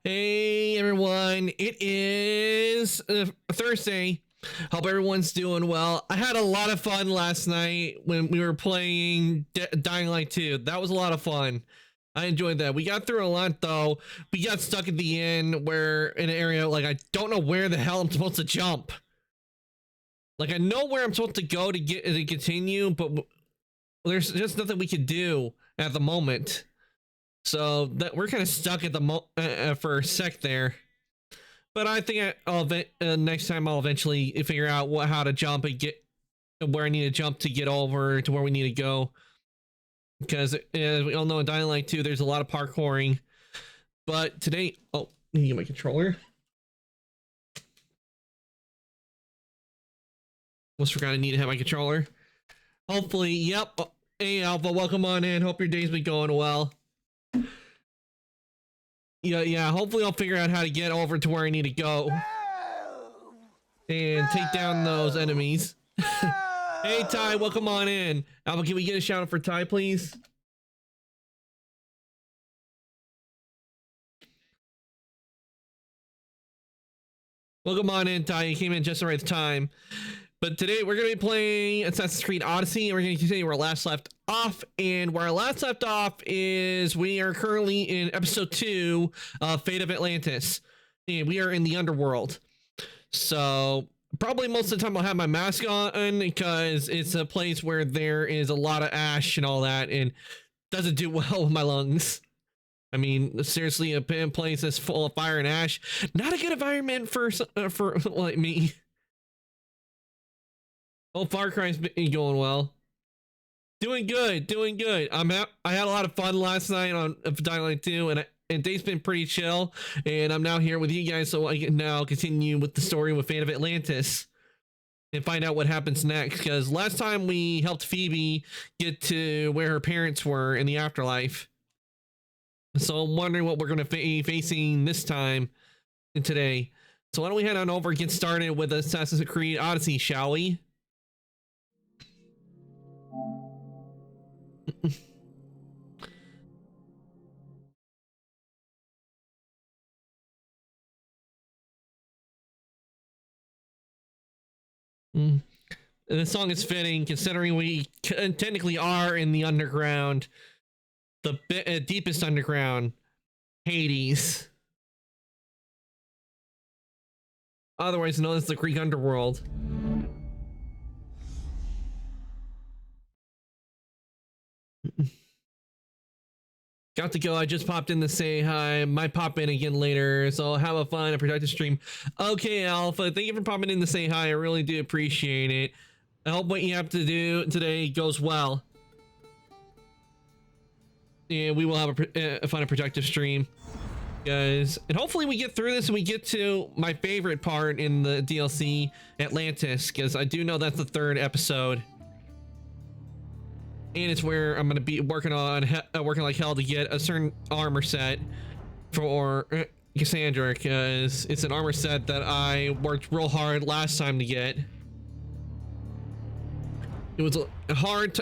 Hey everyone, it is Thursday. Hope everyone's doing well. I had a lot of fun last night when we were playing Dying Light 2. That was a lot of fun. I enjoyed that. We got through a lot though. We got stuck at the end where in an area like I don't know where the hell I'm supposed to jump. Like I know where I'm supposed to go to continue, but there's just nothing we could do at the moment. So that we're kind of stuck at the for a sec there, but I think next time I'll eventually figure out how to jump and get where I need to jump to get over to where we need to go. Because as we all know in Dying Light 2, there's a lot of parkouring. But today, oh, I need to get my controller. Almost forgot I need to have my controller. Hopefully, yep. Hey Alpha, welcome on in. Hope your day's been going well. Yeah, hopefully I'll figure out how to get over to where I need to go and take down those enemies. Hey Ty, welcome on in. Alpha, can we get a shout out for Ty, please? Welcome on in, Ty. You came in just the right time. But today we're going to be playing Assassin's Creed Odyssey, and we're going to continue where last left off. And where I last left off is we are currently in episode 2 of Fate of Atlantis, and we are in the Underworld. So probably most of the time I'll have my mask on because it's a place where there is a lot of ash and all that, and doesn't do well with my lungs. I mean, seriously, a place that's full of fire and ash, not a good environment for like me. Oh, Far Cry's been going well. Doing good, doing good. I had a lot of fun last night on Dying Light 2, and day's been pretty chill. And I'm now here with you guys, so I can now continue with the story with Fate of Atlantis and find out what happens next. Because last time we helped Phoebe get to where her parents were in the afterlife. So I'm wondering what we're going to be facing this time and today. So why don't we head on over and get started with Assassin's Creed Odyssey, shall we? And the song is fitting considering we technically are in the underground, the deepest underground, Hades, otherwise known as the Greek underworld. Got to go. I just popped in to say hi. Might pop in again later, so have a fun and productive stream. Okay, Alpha, thank you for popping in to say hi. I really do appreciate it. I hope what you have to do today goes well. And we will have a fun and productive stream, guys. And hopefully we get through this and we get to my favorite part in the DLC, Atlantis, because I do know that's the 3rd episode. And it's where I'm going to be working like hell to get a certain armor set for Cassandra, because it's an armor set that I worked real hard last time to get. It was hard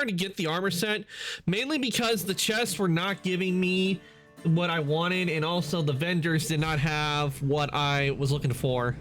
to get the armor set, mainly because the chests were not giving me what I wanted, and also the vendors did not have what I was looking for.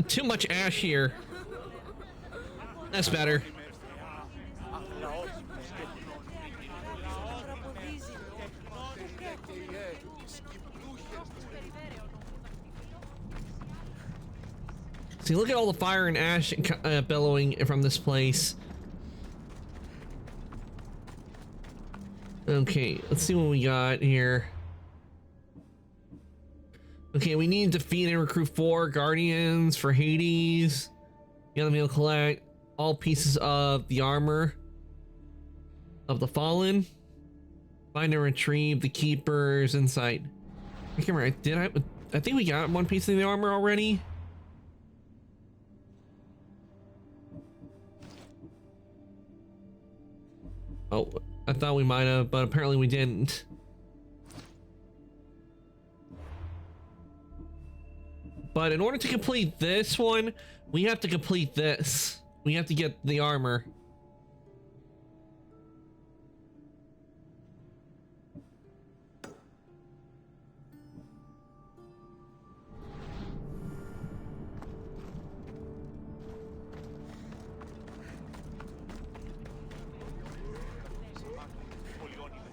Too much ash here. That's better. See, look at all the fire and ash billowing from this place. Okay, let's see what we got here. Okay, we need to defeat and recruit 4 guardians for Hades. The enemy will collect all pieces of the armor of the fallen. Find and retrieve the keeper's insight. I can't remember. I think we got one piece of the armor already. Oh, I thought we might have, but apparently we didn't. But in order to complete this one, we have to complete this. We have to get the armor.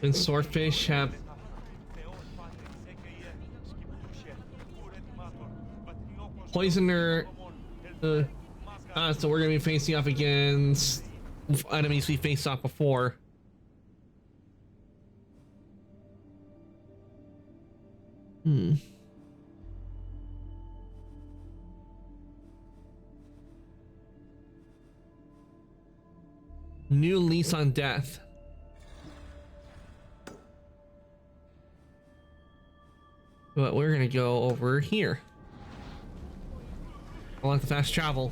And swordfish have poisoner. So we're gonna be facing off against enemies we faced off before. New lease on death. But we're gonna go over here. I like the fast travel.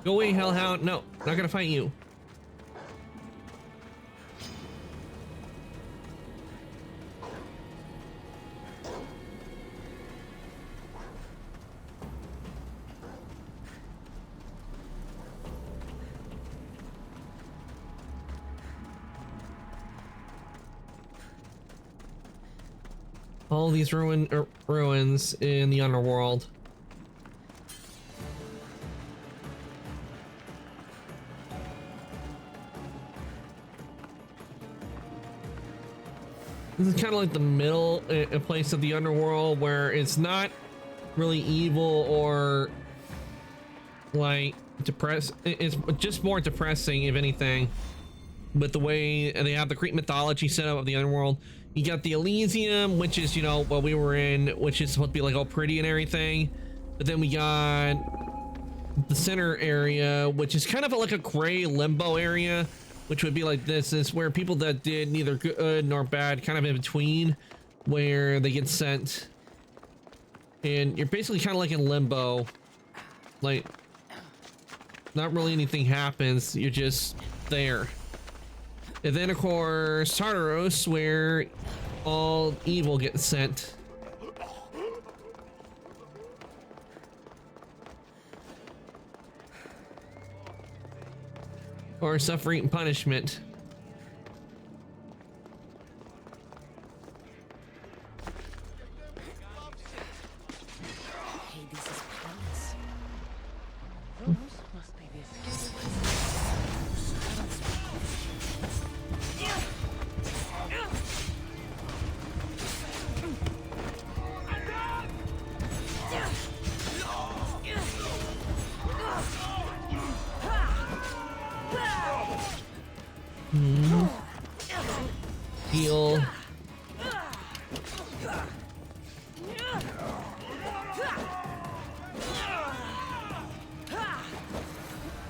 Go away, Hellhound. No, not gonna fight you. All these ruins in the Underworld. This is kind of like the middle place of the Underworld, where it's not really evil or like depressed. It's just more depressing, if anything. With the way they have the Greek mythology set up of the Underworld. You got the Elysium, which is, you know, what we were in, which is supposed to be like all pretty and everything. But then we got the center area, which is kind of like a gray limbo area, which would be like this. Is where people that did neither good nor bad, kind of in between, where they get sent. And you're basically kind of like in limbo. Like, not really anything happens. You're just there. And then, of course, Tartaros, where all evil gets sent. Or suffering punishment. Hey, this is Palace. Those must be this. Heal.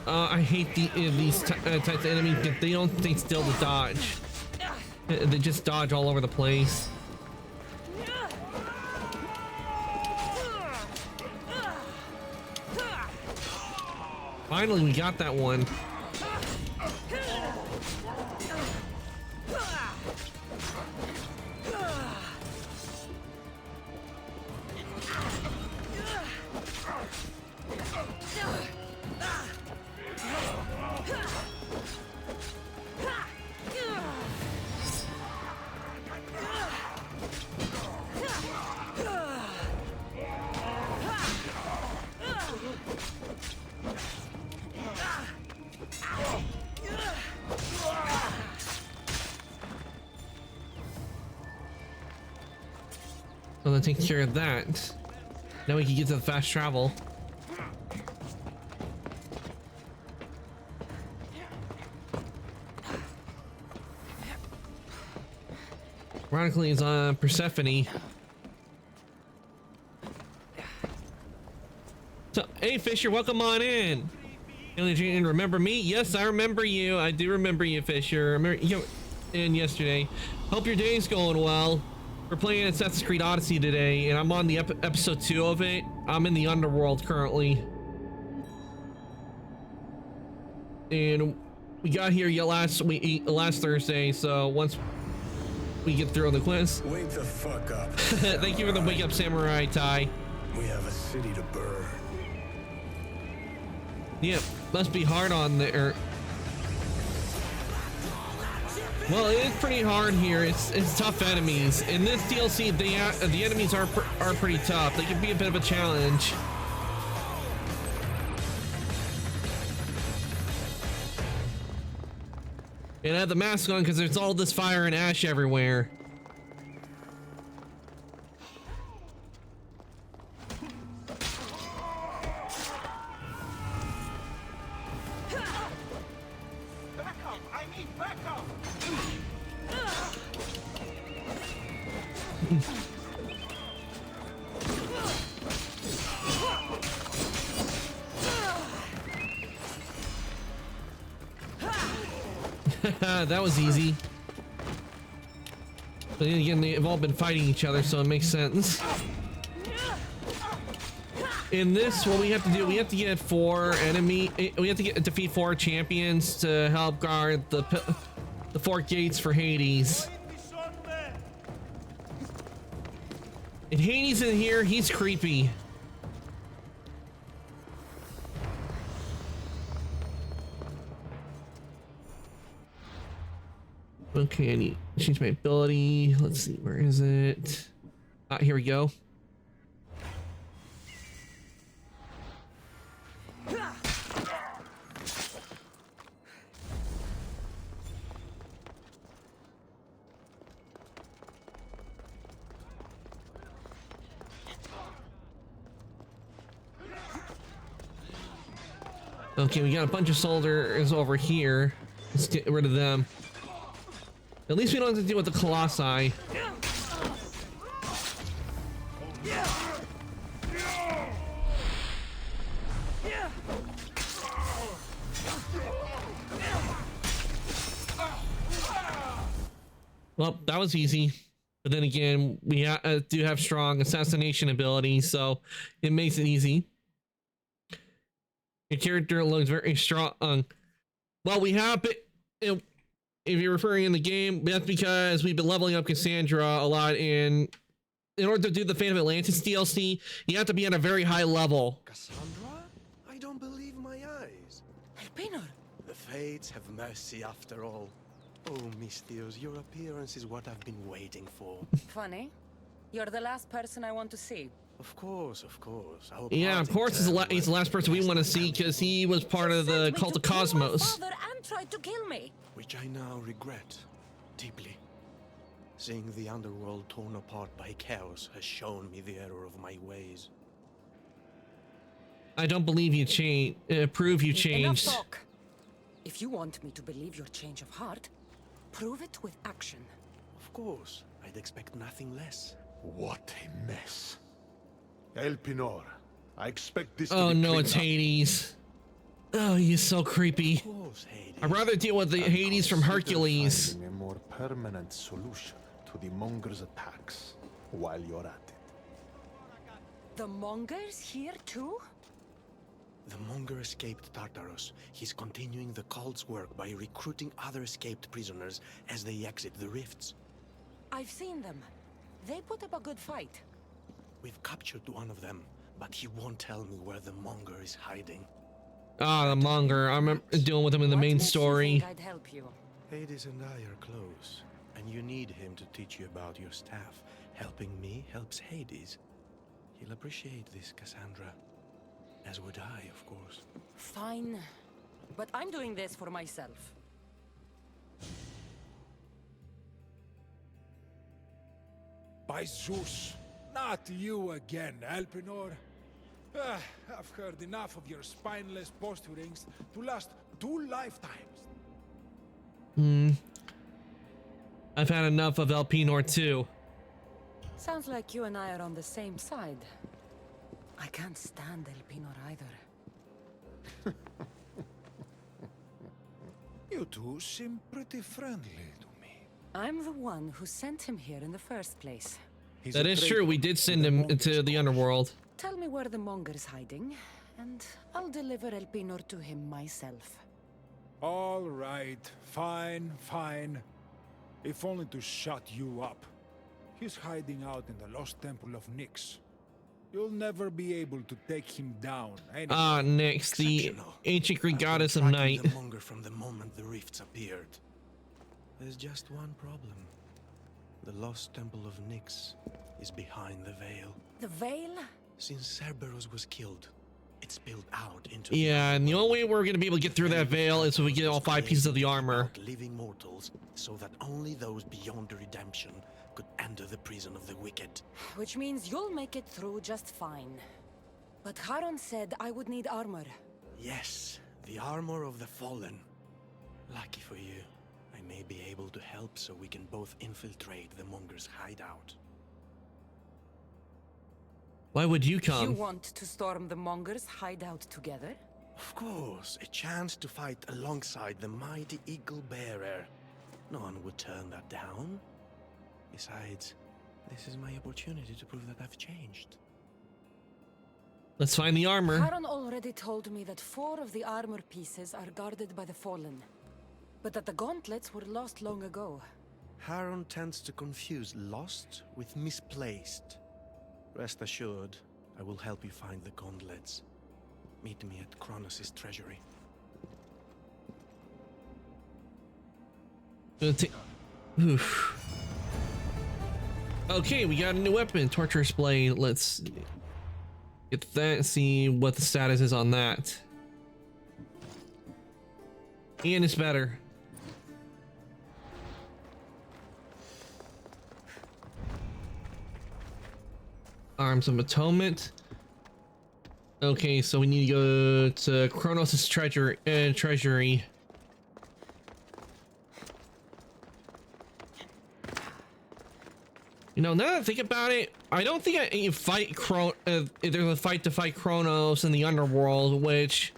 I hate these types of enemies because they don't stay still to dodge. They just dodge all over the place. Finally, we got that one. Well, that takes care of that. Now we can get to the fast travel. Ironically, it's Persephone. So, hey Fisher, welcome on in. Remember me? Yes, I remember you. I do remember you, Fisher. I remember you in yesterday. Hope your day's going well. We're playing Assassin's Creed Odyssey today, and I'm on the episode 2 of it. I'm in the Underworld currently. And we got here last Thursday, so once we get through on the quiz. Wake the fuck up. Thank you for the wake up, Samurai Ty. We have a city to burn. Yeah, must be hard on there. Well, it is pretty hard here. It's tough enemies. In this DLC, the enemies are pretty tough. They can be a bit of a challenge. And I have the mask on because there's all this fire and ash everywhere. That was easy. But then again, they've all been fighting each other, so it makes sense. In this, what we have to do, we have to get defeat 4 champions to help guard the 4 gates for Hades. And Hades in here, he's creepy. Okay, I need to change my ability. Let's see, where is it? Here we go. Okay, we got a bunch of soldiers over here. Let's get rid of them. At least we don't have to deal with the Colossi. Well, that was easy. But then again, we do have strong assassination ability, so it makes it easy. Your character looks very strong. Well, we have it. If you're referring in the game, that's because we've been leveling up Cassandra a lot. In order to do the Fate of Atlantis DLC, you have to be at a very high level. Cassandra? I don't believe my eyes. Elpenor. The fates have mercy after all. Oh, Mystios, your appearance is what I've been waiting for. Funny. You're the last person I want to see. Of course, of course. Yeah, of course he's the last person we want to see because he was part of the cult of Cosmos. My father and tried to kill me. Which I now regret deeply. Seeing the underworld torn apart by chaos has shown me the error of my ways. I don't believe you changed. Prove you changed. Enough talk. If you want me to believe your change of heart, prove it with action. Of course, I'd expect nothing less. What a mess. Elpenor, I expect this Oh to be no, cleaned it's up. Hades. Oh, he's so creepy. Of course, Hades. I'd rather deal with the Hades from Hercules. Finding a more permanent solution to the Monger's attacks while you're at it. The Mongers here too? The Monger escaped Tartarus. He's continuing the cult's work by recruiting other escaped prisoners as they exit the rifts. I've seen them. They put up a good fight. We've captured one of them, but he won't tell me where the Monger is hiding. Ah, the Monger. I remember dealing with him in the What main makes you story. think I'd help you? Hades and I are close, and you need him to teach you about your staff. Helping me helps Hades. He'll appreciate this, Cassandra. As would I, of course. Fine. But I'm doing this for myself. By Zeus, not you again, Elpenor. I've heard enough of your spineless posturings to last 2 lifetimes. I've had enough of Elpenor too. Sounds like you and I are on the same side. I can't stand Elpenor either. You two seem pretty friendly to me. I'm the one who sent him here in the first place. He's That a is traitor true. We to did send the him Mongols' into the cause. underworld. Tell me where the Monger's hiding, and I'll deliver Elpenor to him myself. All right, fine, fine. If only to shut you up. He's hiding out in the lost temple of Nyx. You'll never be able to take him down. Anyway. Ah, Nyx, the Exceptional. ancient Greek I've been goddess of tracking night. the monger from the moment the rifts appeared. There's just one problem. The lost temple of Nyx is behind the veil. The veil? Since Cerberus was killed, it spilled out into Yeah, and the only way we're gonna be able to get through that veil is if we get all 5 pieces of the armor. Living mortals, so that only those beyond redemption could enter the prison of the wicked. Which means you'll make it through just fine. But Charon said I would need armor. Yes, the armor of the fallen. Lucky for you, I may be able to help so we can both infiltrate the monger's hideout. Why would you You come? want to storm the Monger's hideout together? Of course, a chance to fight alongside the mighty Eagle Bearer. No one would turn that down. Besides, this is my opportunity to prove that I've changed. Let's find the armor. Charon already told me that 4 of the armor pieces are guarded by the Fallen, but that the gauntlets were lost long ago. Haron tends to confuse lost with misplaced. Rest assured, I will help you find the gauntlets. Meet me at Kronos' treasury. Oof. Okay, we got a new weapon, Torturous Blade. Let's get that and see what the status is on that. And it's better. Arms of Atonement. Okay, so we need to go to Kronos' treasury. You know, now that I think about it, I don't think I fight there's a fight to fight Kronos in the Underworld, which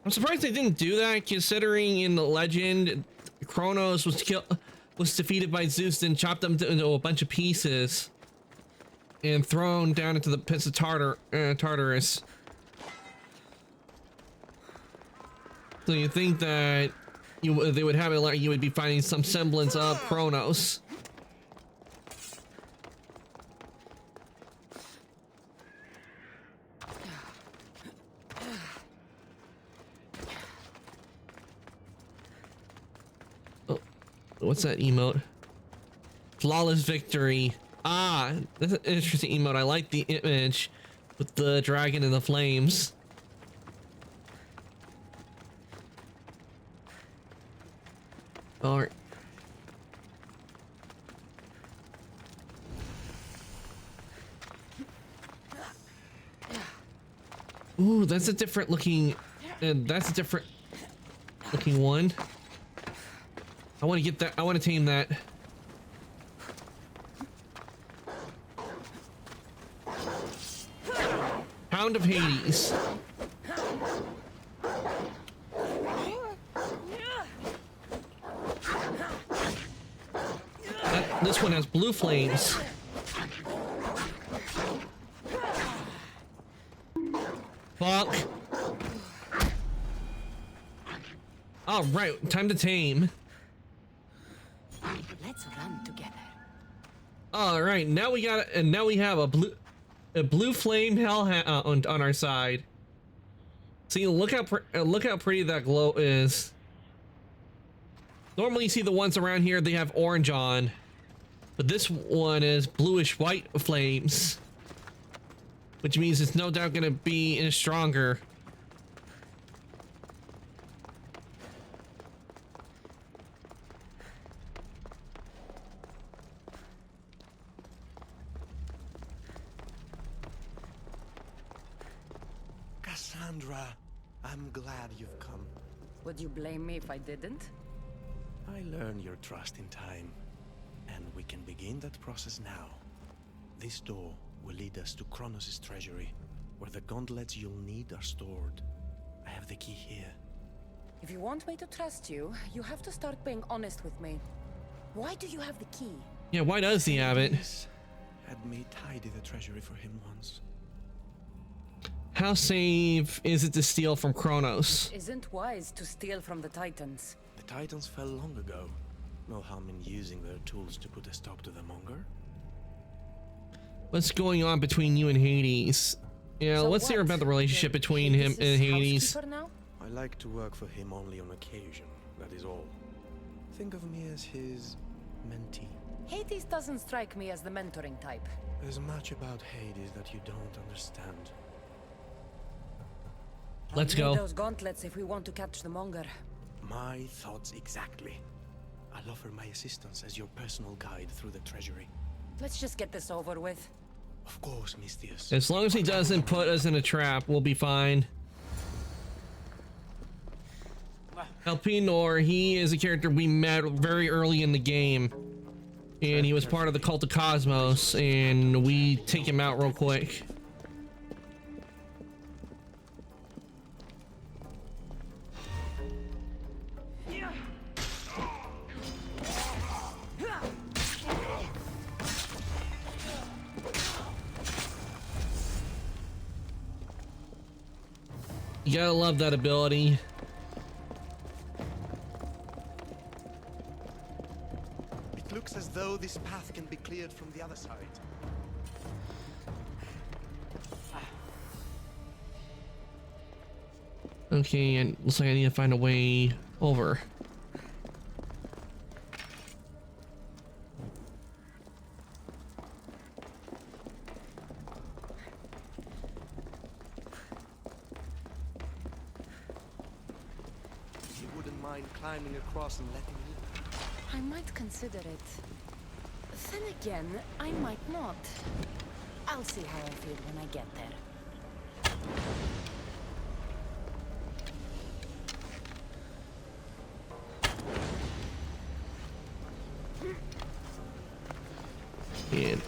I'm surprised they didn't do that, considering in the legend Kronos was defeated by Zeus and chopped up into a bunch of pieces and thrown down into the pits of Tartarus. So you think that they would have it like you would be finding some semblance of Kronos. Oh, what's that emote? Flawless victory. Ah, that's an interesting emote. I like the image with the dragon and the flames. All right. Ooh, that's a different looking. That's a different looking one. I want to get that. I want to tame that. Hound of Hades. This one has blue flames. Fuck. All right, time to tame. Let's run together. All right, now we got, and now we have a blue flame hellhound on our side. See, look how pretty that glow is. Normally, you see the ones around here; they have orange on, but this one is bluish white flames, which means it's no doubt going to be stronger. Cassandra, I'm glad you've come. Would you blame me if I didn't? I learned your trust in time. We can begin that process now. This door will lead us to Kronos' treasury, where the gauntlets you'll need are stored. I have the key here. If you want me to trust you, you have to start being honest with me. Why do you have the key? Yeah, why does he have it? Had me tidy the treasury for him once. How safe is it to steal from Kronos? Isn't wise to steal from the Titans. The Titans fell long ago. No harm in using their tools to put a stop to the Monger. What's going on between you and Hades? Yeah, So let's hear what? about the relationship You're between him and Hades. housekeeper now? I like to work for him only on occasion, that is all. Think of me as his mentee. Hades doesn't strike me as the mentoring type. There's much about Hades that you don't understand. Let's I'll need go. those gauntlets if we want to catch the Monger. My thoughts exactly. I'll offer my assistance as your personal guide through the treasury. Let's just get this over with. Of course, Mistius. As long as he doesn't put us in a trap, we'll be fine. Elpinor, he is a character we met very early in the game. And he was part of the Cult of Cosmos, and we take him out real quick. You gotta love that ability. It looks as though this path can be cleared from the other side. Okay, and looks like I need to find a way over. You wouldn't mind climbing across and letting me? I might consider it. Then again, I might not. I'll see how I feel when I get there. And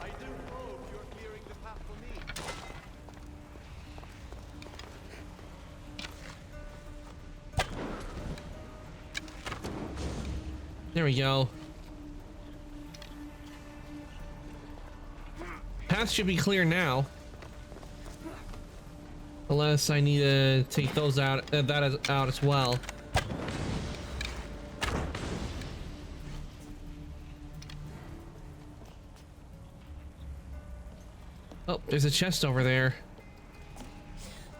I do hope you're clearing the path for me. there we go. Path should be clear now. Unless I need to take those out, out as well. Oh, there's a chest over there.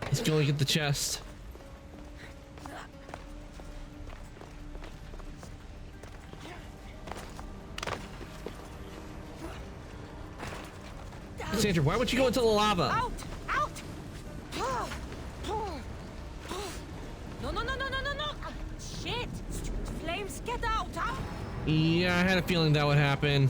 Let's go and get the chest. Sandra, why would you go into the lava? Out! Out! No, no, no, no, no, no, no! Shit! Stupid flames, get out! Yeah, I had a feeling that would happen.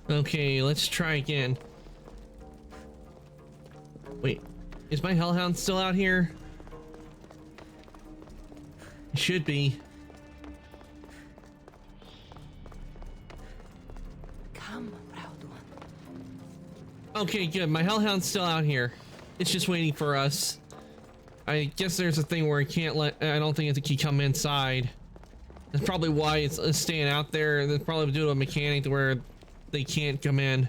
Okay, let's try again. Wait, is my hellhound still out here? It should be. Come, proud one. Okay, good. My hellhound's still out here. It's just waiting for us. I guess there's a thing where I can't let. I don't think it can come inside. That's probably why it's staying out there. That's probably due to a mechanic to where they can't come in.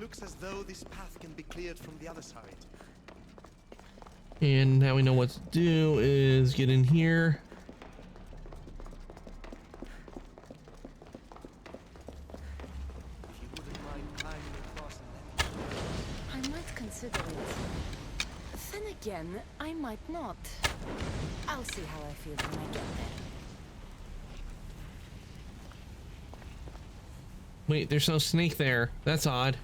looks as though this path can be cleared from the other side. And now we know what to do is get in here. If you wouldn't mind climbing across and let me... I might consider it. Then again, I might not. I'll see how I feel when I get there. Wait, there's no snake there. That's odd.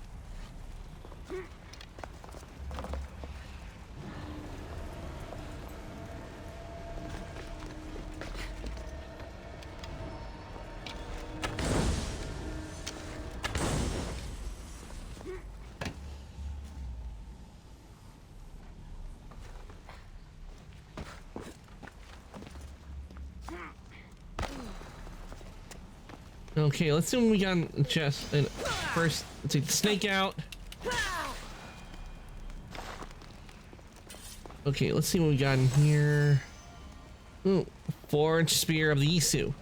Okay, let's see what we got in the chest. And first, let's take the snake out. Okay, let's see what we got in here. Ooh, forged spear of the Isu.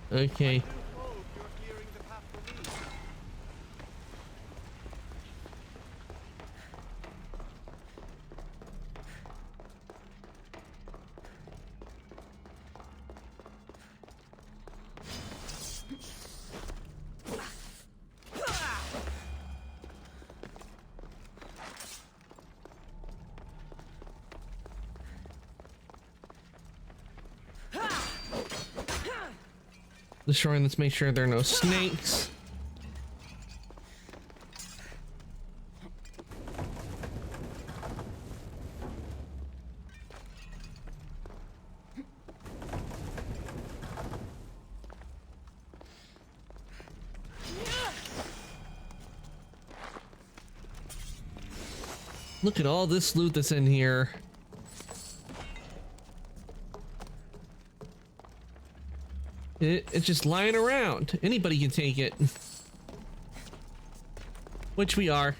Okay. hope you're clearing the path for me. Destroying, let's make sure there are no snakes. Look at all this loot that's in here. It's just lying around. Anybody can take it. Which we are.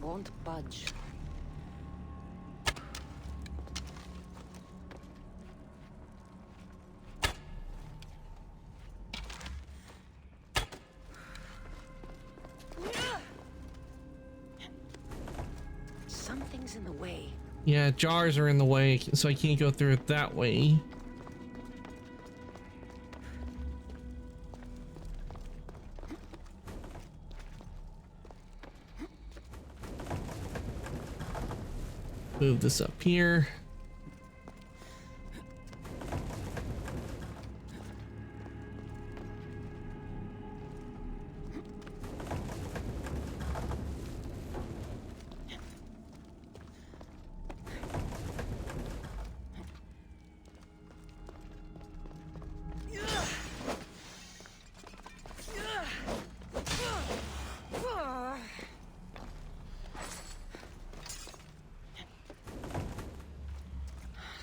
Won't budge. Something's in the way. Yeah, jars are in the way, so I can't go through it that way. Move this up here.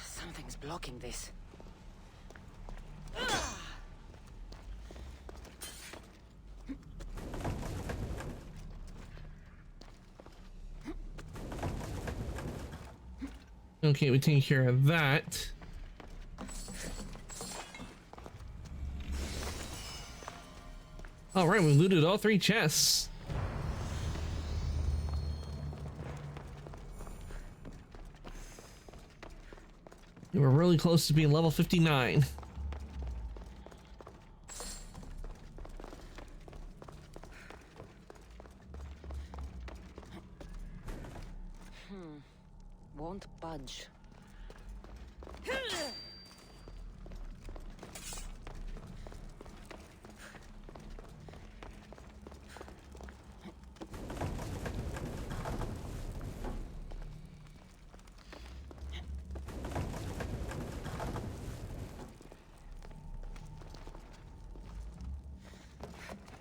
Something's blocking this. Okay, we take care of that. All right, we looted all 3 chests. We're really close to being level 59. Won't budge.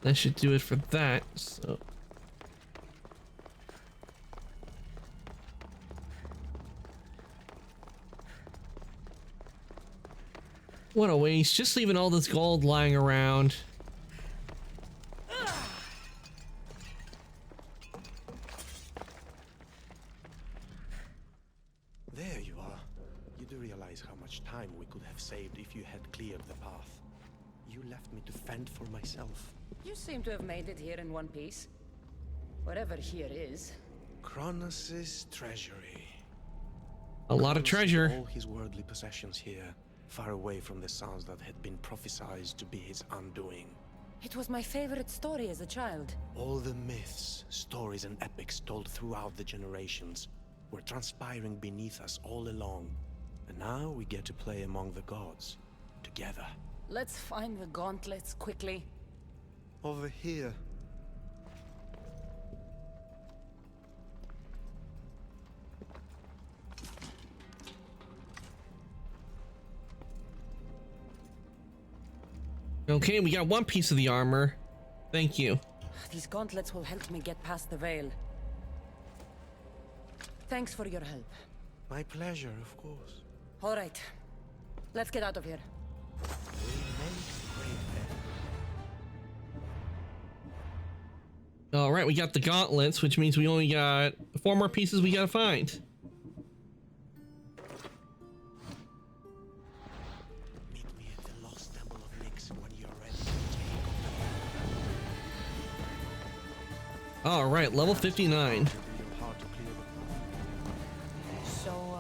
That should do it for that. So. What a waste. Just leaving all this gold lying around. There you are. You do realize how much time we could have saved if you had cleared the path. You left me to fend for myself. You seem to have made it here in one piece. Whatever here is. Kronos' treasury. A lot of Kronos treasure. hid all his worldly possessions here, far away from the sounds that had been prophesied to be his undoing. It was my favorite story as a child. All the myths, stories, and epics told throughout the generations were transpiring beneath us all along. And now we get to play among the gods, together. Let's find the gauntlets quickly. Over here. Okay, we got one piece of the armor. Thank you. These gauntlets will help me get past the veil. Thanks for your help. My pleasure, of course. All right. Let's get out of here. We make great men. All right, we got the gauntlets, which means we only got 4 more pieces we gotta find. Meet me at the lost temple of Nyx when you're ready to take All right, level 59. hard to clear the path. So,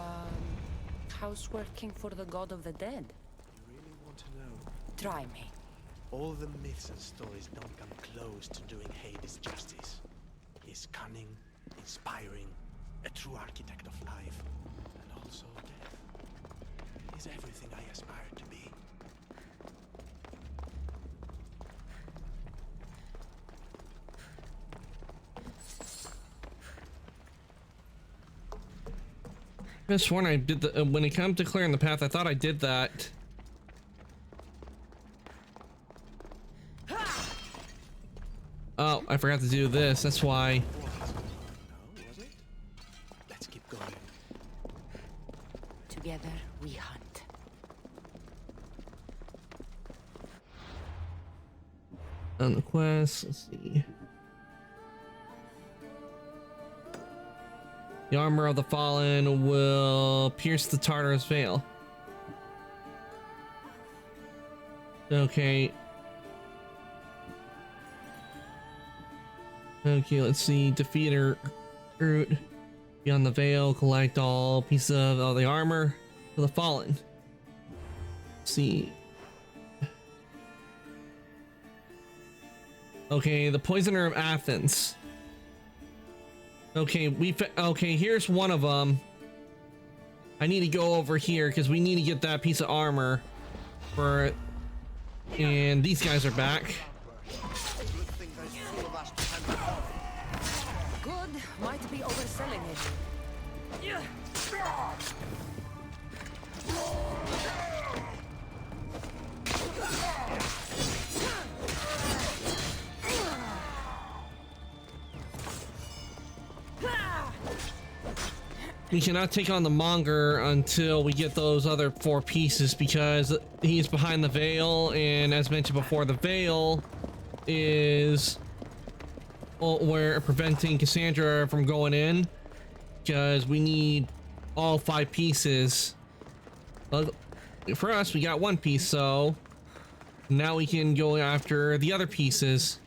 how's working for the god of the dead? You really want to know? Try me. All the myths and stories don't come close to doing Hades justice. He's cunning, inspiring, a true architect of life, and also death. He's everything I aspire to be. I could have sworn I did the when it comes to clearing the path. I thought I did that. Oh, I forgot to do this. That's why. No, was it? Let's keep going. Together we hunt. On the quest, let's see. The armor of the fallen will pierce the Tartarus veil. Okay. Okay, let's see. Defeat or root beyond the veil. Collect all pieces of the armor for the fallen. Let's see. Okay, the poisoner of Athens. Okay, okay, here's one of them. I need to go over here because we need to get that piece of armor for it. And these guys are back. Good, might be overselling it. We cannot take on the Monger until we get those other 4 pieces because he's behind the veil, and as mentioned before, the veil is where preventing Cassandra from going in because we need all 5 pieces. But for us, we got 1 piece, so now we can go after the other pieces.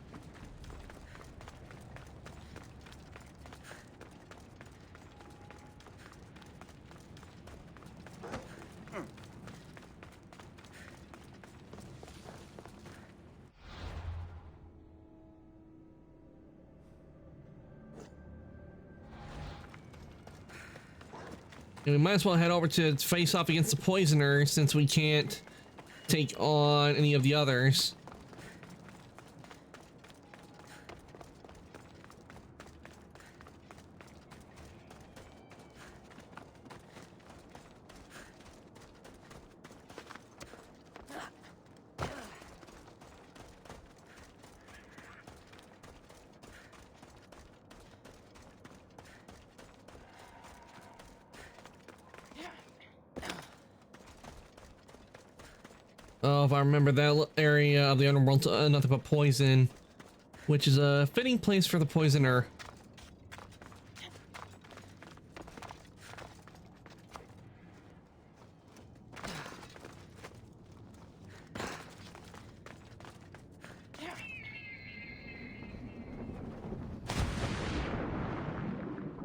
And we might as well head over to face off against the poisoner since we can't take on any of the others. Oh, if I remember that area of the underworld, nothing but poison, which is a fitting place for the poisoner.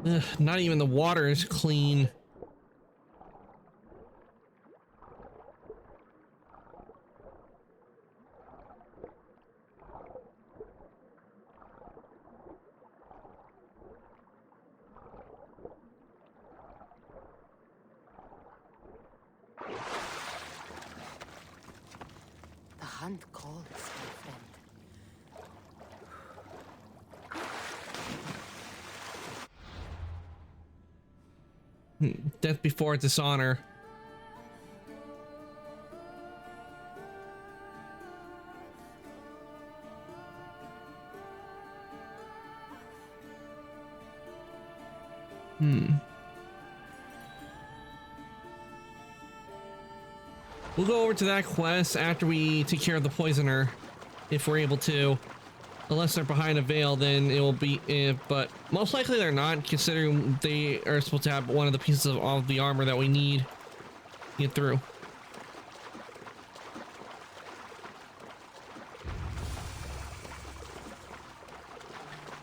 Ugh, not even the water is clean. The hunt calls, my friend. Death before dishonor. We'll go over to that quest after we take care of the poisoner, if we're able to. Unless they're behind a veil, then it will be, but most likely they're not, considering they are supposed to have one of the pieces of all of the armor that we need to get through.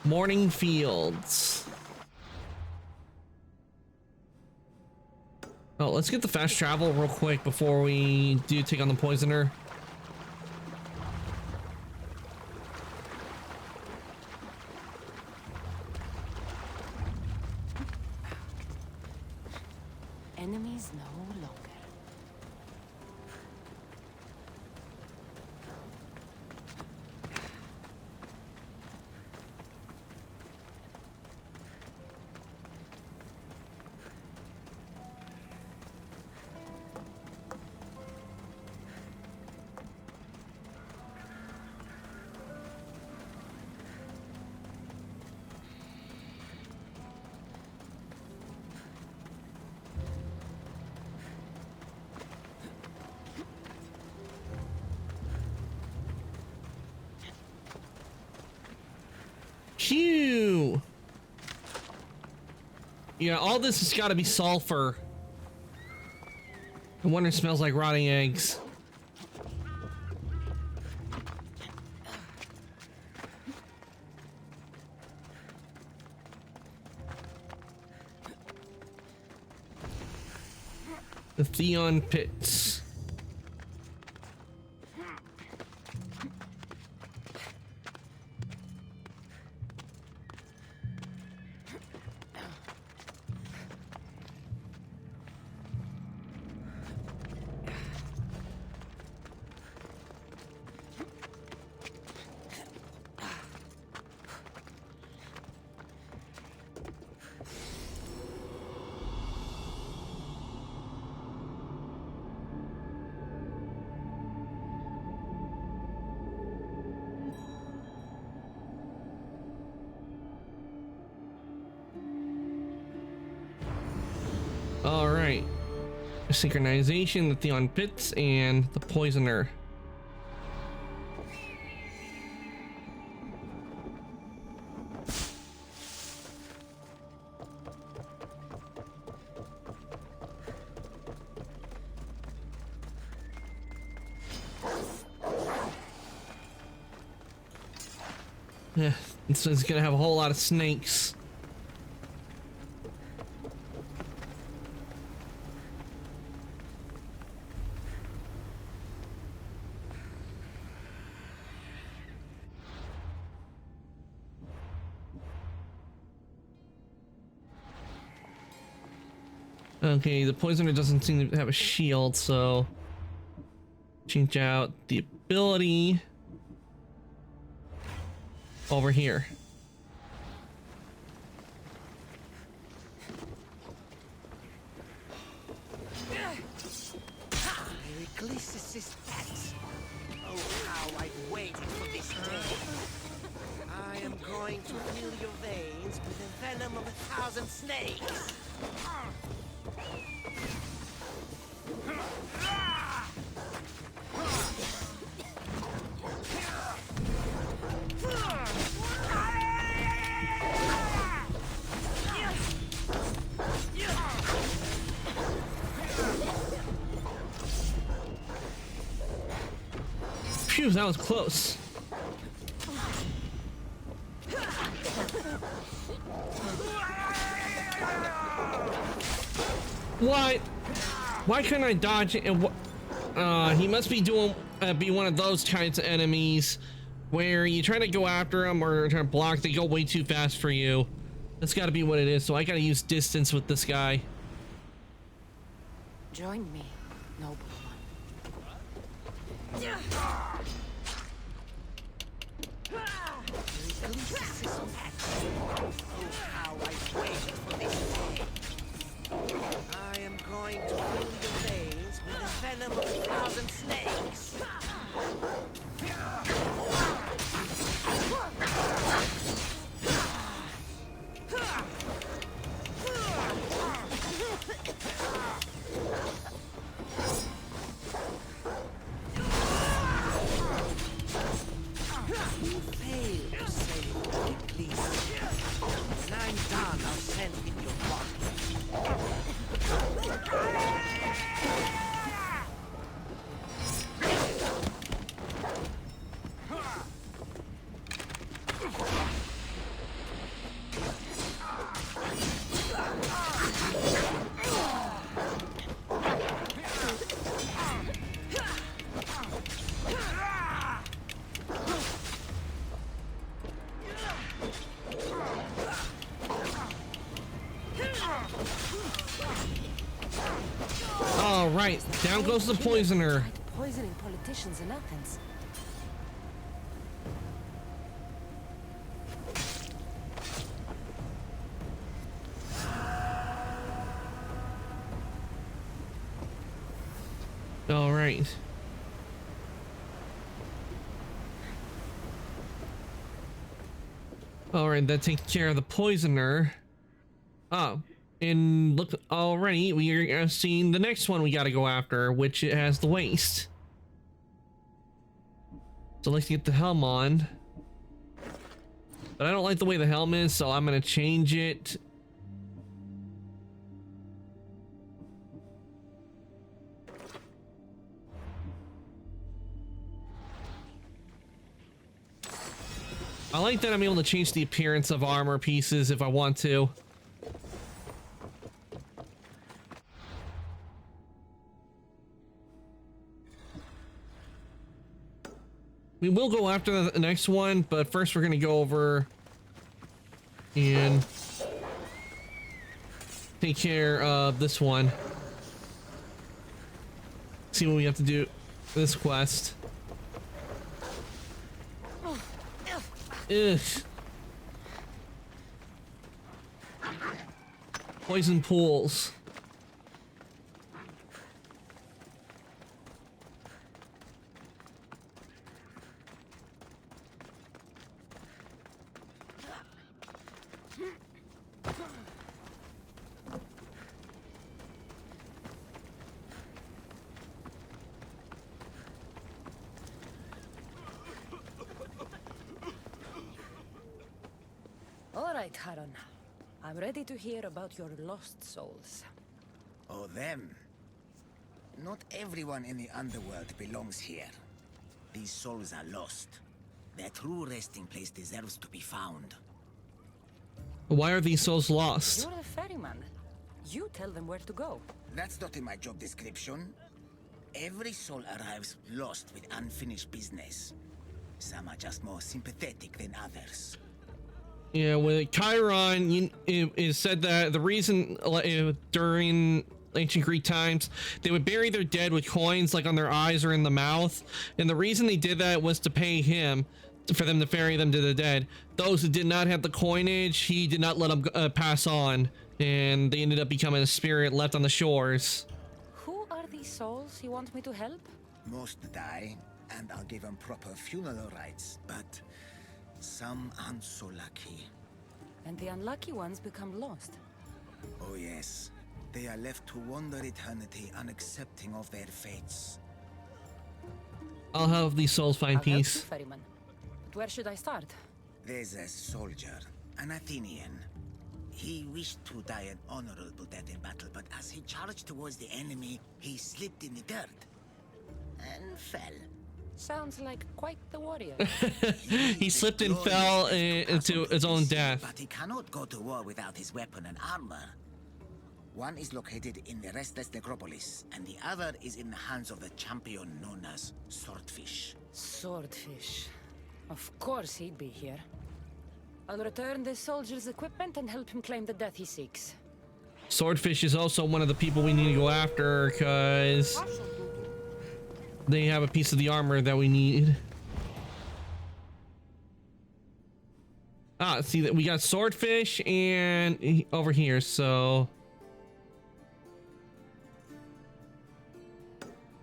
Morning Fields. Oh, let's get the fast travel real quick before we do take on the poisoner. Enemies no longer. Phew! Yeah, all this has got to be sulfur. I wonder, it smells like rotting eggs. The Theon Pits. All right. Synchronization, the Theon Pits, and the Poisoner. Yeah, it's gonna have a whole lot of snakes. Okay, the poisoner doesn't seem to have a shield, so change out the ability over here. Glycis's pets. Oh, how I've waited for this day. I am going to fill your veins with the venom of 1,000 snakes. Phew, that was close. What? Why couldn't I dodge it? And he must be doing be one of those kinds of enemies where you try to go after them or try to block, they go way too fast for you. That's got to be what it is. So I got to use distance with this guy. Join me, noble one. How I waited for this day. I am going to fill your veins with the venom of 1,000 snakes. You failed to save me, please. When I'm done, I'll send in your body. All right, down goes the poisoner. Tried poisoning politicians in Athens. All right. All right, that takes care of the poisoner. Oh, and look, already we are seeing the next one we got to go after, which has the waist. So let's get the helm on. But I don't like the way the helm is, so I'm gonna change it. I like that I'm able to change the appearance of armor pieces if I want to. We will go after the next one, but first we're going to go over and take care of this one. See what we have to do this quest. Ugh. Poison pools. All right, Haran. I'm ready to hear about your lost souls. Oh, them. Not everyone in the Underworld belongs here. These souls are lost. Their true resting place deserves to be found. Why are these souls lost? You're the ferryman. You tell them where to go. That's not in my job description. Every soul arrives lost with unfinished business. Some are just more sympathetic than others. Yeah, with Chiron, it is said that the reason during ancient Greek times they would bury their dead with coins like on their eyes or in the mouth, and the reason they did that was to pay him for them to ferry them to the dead. Those who did not have the coinage, he did not let them pass on, and they ended up becoming a spirit left on the shores. Who are these souls you want me to help? Most die, and I'll give them proper funeral rites, but some aren't so lucky. And the unlucky ones become lost. Oh yes, they are left to wander eternity unaccepting of their fates. I'll have these souls find I'll help you, peace. ferryman. But where should I start? There's a soldier, an Athenian. He wished to die an honorable death in battle, but as he charged towards the enemy, he slipped in the dirt and fell. Sounds like quite the warrior. He slipped and fell into his own death. But he cannot go to war without his weapon and armor. One is located in the Restless Necropolis, and the other is in the hands of the champion known as Swordfish. Swordfish. Of course he'd be here. I'll return the soldier's equipment and help him claim the death he seeks. Swordfish is also one of the people we need to go after because they have a piece of the armor that we need. Ah, see that we got Swordfish and over here, so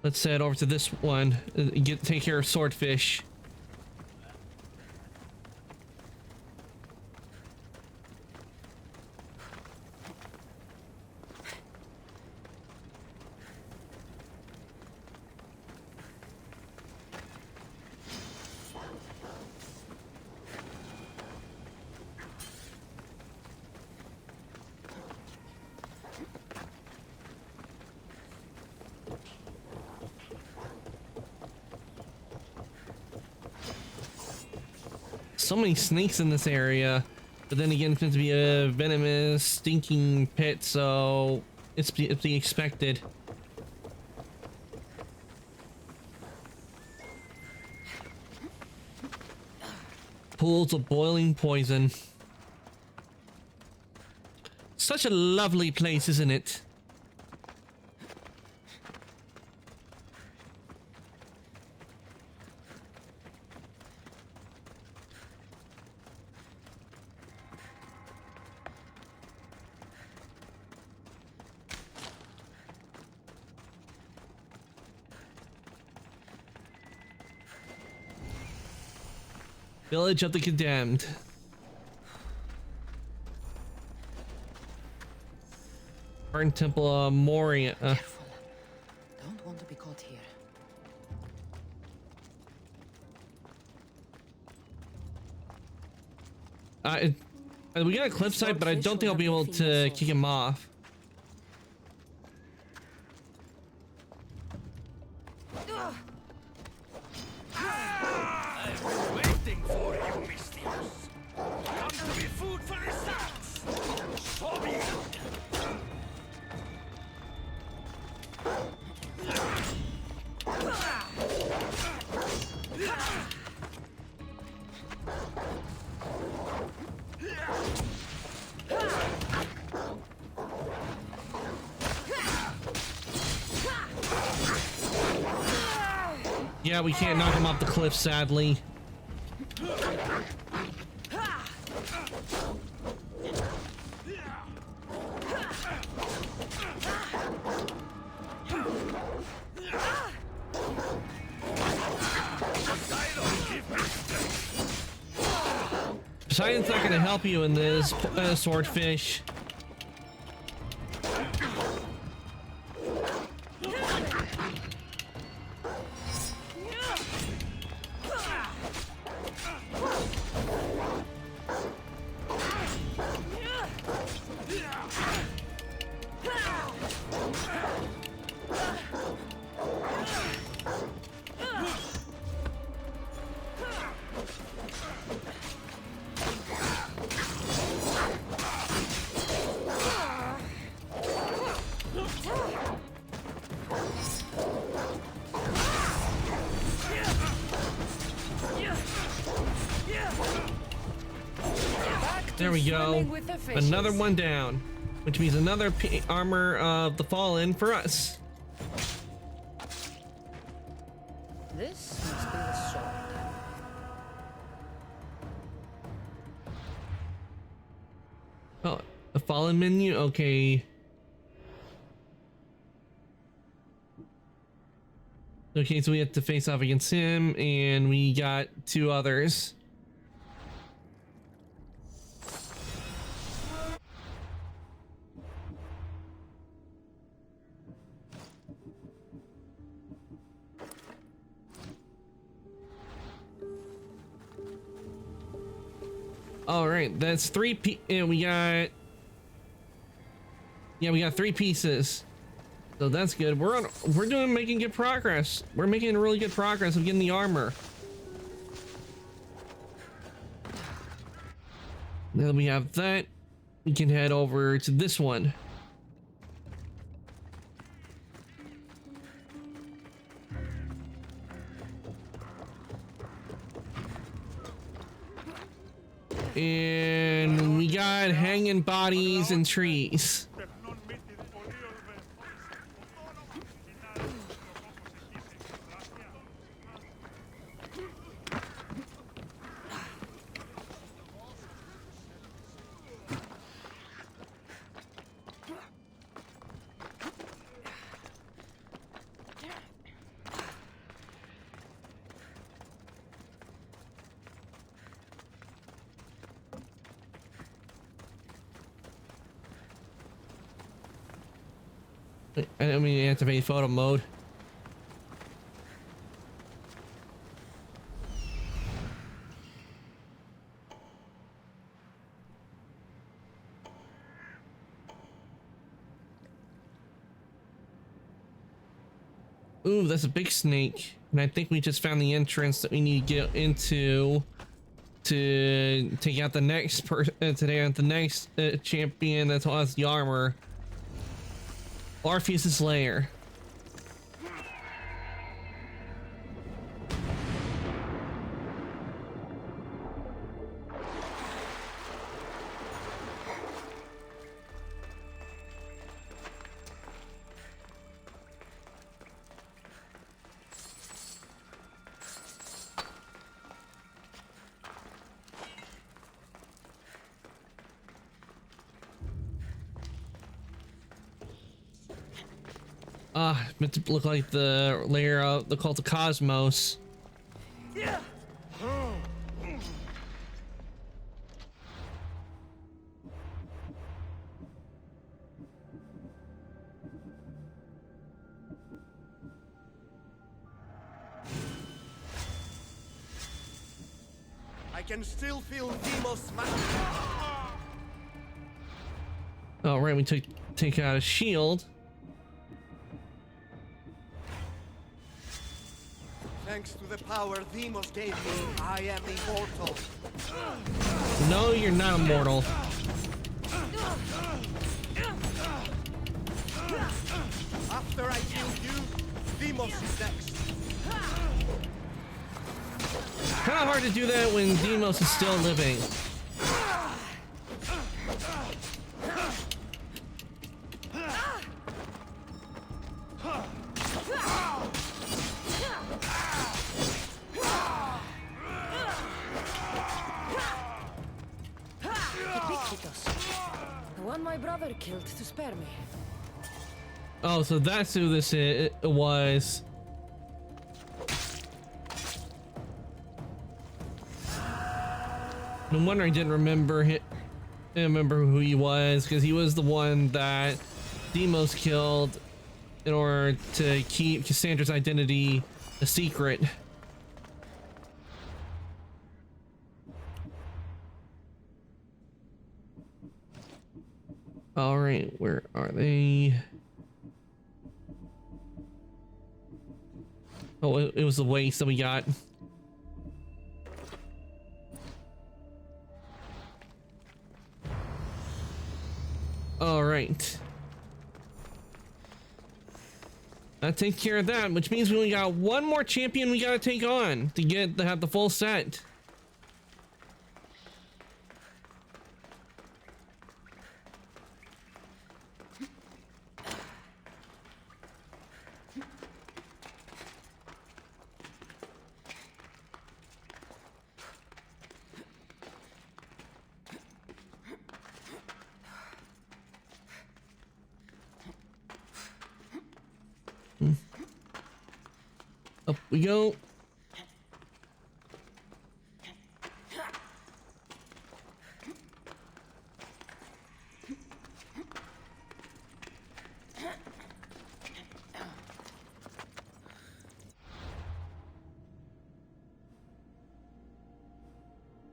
let's head over to this one. Take care of Swordfish. So many snakes in this area, but then again, it's meant to be a venomous, stinking pit, so it's to be expected. Pools of boiling poison. Such a lovely place, isn't it? Village of the Condemned. Burn Temple of Moria. Careful. Don't want to be caught here. We got a cliffside, but I don't think I'll be able to kick him off. Yeah, we can't knock him off the cliff, sadly. Poseidon's not going to help you in this, Swordfish. There we go. Another one down, which means another armor of the Fallen for us. This must be the sword. Oh, the Fallen menu? Okay. Okay, so we have to face off against him, and we got two others. All right, that's and we got, yeah, we got 3 pieces. So that's good. We're making good progress. We're making really good progress of getting the armor. Now that we have that, we can head over to this one. And we got hanging bodies and trees. I mean, activate photo mode. Ooh, that's a big snake. And I think we just found the entrance that we need to get into to take out the next champion that has the armor. Orpheus's lair. Meant to look like the layer of the cult of Cosmos. Yeah. I can still feel Demos smashing. Oh right, we take out a shield. Thanks to the power Demos gave me, I am immortal. No, you're not immortal. After I kill you, Demos is next. Kind of hard to do that when Demos is still living. The one my brother killed to spare me. Oh, so that's who this was. No wonder I didn't remember him. I didn't remember who he was, because he was the one that Demos killed in order to keep Cassandra's identity a secret. All right, where are they? Oh, it was the waste that we got. All right. That takes care of that, which means we only got one more champion we gotta take on to have the full set. Up we go.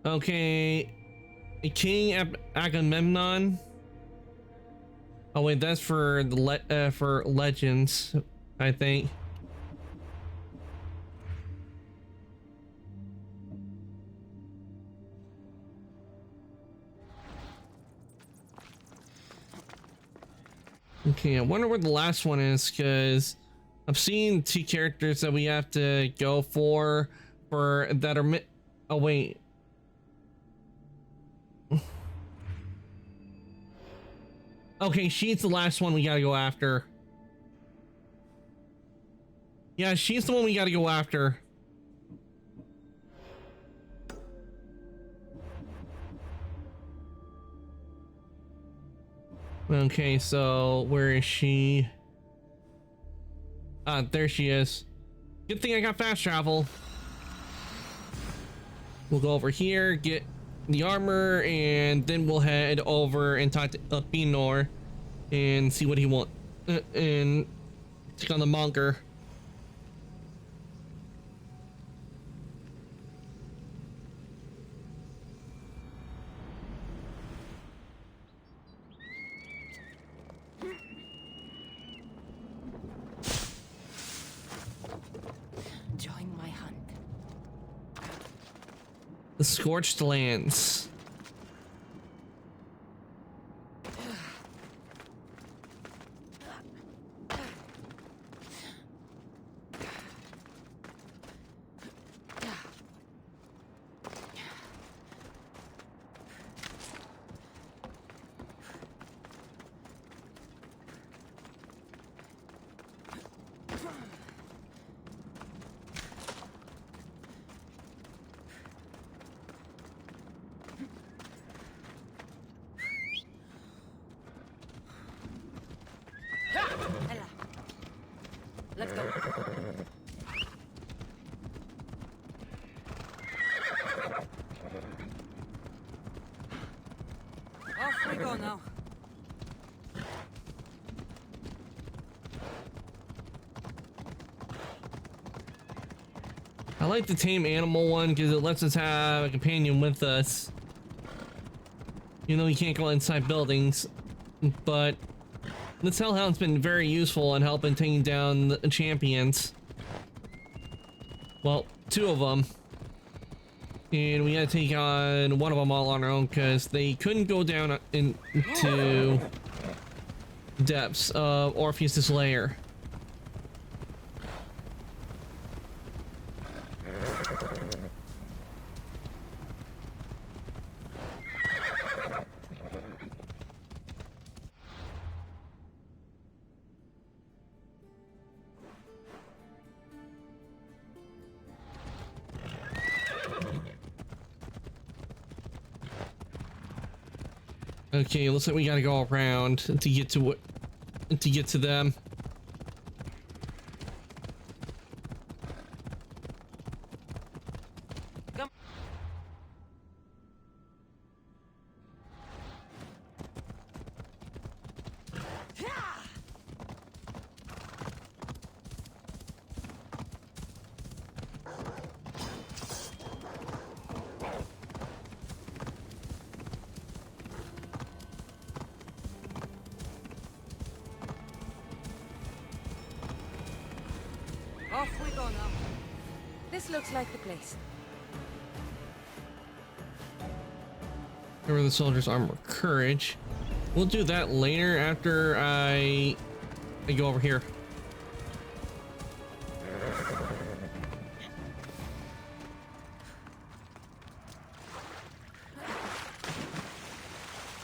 Okay, King Agamemnon. Oh wait, that's for the for legends, I think. Okay, I wonder where the last one is, because I'm seeing 2 characters that we have to go for that are oh wait. Okay, she's the last one we gotta go after. Yeah, she's the one we gotta go after. Okay, so where is she? Ah, there she is. Good thing I got fast travel. We'll go over here, get the armor, and then we'll head over and talk to Pinor and see what he wants. And take on the monker. Join my hunt. The Scorched Lands. Ella. Let's go. Off we go now. I like the tame animal one because it lets us have a companion with us. You know, you can't go inside buildings, but this hellhound's been very useful in helping taking down the champions. Well, 2 of them. And we gotta take on one of them all on our own because they couldn't go down into depths of Orpheus's lair. Okay, looks like we gotta go around to get to them. Come. Off we go now. This looks like the place. Remember the soldier's armor courage. We'll do that later after I go over here.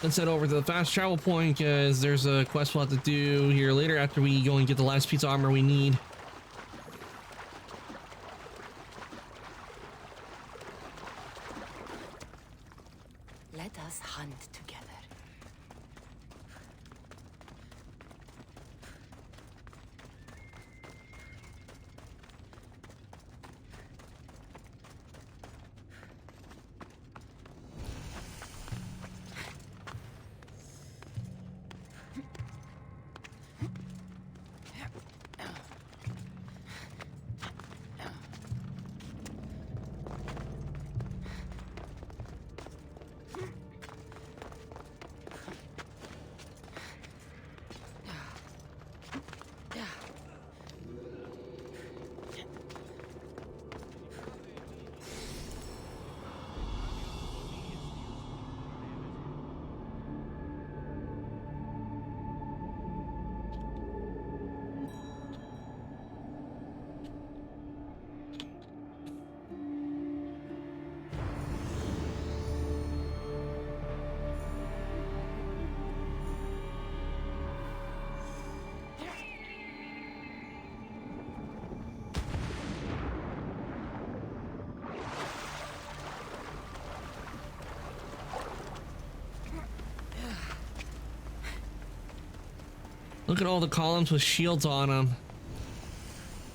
Let's head over to the fast travel point because there's a quest we'll have to do here later after we go and get the last piece of armor we need. Let us hunt together. Look at all the columns with shields on them.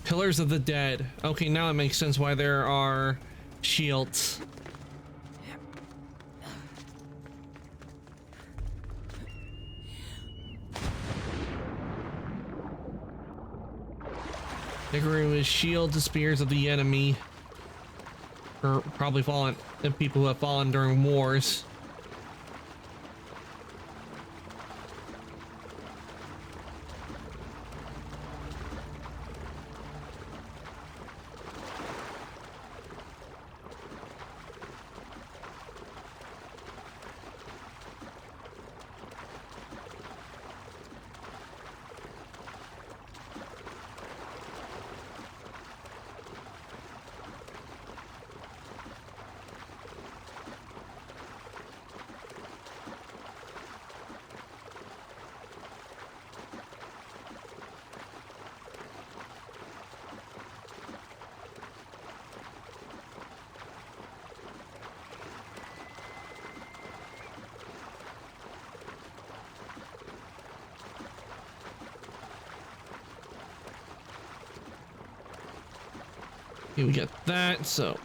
Pillars of the Dead. Okay, now it makes sense why there are shields. Decorated with shields and spears of the enemy. Or probably fallen, and people who have fallen during wars. Okay, we got that, so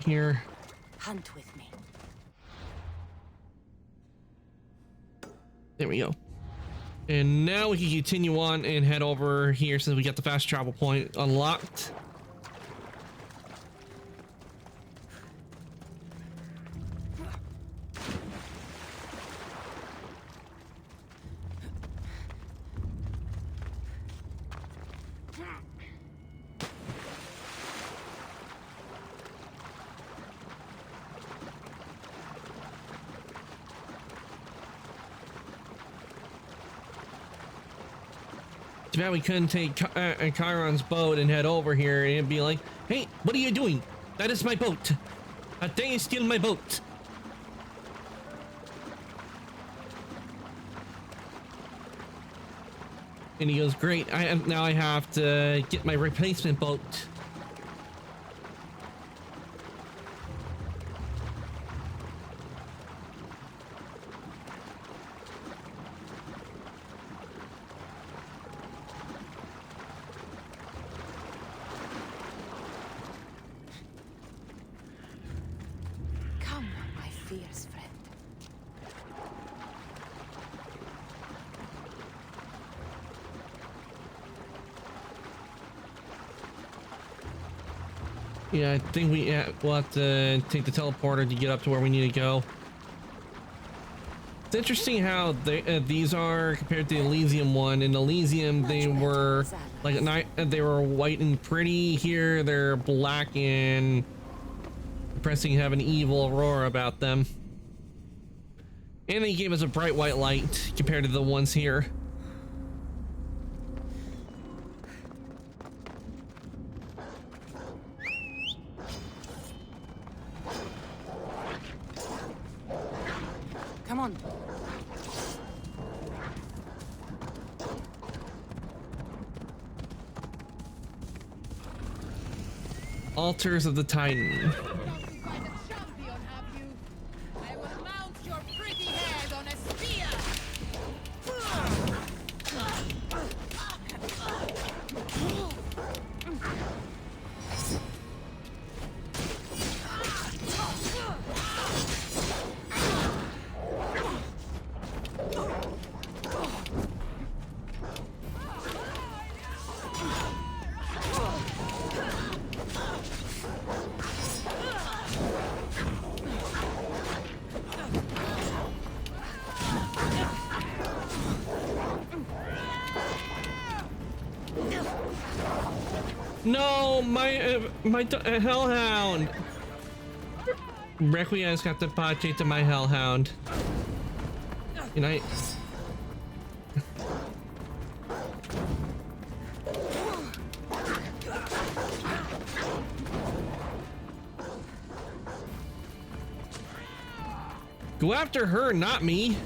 here. Hunt with me. There we go. And now we can continue on and head over here since we got the fast travel point unlocked. Too bad we couldn't take Chiron's boat and head over here and be like, hey, what are you doing? That is my boat. That thing is stealing my boat. And he goes, great, now I have to get my replacement boat. Come, my fierce friend. Yeah, I think we'll have to take the teleporter to get up to where we need to go. It's interesting how these are compared to the Elysium one. In Elysium, they were like they were white and pretty. Here, they're black and depressing, have an evil aurora about them. And they gave us a bright white light compared to the ones here. Come on. Altars of the Titan. I will mount your pretty head on a spear. No, my hellhound. Requiem's got the pache to my hellhound. Good night. Go after her, not me.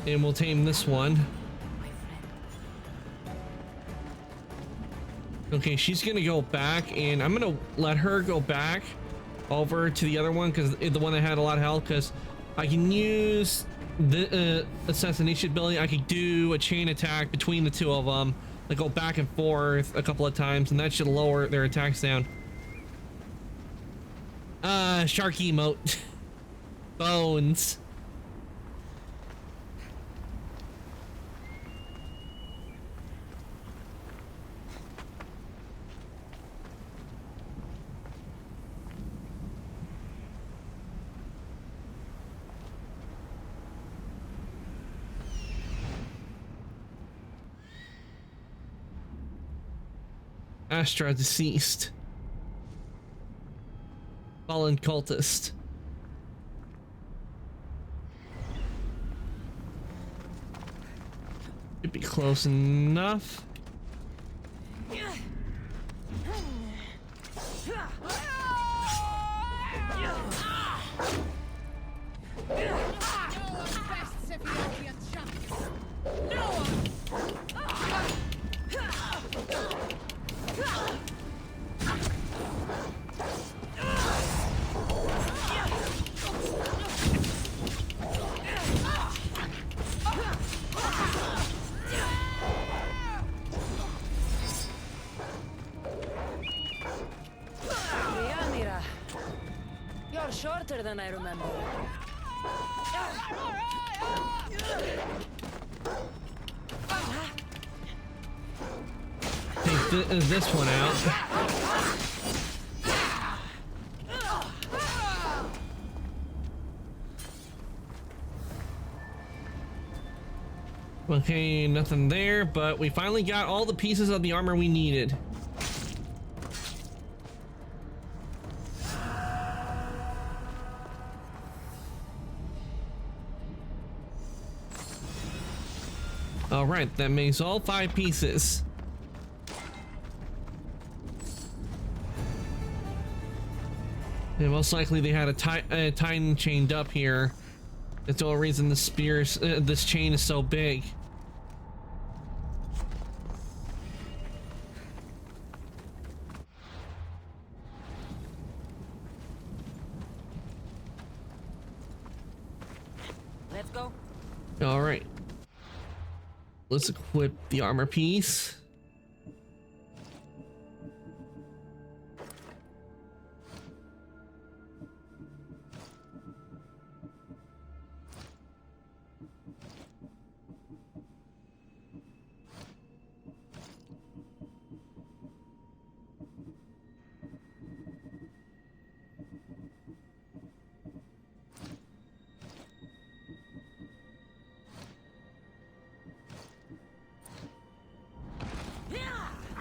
And we'll tame this one. Okay, she's gonna go back, and I'm gonna let her go back over to the other one, because the one that had a lot of health, because I can use the assassination ability. I could do a chain attack between the two of them, like go back and forth a couple of times, and that should lower their attacks down. Shark emote. Bones. Astra deceased. Fallen cultist. Should be close enough. You're shorter than I remember. Take this one out. Okay, nothing there, but we finally got all the pieces of the armor we needed. All right, that makes all 5 pieces. And most likely they had a Titan chained up here. That's the only reason the spears, this chain is so big. Let's go. All right. Let's equip the armor piece.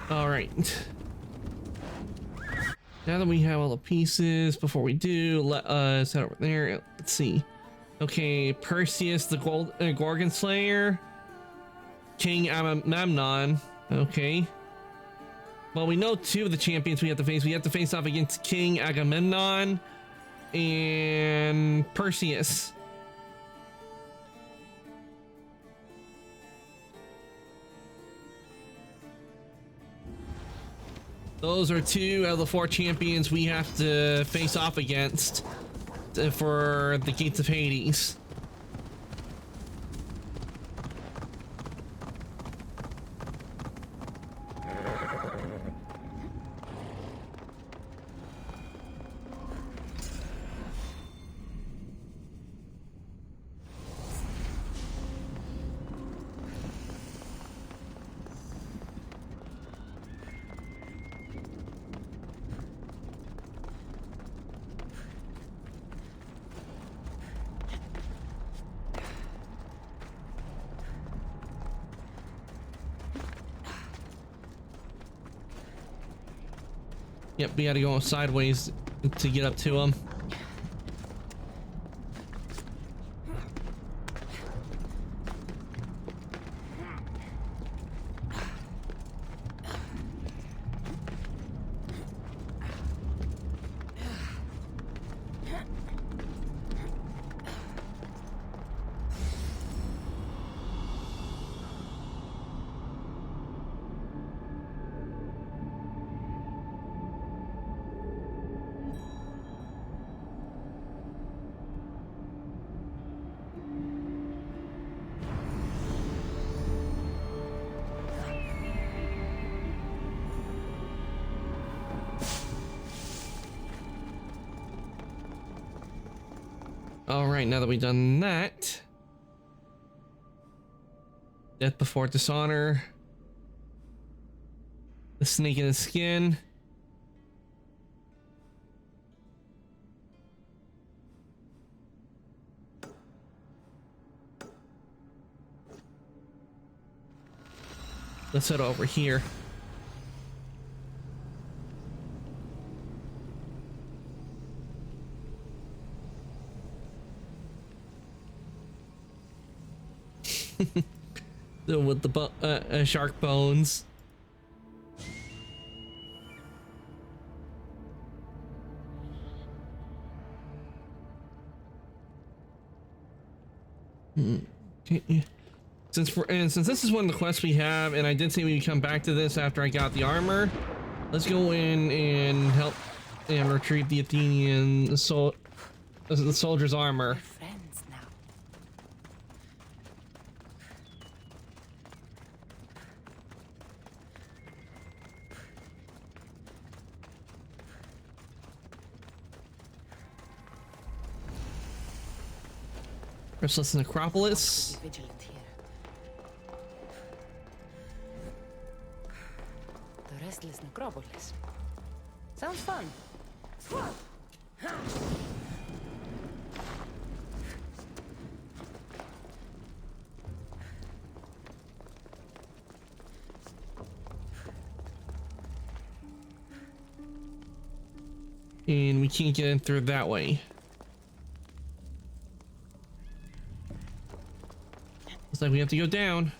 All right. Now that we have all the pieces, before we do, let us head over there. Let's see. Okay, Perseus, the Gorgon Slayer, King Agamemnon. Okay. Well, we know 2 of the champions we have to face. We have to face off against King Agamemnon and Perseus. Those are 2 out of the 4 champions we have to face off against for the Gates of Hades. Yep, we gotta go sideways to get up to him. All right, now that we've done that, death before dishonor, the snake in the skin. Let's head over here. With the shark bones. Okay. Since this is one of the quests we have, and I did say we'd come back to this after I got the armor, let's go in and help and retrieve the Athenian the soldier's armor. Friends now. Restless Necropolis. Be vigilant here. The Restless Necropolis. Sounds fun. And we can't get in through that way. Looks like we have to go down.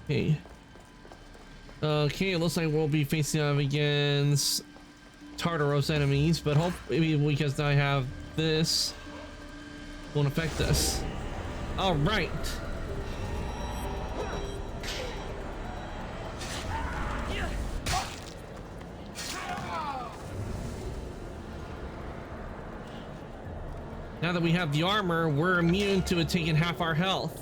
Okay. Okay, it looks like we'll be facing off against Tartaros enemies, but hopefully because I have this won't affect us. All right. Now that we have the armor, we're immune to it taking half our health.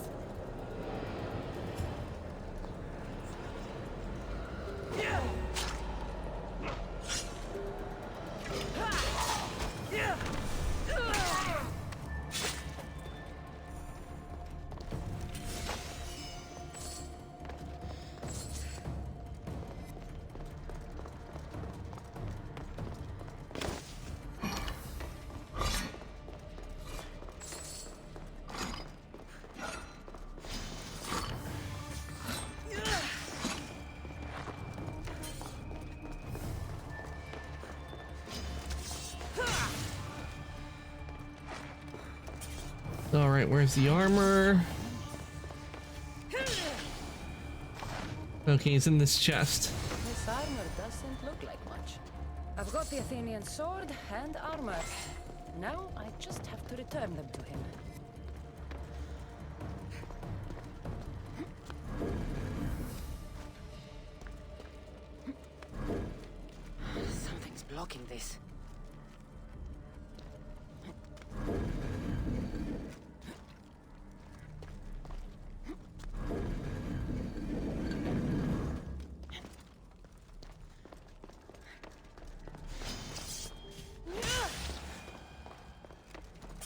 All right, where's the armor? Okay, it's in this chest. This armor doesn't look like much. I've got the Athenian sword and armor. Now I just have to return them to him. Something's blocking this.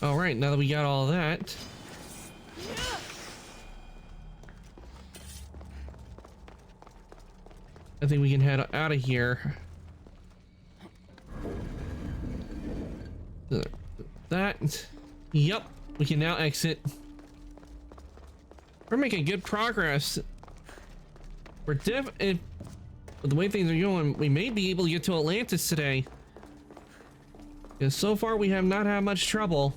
All right, now that we got all that. I think we can head out of here. That. Yep, we can now exit. We're making good progress. With the way things are going, we may be able to get to Atlantis today. Because so far we have not had much trouble.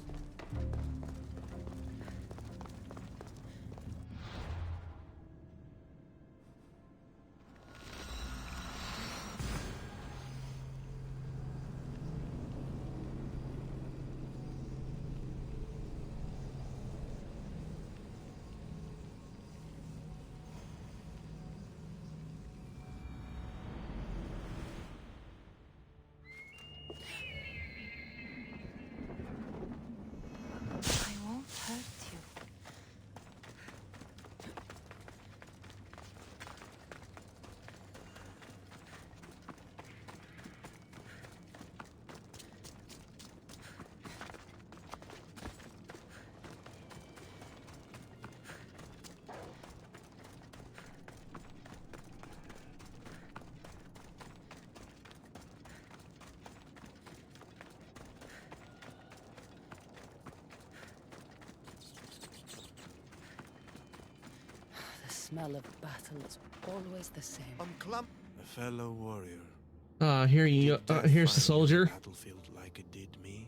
smell of battle is always the same. A fellow warrior. Here you Did go. death Here's the find you on soldier. Battlefield like it did me.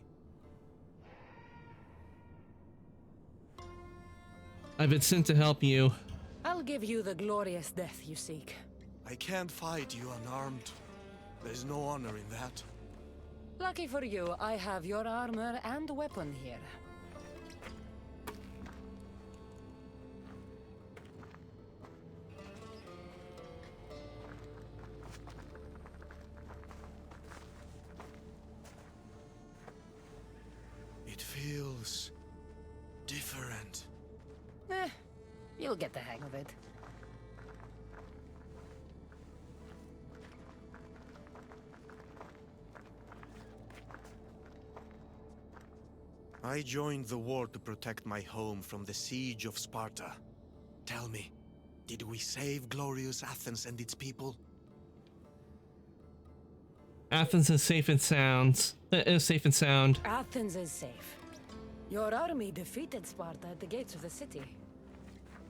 I've been sent to help you. I'll give you the glorious death you seek. I can't fight you unarmed. There's no honor in that. Lucky for you, I have your armor and weapon here. It feels different. You'll get the hang of it. I joined the war to protect my home from the siege of Sparta. Tell me, did we save glorious Athens and its people? Athens is safe and sound. Safe and sound. Athens is safe. Your army defeated Sparta at the gates of the city.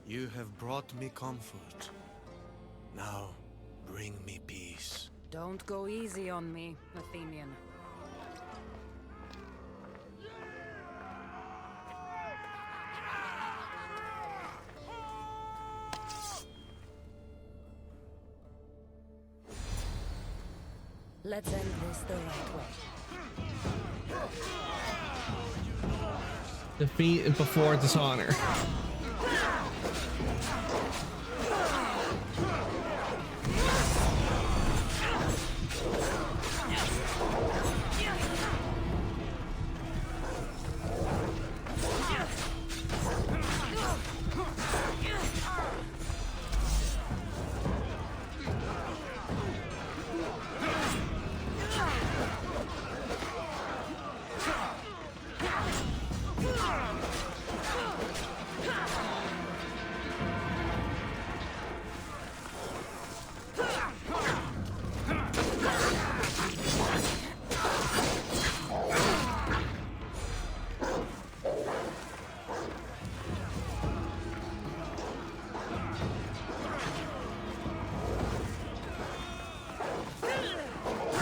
You have brought me comfort. Now, bring me peace. Don't go easy on me, Athenian. Let's end this the right way. Defeat before dishonor.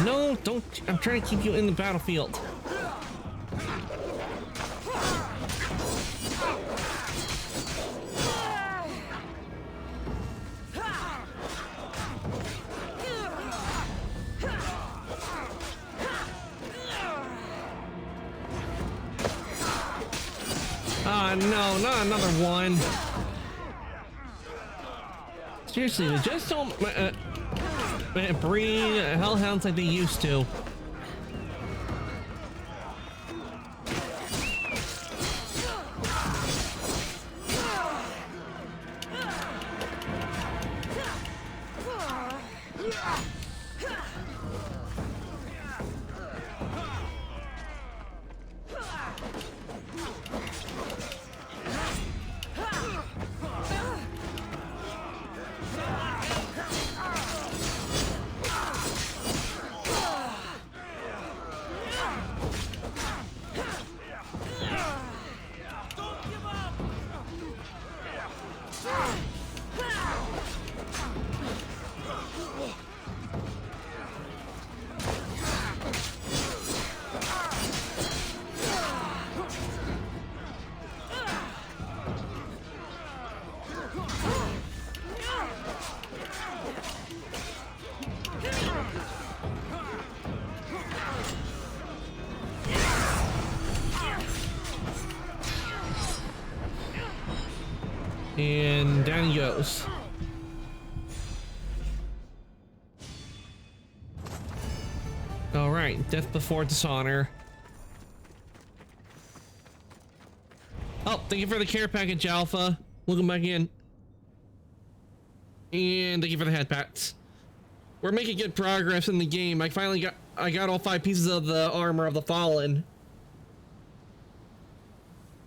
No, don't. I'm trying to keep you in the battlefield. Ah, no, not another one. Seriously, they just don't breed hellhounds like they used to. And down he goes. All right, death before dishonor. Oh, thank you for the care package, Alpha. Welcome back in. And thank you for the head pats. We're making good progress in the game. I got all 5 pieces of the armor of the Fallen.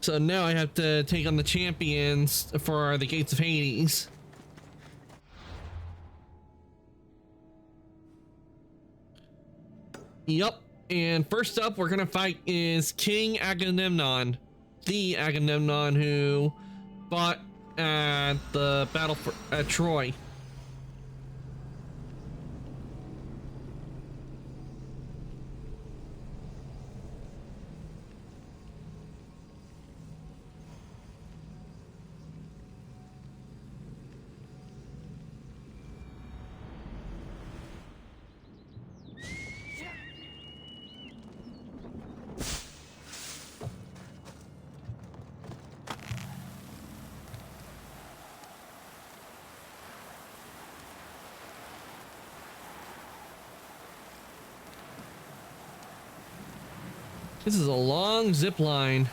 So now I have to take on the champions for the Gates of Hades. Yup, and first up we're gonna fight is King Agamemnon. The Agamemnon who fought at the battle for at Troy. This is a long zip line.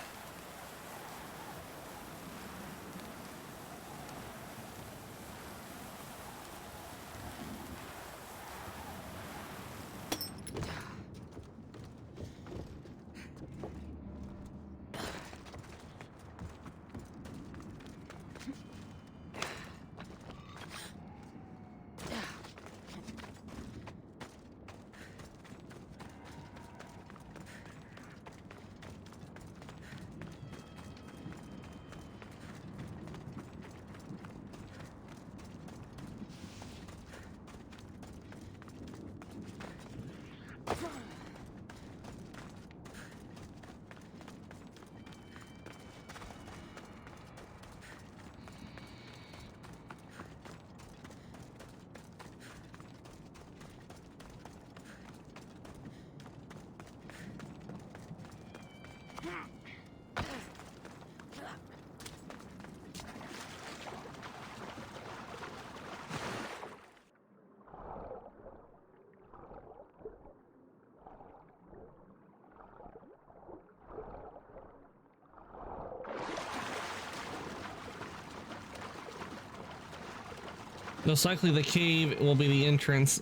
Most likely the cave will be the entrance.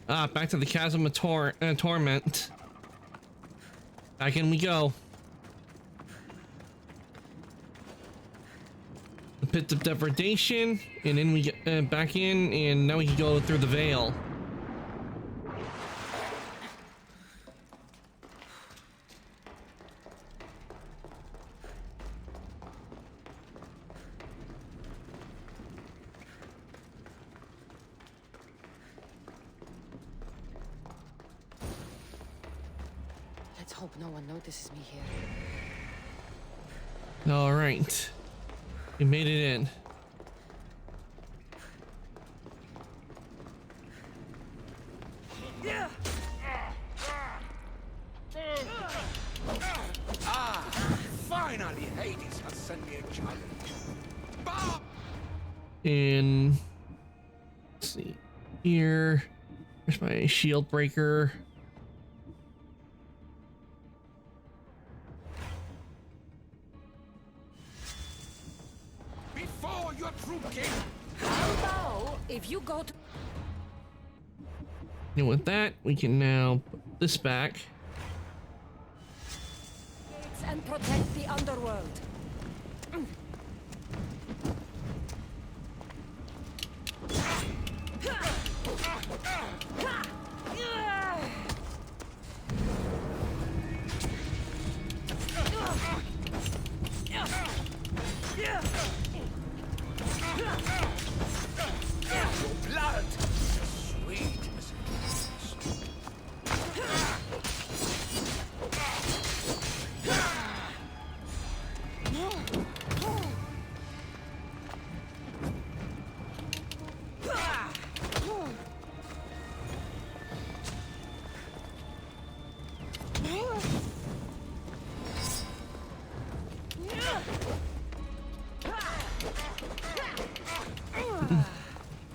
Ah, back to the chasm of torment. Back in we go. The pit of degradation, and then we get back in, and now we can go through the veil. Let's hope no one notices me here. All right, we made it in. Finally, Hades has sent me a challenge. Bah! And let's see here. There's my shield breaker. Before your troop came. How about if you go to And with that, we can now put this back. gates and protect the Underworld? Your blood is a sweet messenger.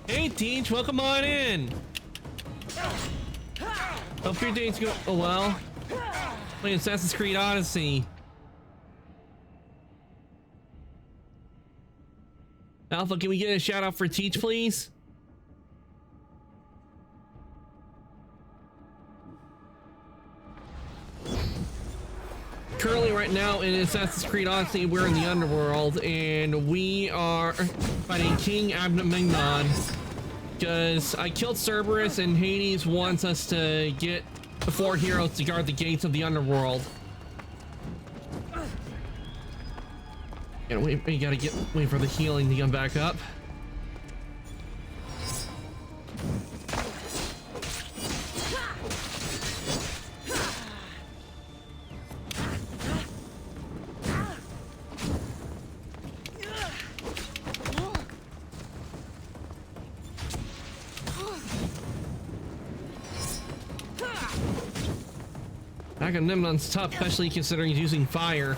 Hey Teach, welcome on in. Hope your day's going well. Playing Assassin's Creed Odyssey. Alpha, can we get a shout out for Teach, please? Currently, right now in Assassin's Creed Odyssey, we're in the Underworld, and we are fighting King Agamemnon. Because I killed Cerberus, and Hades wants us to get the 4 heroes to guard the gates of the Underworld. Yeah, wait, you gotta wait for the healing to come back up. Agamemnon's tough, especially considering he's using fire.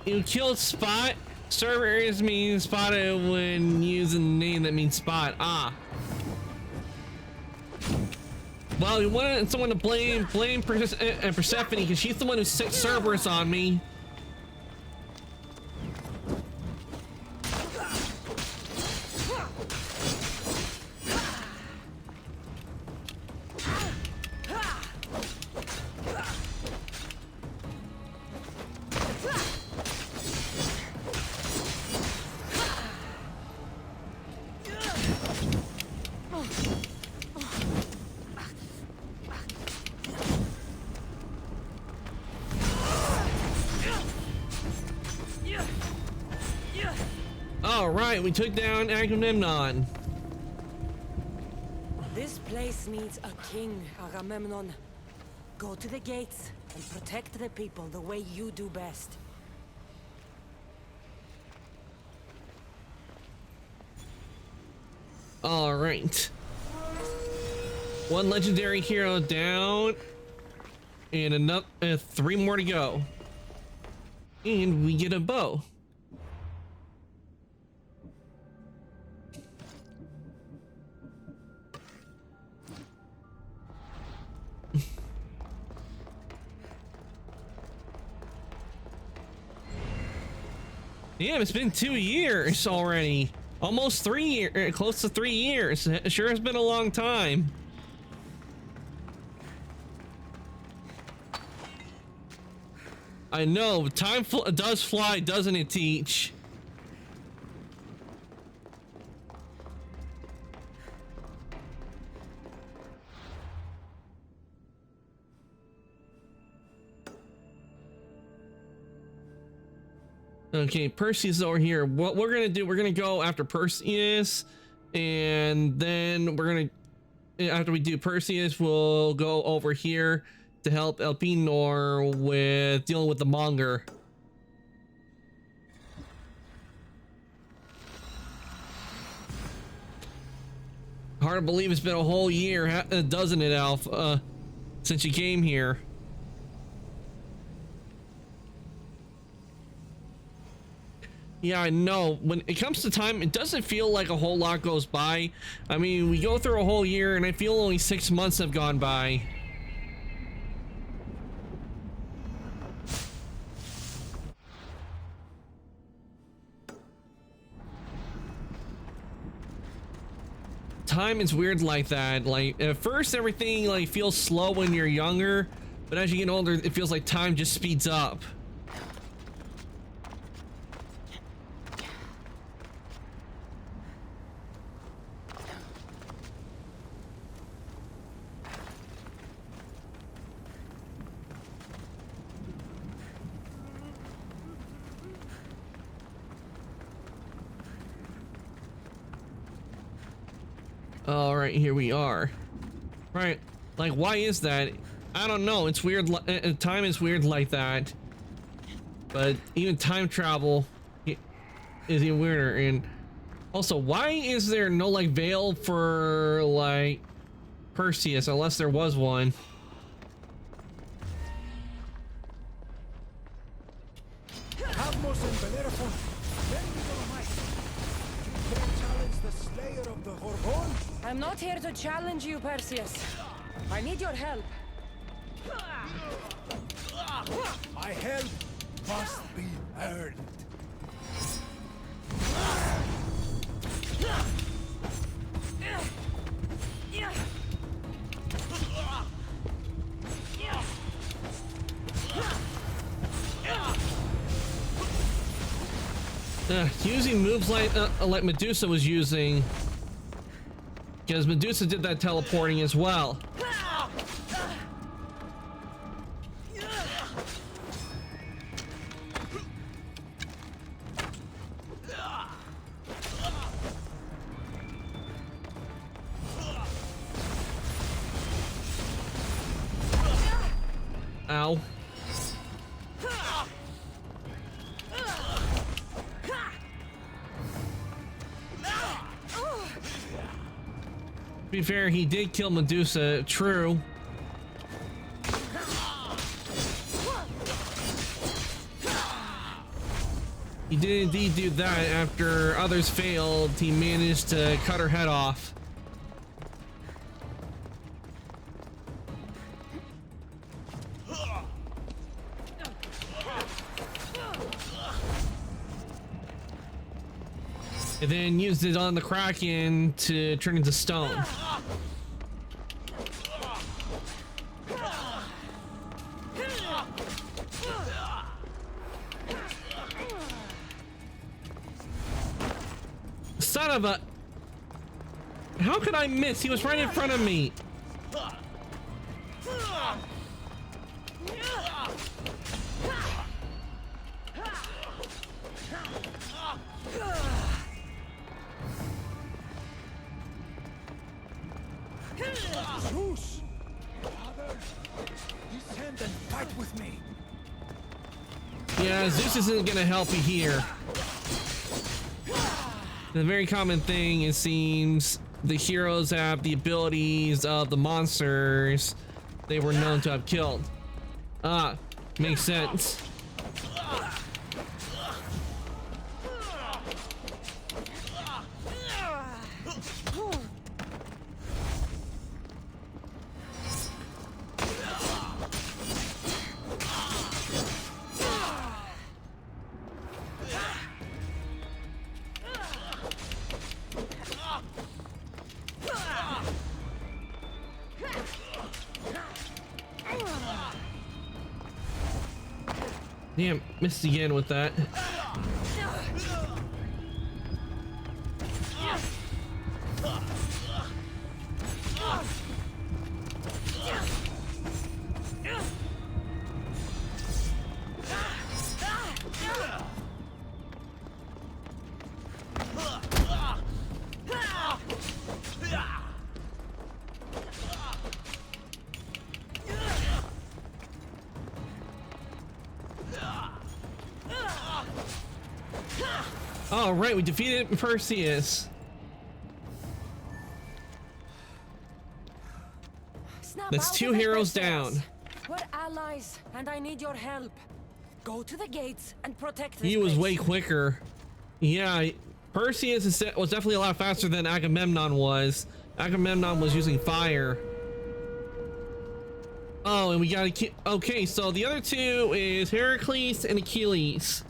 You killed Spot. Server areas mean spotted when using a name that means spot. Ah. Well, you wanted someone to blame Persephone because she's the one who set Cerberus on me. All right, we took down Agamemnon. This place needs a king, Agamemnon. Go to the gates and protect the people the way you do best. All right. One legendary hero down, and another 3 more to go. And we get a bow. Damn, it's been 2 years already. Almost 3 years, close to 3 years. It sure has been a long time. I know, time does fly, doesn't it, Teach? Okay, Perseus over here. What we're gonna do, we're gonna go after Perseus, and then we're gonna, after we do Perseus, we'll go over here to help Elpinor with dealing with the Monger. Hard to believe it's been a whole year, doesn't it, Alf? Since you came here. Yeah, I know. When it comes to time, it doesn't feel like a whole lot goes by. I mean, we go through a whole year, and I feel only 6 months have gone by. Time is weird like that. Like, at first, everything like feels slow when you're younger, but as you get older, it feels like time just speeds up. All right, here we are. Right, like, why is that? I don't know. It's weird. Time is weird like that. But even time travel is even weirder. And also, why is there no like veil for like Perseus unless there was one? I'm not here to challenge you, Perseus. I need your help. My help must be earned. Using moves like Medusa was using, because Medusa did that teleporting as well. Ow. To be fair, he did kill Medusa, true. He did indeed do that. After others failed, he managed to cut her head off. And then used it on the Kraken to turn into stone. Son of a... How could I miss? He was right in front of me. Zeus! Father, descend and fight with me. Yeah, Zeus isn't gonna help you here. The very common thing, it seems, the heroes have the abilities of the monsters they were known to have killed. Ah, makes sense. Damn, missed again with that. All right, we defeated Perseus. Snap That's out two of it, heroes Perseus. down. We're allies, and I need your help. Go to the gates and protect this He was place. way quicker. Yeah, Perseus was definitely a lot faster than Agamemnon was. Agamemnon was using fire. Oh, and we gotta keep... Okay, so the other two is Heracles and Achilles.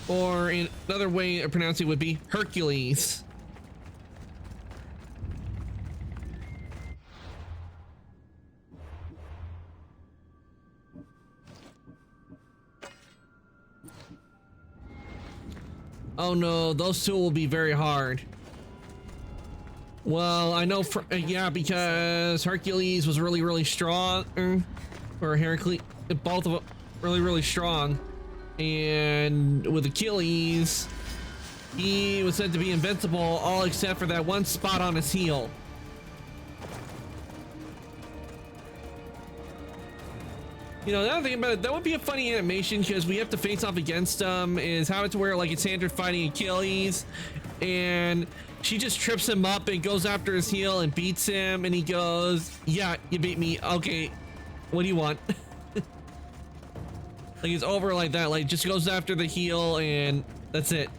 Or in another way of pronouncing it would be Hercules. Oh no, those two will be very hard. Well, I know for, yeah, because Hercules was really strong, or Heracles, both of them really strong. And with Achilles, he was said to be invincible, all except for that one spot on his heel. You know, now that I think about it, that would be a funny animation, because we have to face off against him, is how it's where like it's Sandra fighting Achilles, and she just trips him up and goes after his heel and beats him, and he goes, yeah, you beat me, okay, what do you want? Like it's over like that, like just goes after the heel and that's it.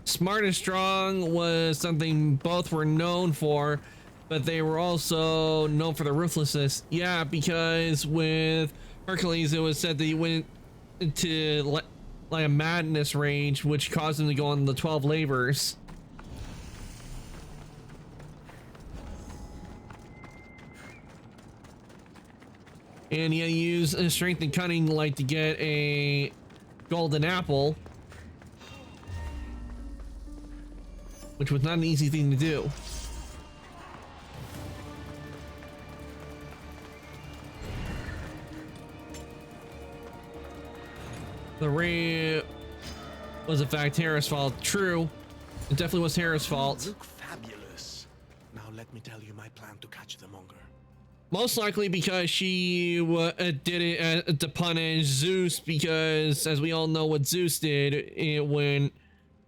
Smart and strong was something both were known for. but they were also known for their ruthlessness. Yeah, because with Hercules, it was said that he went into like a madness rage, which caused him to go on the 12 labors. And he had to use strength and cunning like to get a golden apple, which was not an easy thing to do. The rain was in fact Hera's fault. True, it definitely was Hera's fault. You look fabulous. Now let me tell you my plan to catch the monger. Most likely because she did it to punish Zeus, because as we all know what Zeus did when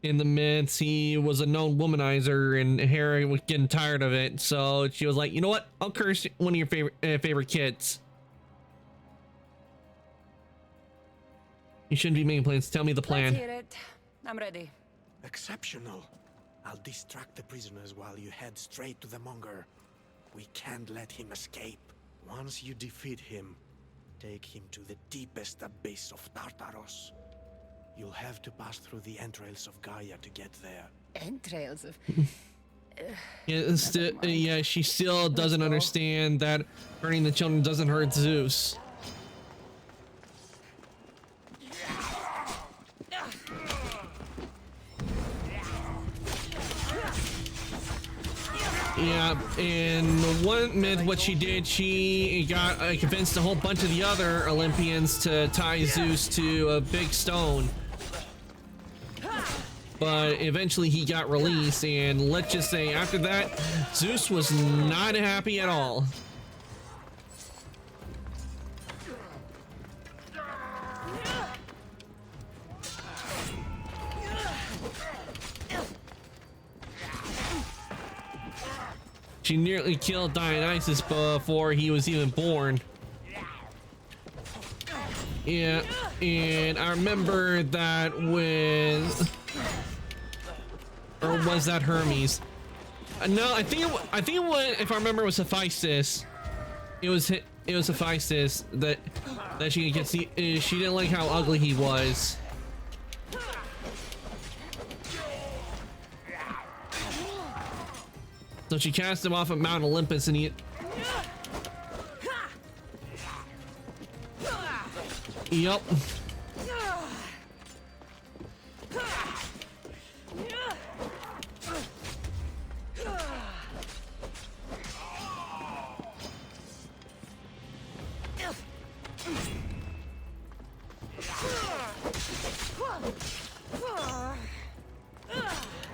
in the myths, he was a known womanizer and Hera was getting tired of it. So she was like, you know what? I'll curse one of your favorite kids. You shouldn't be making plans. Tell me the plan. Let's hear it. I'm ready. Exceptional. I'll distract the prisoners while you head straight to the monger. We can't let him escape. Once you defeat him, take him to the deepest abyss of Tartaros. You'll have to pass through the entrails of Gaia to get there. Entrails of... Yeah, she still doesn't understand that hurting the children doesn't hurt Zeus. Yeah, in one myth, what she did, she got convinced a whole bunch of the other Olympians to tie Zeus to a big stone. But eventually he got released, and let's just say after that, Zeus was not happy at all. She nearly killed Dionysus before he was even born. Yeah, and I remember that with... Or was that Hermes? No, I think it was, if I remember, it was Hephaestus. It was Hephaestus that she could see. She didn't like how ugly he was. So she cast him off of Mount Olympus, and he... Yup.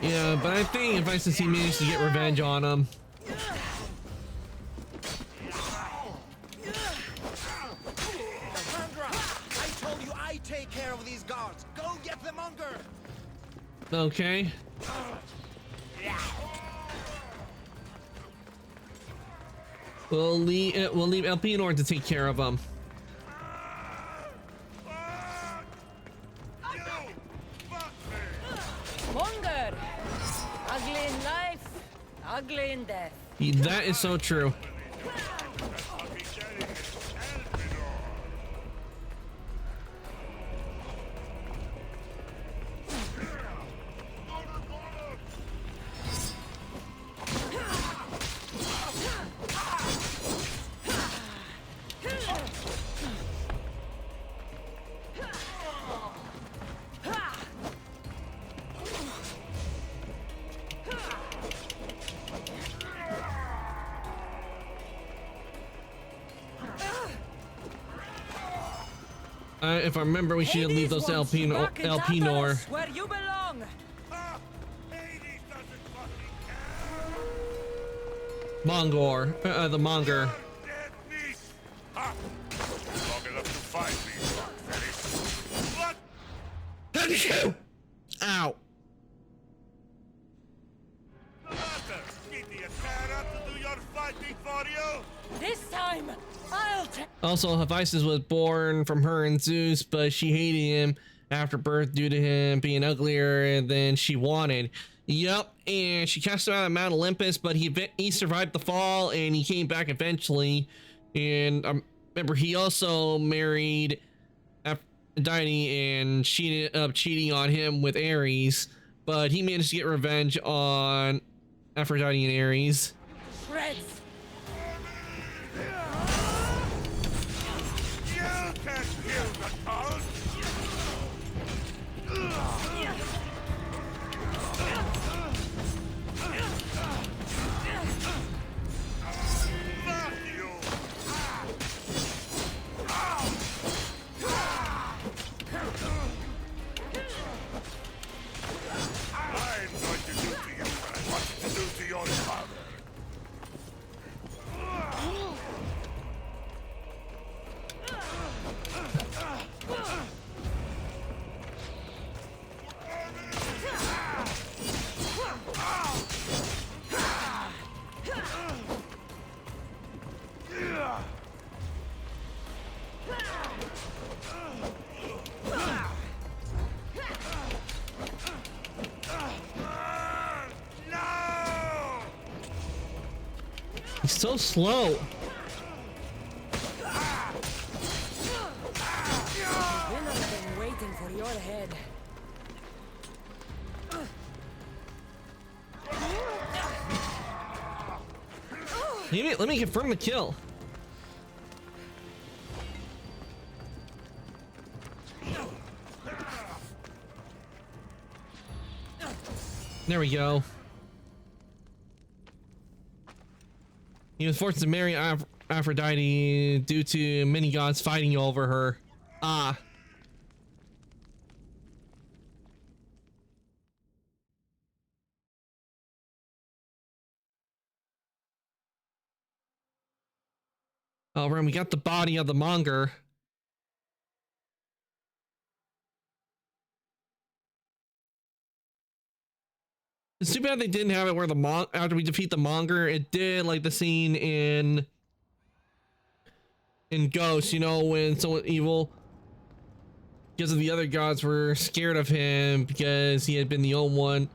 Yeah, but I think if ICC managed to get revenge on him. I told you I take care of these guards. Go get the monger. Okay. We'll leave Elpenor to take care of him. Monger! Ugly in life, ugly in death. That is so true. If I remember, we should leave those to Elpenor. Where you belong. The Monger. Ow. This time, I'll take. Also, Hephaestus was born from her and Zeus, but she hated him after birth due to him being uglier than she wanted. Yep, and she cast him out of Mount Olympus, but he survived the fall and he came back eventually. And remember, he also married Aphrodite and she ended up cheating on him with Ares, but he managed to get revenge on Aphrodite and Ares. Shreds! You can kill the cult! I'm going to do to you what I wanted to do to your father. No! He's so slow. I've been waiting for your head. Let me confirm the kill. There we go. He was forced to marry Aphrodite due to many gods fighting over her. Ah. Oh, right, we got the body of the monger. It's too bad they didn't have it where the after we defeat the monger, it did like the scene in Ghost, you know, when someone evil because of the other gods were scared of him because he had been the only one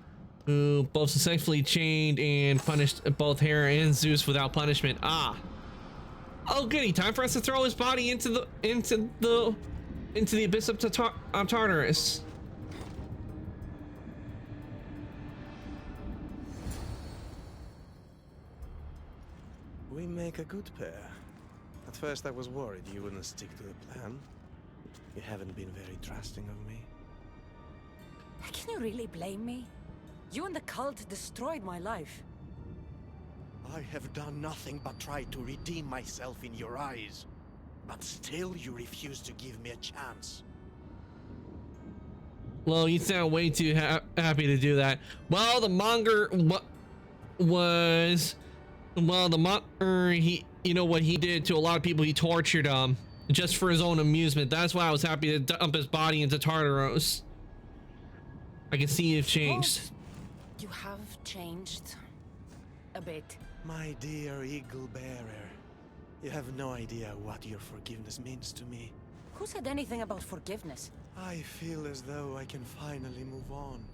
who both successfully chained and punished both Hera and Zeus without punishment. Ah. Oh goody, time for us to throw his body into the abyss of Tartarus. We make a good pair. At first I was worried you wouldn't stick to the plan. You haven't been very trusting of me. Can you really blame me? You and the cult destroyed my life. I have done nothing but try to redeem myself in your eyes. But still you refuse to give me a chance. Well, you sound way too happy to do that. Well, the monger he, you know what he did to a lot of people, he tortured them just for his own amusement. That's why I was happy to dump his body into Tartarus. I can see you've changed. You have changed a bit. My dear eagle bearer, you have no idea what your forgiveness means to me. Who said anything about forgiveness? I feel as though I can finally move on.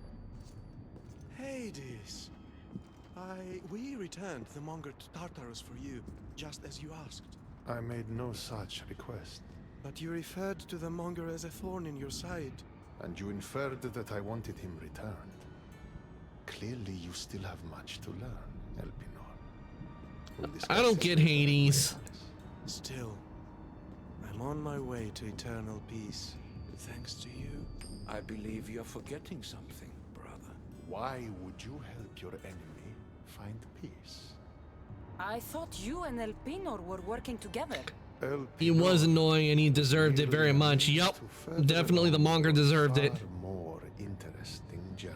Hades, we returned the monger to Tartarus for you, just as you asked. I made no such request. But you referred to the monger as a thorn in your side. And you inferred that I wanted him returned. Clearly you still have much to learn, Elpinor. We'll I don't discuss get this Hades. later. Still, I'm on my way to eternal peace, thanks to you. I believe you're forgetting something, brother. Why would you help your enemy find peace? I thought you and Elpinor were working together. He was annoying and he deserved it very much. Yup, definitely the monger deserved it. Far more interesting journey.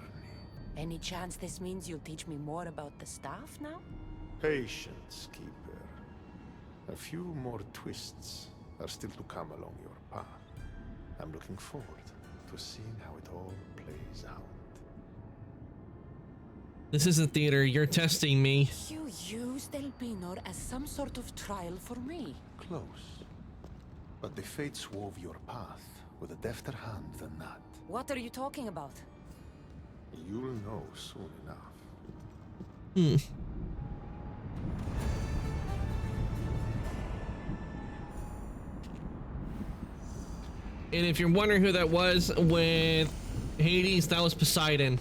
Any chance this means you'll teach me more about the staff now? Patience, keeper. A few more twists are still to come along your path. I'm looking forward to seeing how it all plays out. This isn't theater, you're testing me. You used Elpinor as some sort of trial for me. Close. But the fates wove your path with a defter hand than that. What are you talking about? You'll know soon enough. And if you're wondering who that was with Hades, that was Poseidon.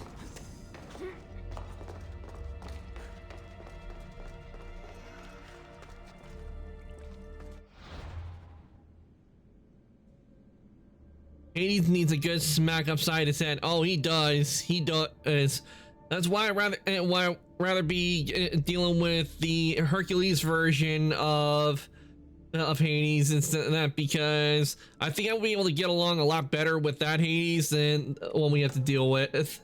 Hades needs a good smack upside his head. Oh, he does. He does. That's why I'd rather be dealing with the Hercules version of Hades instead of that, because I think I'll be able to get along a lot better with that Hades than what we have to deal with.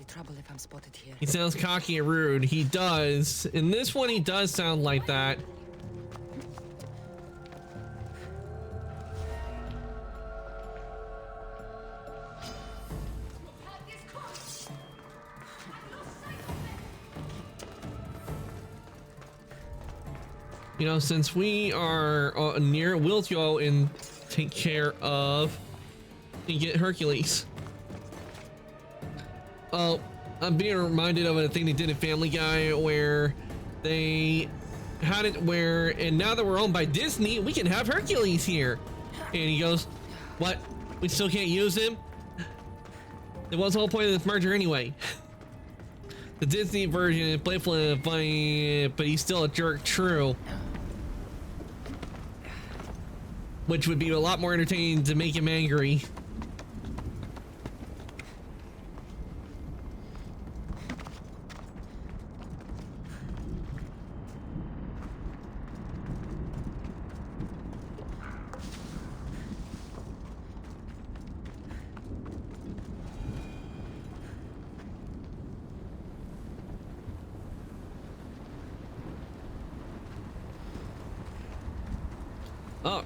Trouble if I'm spotted here. He sounds cocky and rude. He does. In this one, he does sound like that. You know, since we are near, we'll go and take care of and get Hercules. Oh, I'm being reminded of a thing they did in Family Guy where they had it where, and now that we're owned by Disney, we can have Hercules here. And he goes, what? We still can't use him? It was the whole point of this merger anyway. The Disney version is playful and funny, but he's still a jerk, true. Which would be a lot more entertaining to make him angry. Oh,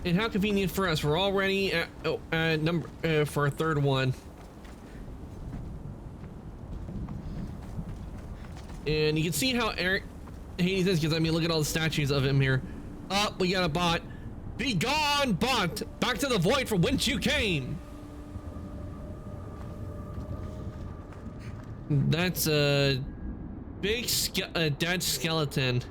and how convenient for us. We're already at number for a third one. And you can see how Hades is, because I mean, look at all the statues of him here. Oh, we got a bot. Be gone, bot! Back to the void from whence you came! That's a big dead skeleton.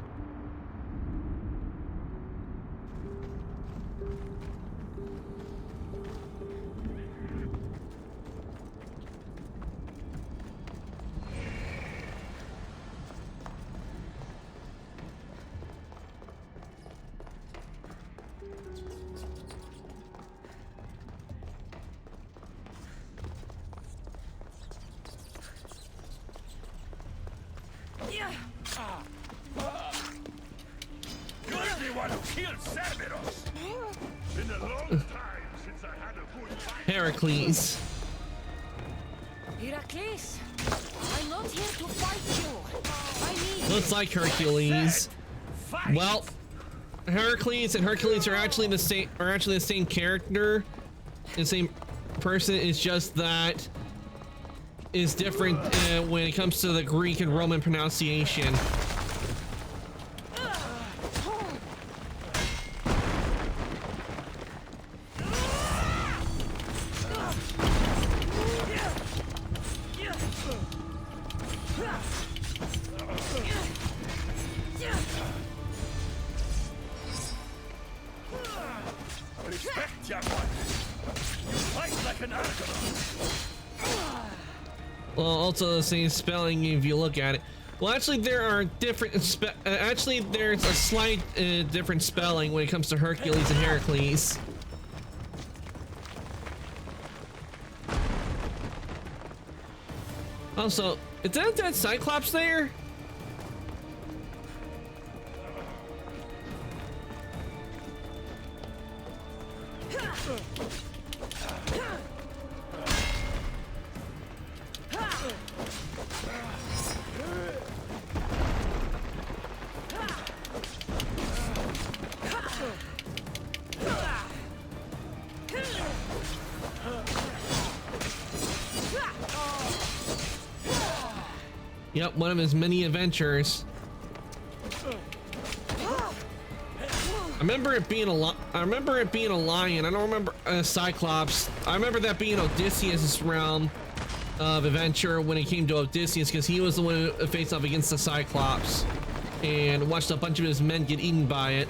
Heracles. Heracles, I'm not here to fight you. I need Looks like Hercules. Well, Heracles and Hercules are actually the same character, the same person. It's just that is different when it comes to the Greek and Roman pronunciation. Well, also the same spelling if you look at it. Well, actually, there are different. Actually, there's a slight different spelling when it comes to Hercules and Heracles. Also, is that Cyclops there? Yep, one of his many adventures. I remember it being a lion. I don't remember a Cyclops. I remember that being Odysseus' realm of adventure when it came to Odysseus, because he was the one who faced off against the Cyclops and watched a bunch of his men get eaten by it.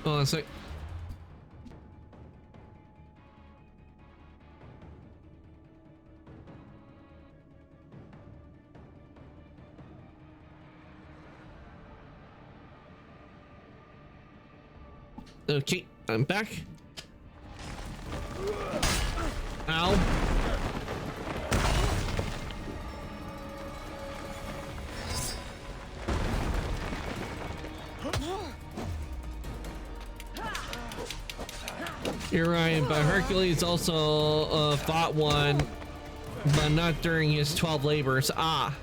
Hold on a sec. Okay, I'm back. Ow. You're right, but Hercules also fought one, but not during his 12 labors. Ah.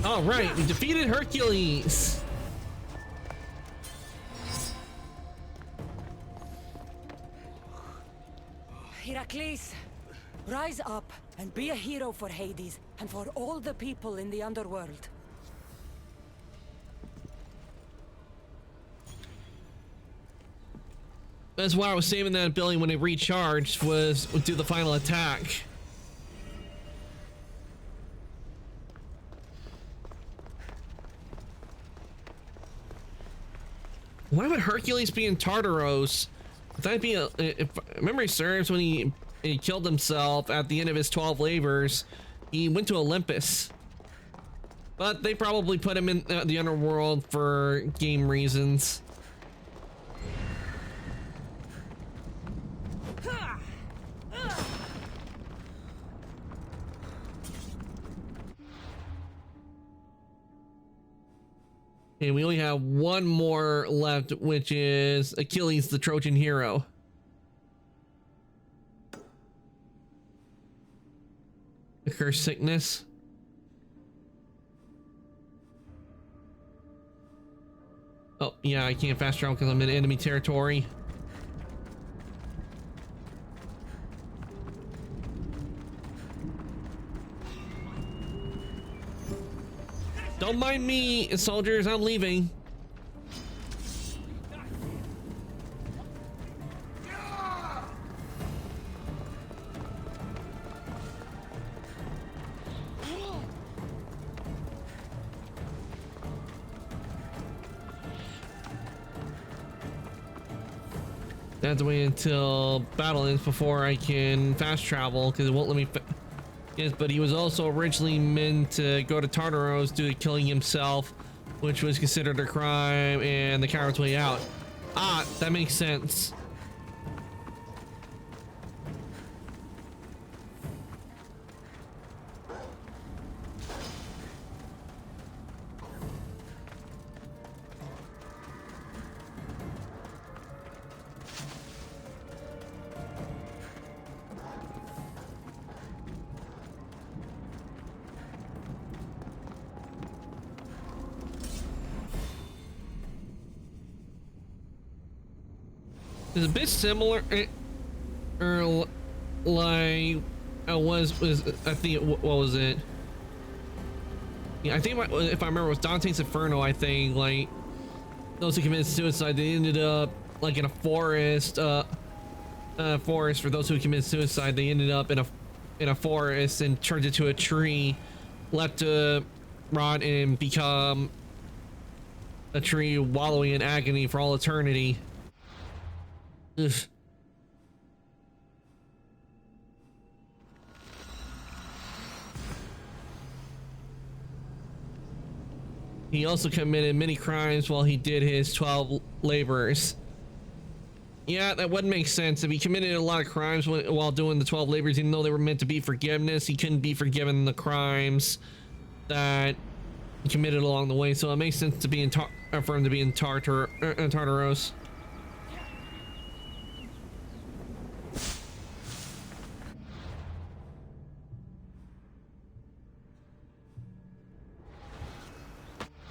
All right, we defeated Hercules. Heracles, rise up and be a hero for Hades and for all the people in the Underworld. That's why I was saving that ability when it recharged, would do the final attack. Why would Hercules be in Tartaros? That'd be if memory serves, when he killed himself at the end of his 12 labors, he went to Olympus. But they probably put him in the Underworld for game reasons. And we only have one more left, which is Achilles, the Trojan hero. The cursed sickness. Oh, yeah, I can't fast travel because I'm in enemy territory. Don't mind me, soldiers, I'm leaving. I have to wait until battle ends before I can fast travel, because it won't let me. Yes, but he was also originally meant to go to Tartaros due to killing himself, which was considered a crime and the coward's way out. Ah, that makes sense. It's a bit similar, or like was I think what was it? Yeah, I think if I remember, it was Dante's Inferno. I think like those who committed suicide, they ended up like in a forest. Forest for those who committed suicide. They ended up in a forest and turned into a tree, left to rot and become a tree wallowing in agony for all eternity. Ugh. He also committed many crimes while he did his 12 labors. Yeah, that would make sense. If he committed a lot of crimes while doing the 12 labors, even though they were meant to be forgiveness, he couldn't be forgiven the crimes that he committed along the way. So it makes sense to be for him to be in Tartaros.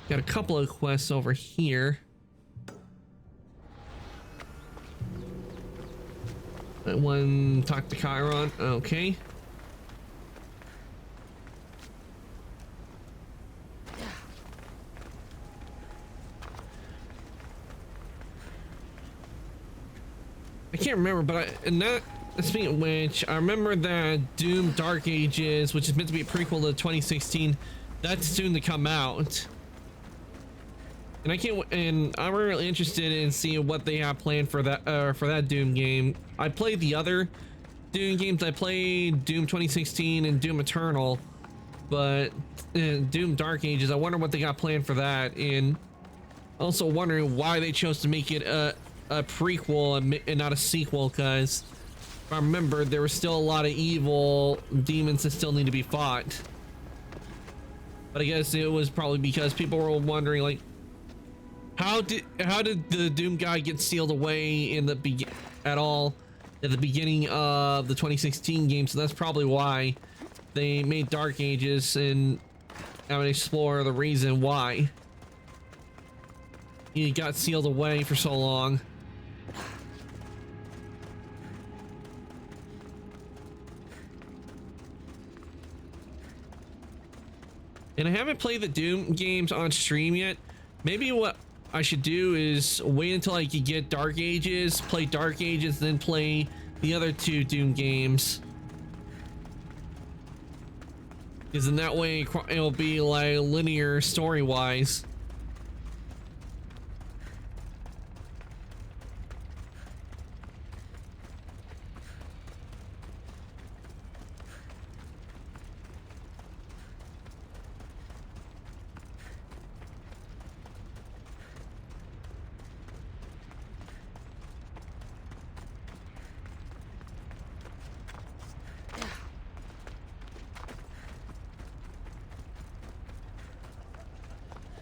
Got a couple of quests over here. One, talk to Chiron. Okay. I can't remember, but speaking of which, I remember that Doom Dark Ages, which is meant to be a prequel to 2016, that's soon to come out. And I'm really interested in seeing what they have planned for that Doom game. I played the other Doom games. I played Doom 2016 and Doom Eternal, but Doom Dark Ages, I wonder what they got planned for that. And also wondering why they chose to make it a prequel and not a sequel, because if I remember, there was still a lot of evil demons that still need to be fought. But I guess it was probably because people were wondering, like, how did the Doom guy get sealed away at the beginning of the 2016 game? So that's probably why they made Dark Ages, and I would explore the reason why he got sealed away for so long. And I haven't played the Doom games on stream yet. Maybe what I should do is wait until I can get Dark Ages, play Dark Ages, then play the other two Doom games. Because in that way, it'll be like linear story-wise.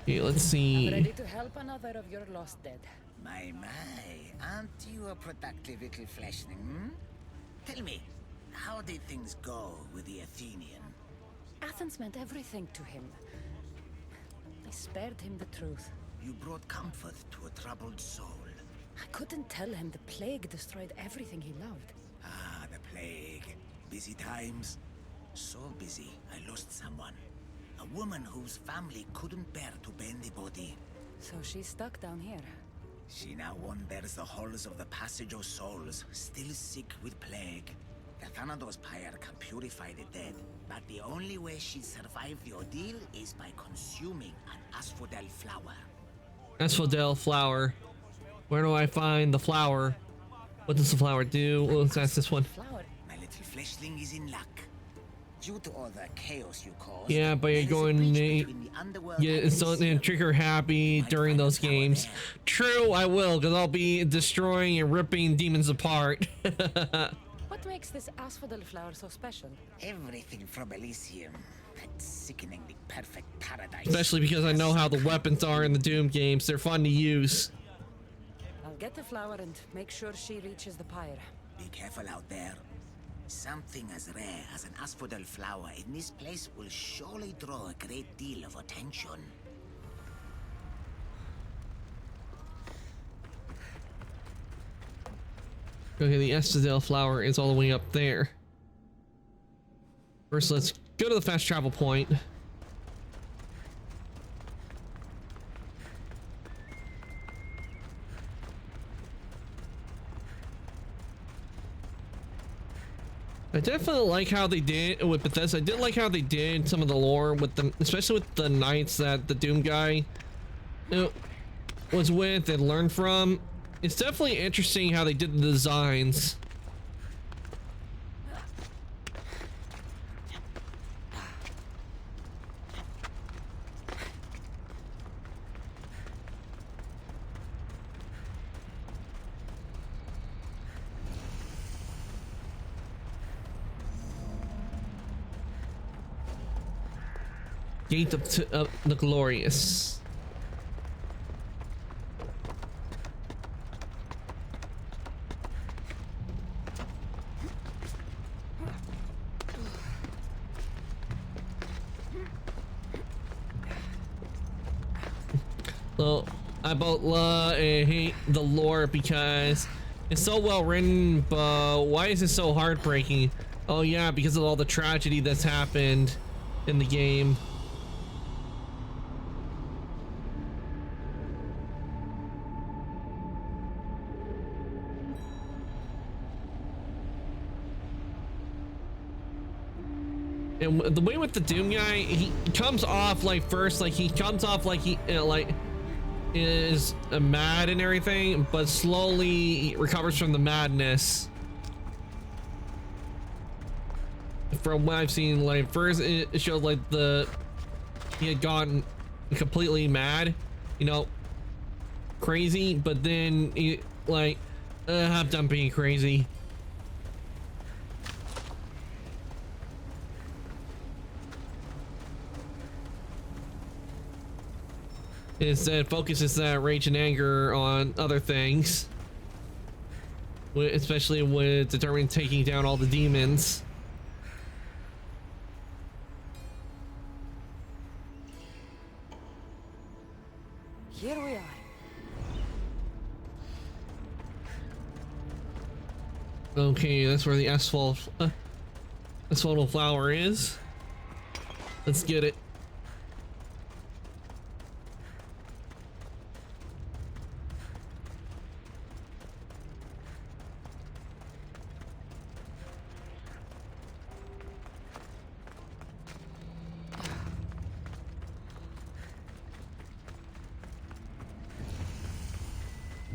Okay, let's see. Ready to help another of your lost dead. My, aren't you a productive little fleshling, hmm? Tell me, how did things go with the Athenian? Athens meant everything to him. I spared him the truth. You brought comfort to a troubled soul. I couldn't tell him the plague destroyed everything he loved. Ah, the plague. Busy times. So busy, I lost someone. A woman whose family couldn't bear to bury the body. So she's stuck down here. She now wanders the halls of the Passage of Souls, still sick with plague. The Thanatos pyre can purify the dead, but the only way she'd survive the ordeal is by consuming an asphodel flower. Asphodel flower. Where do I find the flower? What does the flower do? Well, let's ask this one. Flower. My little fleshling is in luck. Due to all the chaos you caused, Yeah, but you're going it's something trigger happy during those games. True, I will, because I'll be destroying and ripping demons apart. What makes this asphodel flower so special? Everything from Elysium. That sickeningly perfect paradise. Especially because I know how the weapons are in the Doom games. They're fun to use. I'll get the flower and make sure she reaches the pyre. Be careful out there. Something as rare as an asphodel flower in this place will surely draw a great deal of attention. Okay, the asphodel flower is all the way up there. First, let's go to the fast travel point. I definitely like how they did with Bethesda. I did like how they did some of the lore with them, especially with the knights that the Doom guy was with and learned from. It's definitely interesting how they did the designs. Gate of the Glorious. So I both love and hate the lore because it's so well written, but why is it so heartbreaking? Oh yeah, because of all the tragedy that's happened in the game. And the way with the Doom guy, he comes off like first, like he comes off like he like is mad and everything, but slowly recovers from the madness. From what I've seen, like first it showed like he had gotten completely mad, you know, crazy, but then he like I'm done being crazy. Instead focuses that rage and anger on other things, especially with determined taking down all the demons. Here we are. Okay, that's where the asphaltal flower is. Let's get it.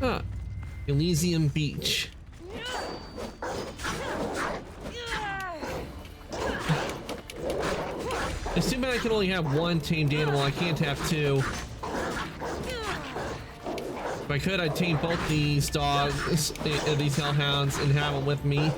Ah, Elysium Beach. It's too bad I can only have one tamed animal. I can't have two. If I could, I'd tame both these dogs, these hellhounds, and have them with me.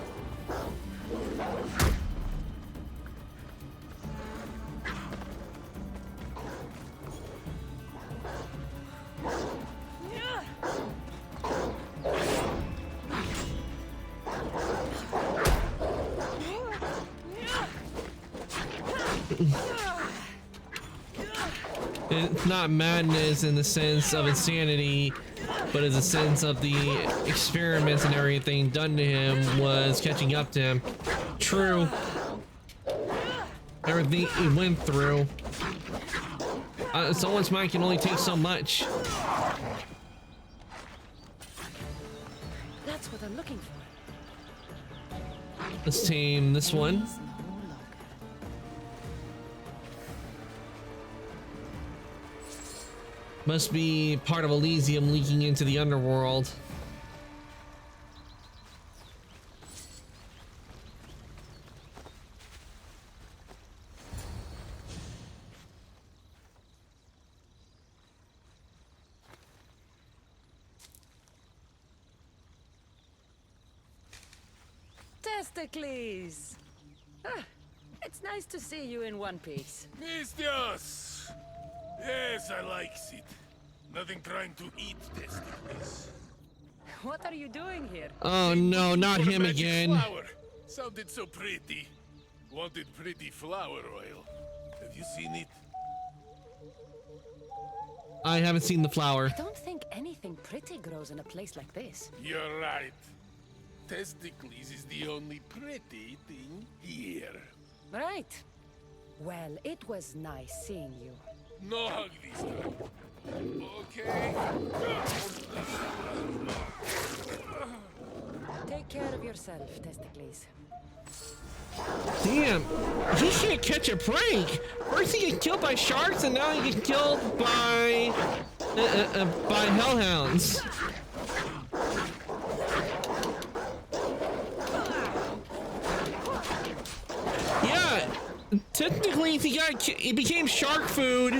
It's not madness in the sense of insanity, but in the sense of the experiments and everything done to him was catching up to him. True. Everything he went through. Someone's mind can only take so much. That's what I'm looking for. Let's tame this one. Must be part of Elysium leaking into the Underworld. Testicles! Ah, it's nice to see you in one piece. Mistios! Yes, I like it. Nothing trying to eat testicles. What are you doing here? Oh no, not For him magic again. Flower. Sounded so pretty. Wanted pretty flower oil. Have you seen it? I haven't seen the flower. I don't think anything pretty grows in a place like this. You're right. Testicles is the only pretty thing here. Right. Well, it was nice seeing you. No hug this time. Okay. Take care of yourself, Testicles. Damn, he can't catch a break. First he gets killed by sharks, and now he gets killed by hellhounds. Yeah, technically, he became shark food.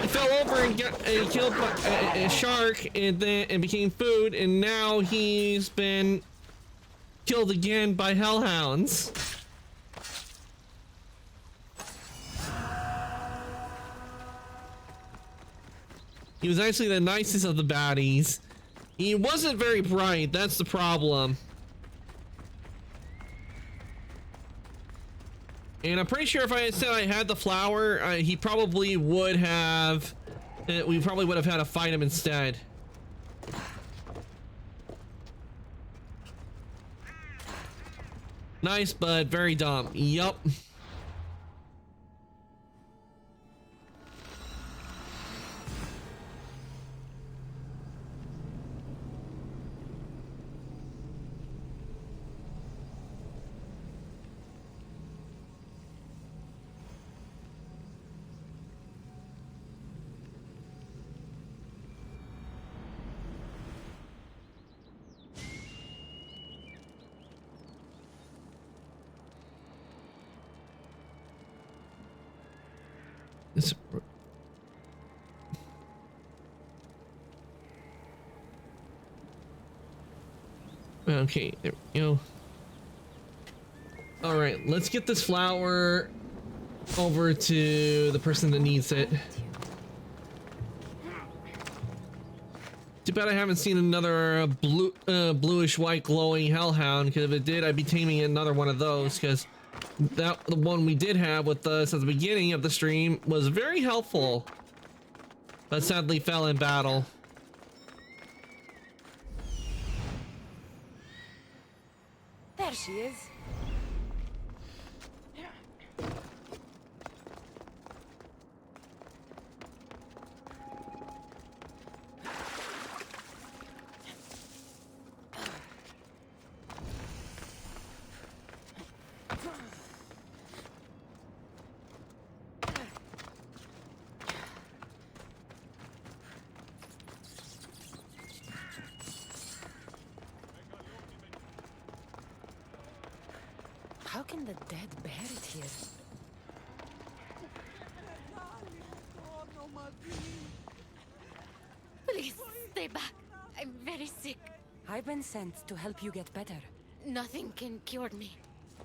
He fell over and got killed by a shark, and became food, and now he's been killed again by hellhounds. He was actually the nicest of the baddies. He wasn't very bright, that's the problem. And I'm pretty sure if I had said I had the flower, he probably would have... we probably would have had to fight him instead. Nice, but very dumb. Yup. Okay, there we go. All right, let's get this flower over to the person that needs it. Too bad I haven't seen another bluish white glowing hellhound, because if it did, I'd be taming another one of those, because the one we did have with us at the beginning of the stream was very helpful, but sadly fell in battle. There she is. How can the dead bear it here? Please, stay back. I'm very sick. I've been sent to help you get better. Nothing can cure me.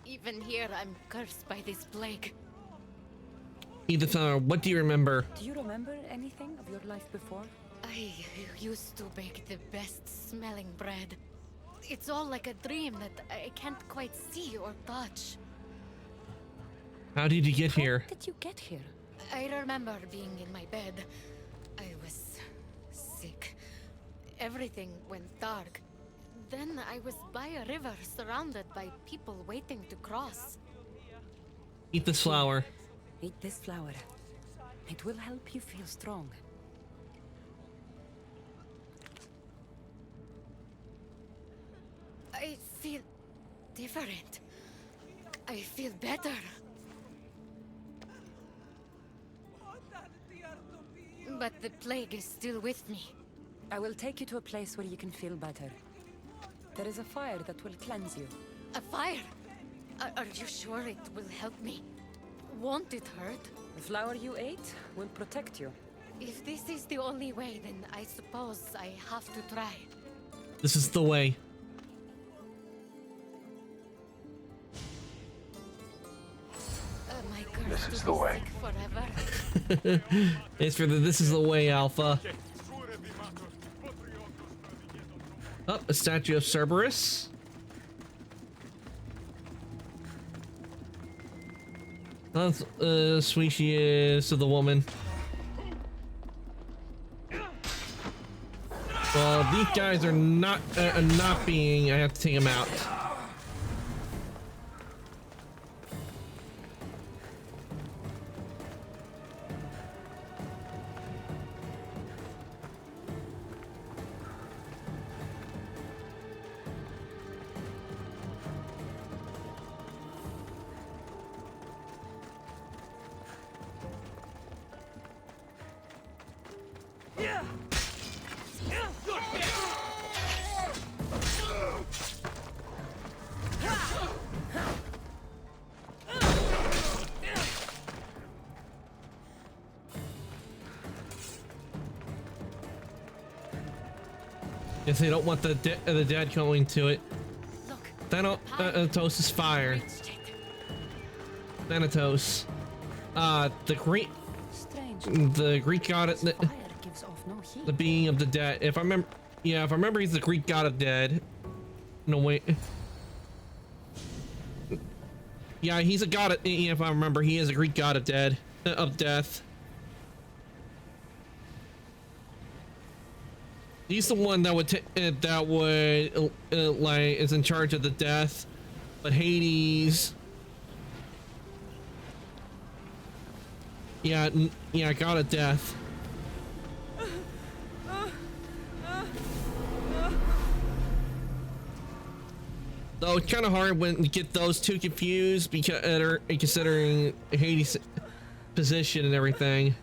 Even here, I'm cursed by this plague. Edith, what do you remember? Do you remember anything of your life before? I used to bake the best smelling bread. It's all like a dream that I can't quite see or touch. How did you get here? How did you get here? I remember being in my bed. I was sick. Everything went dark. Then I was by a river surrounded by people waiting to cross. Eat this flower. Eat this flower. It will help you feel strong. I feel different. I feel better. But the plague is still with me. I will take you to a place where you can feel better. There is a fire that will cleanse you. A fire? Are you sure it will help me? Won't it hurt? The flower you ate will protect you. If this is the only way, then I suppose I have to try. This is the way. My curse This is to the be way. sick forever. It's for the this is the way, Alpha. Oh, a statue of Cerberus. That's sweet she is to the woman. Well, these guys are not being. I have to take them out. Guess they don't want the dead going to it. Look, Thanatos is fire. Thanatos. The Greek. Strange. The Greek god. Fire gives off no heat. The being of the dead. If I remember, yeah, if I remember, he's the Greek god of dead. No wait. Yeah, he's a god. If I remember, he is a Greek god of dead, of death. He's the one that would like is in charge of the death, but Hades. Yeah, yeah, god of death. Though it's kind of hard when you get those two confused because considering Hades' position and everything.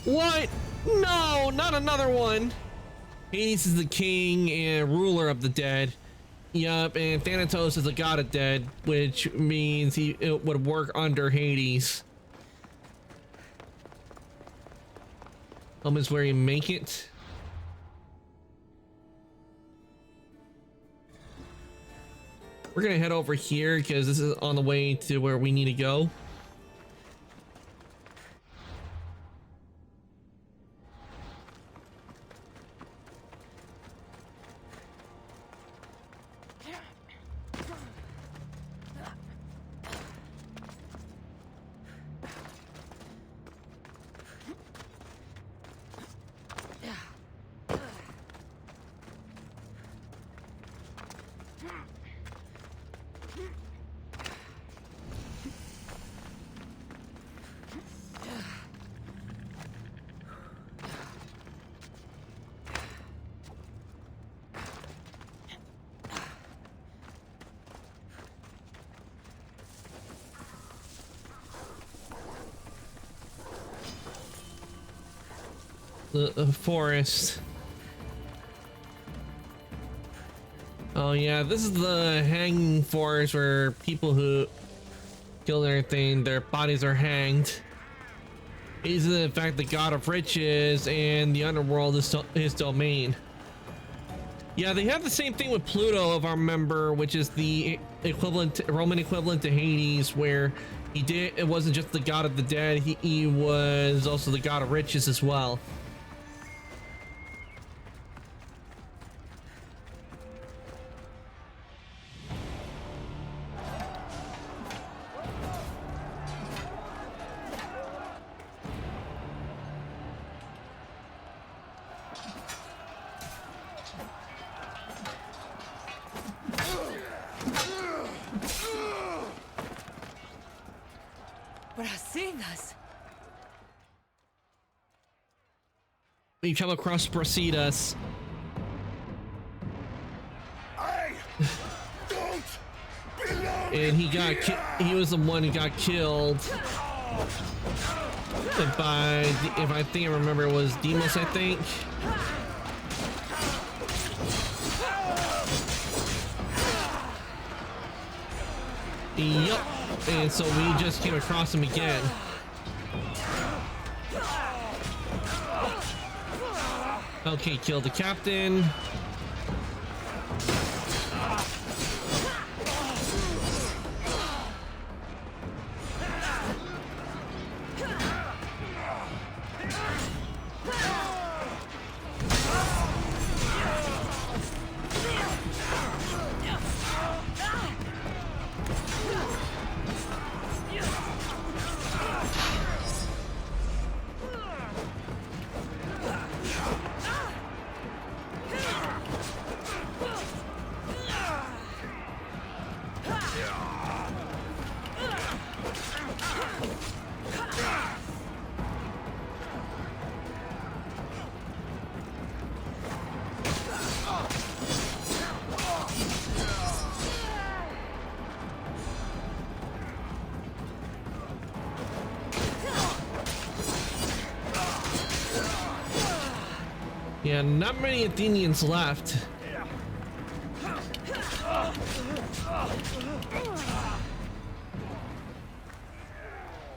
What? No, not another one. Hades is the king and ruler of the dead. Yup, and Thanatos is the god of dead, which means it would work under Hades. Home is where you make it. We're gonna head over here because this is on the way to where we need to go. The forest. Oh yeah, this is the hanging forest where people who kill everything, their bodies are hanged. He's in fact the god of riches, and the underworld is his domain. Yeah, they have the same thing with Pluto, if I remember, which is the equivalent, Roman equivalent to Hades, where it wasn't just the god of the dead, he was also the god of riches as well. We come across Brasidas. And he was the one who got killed by, if I think I remember, it was Demos, I think. Yup. And so we just came across him again. Okay, killed the captain. Yeah, not many Athenians left.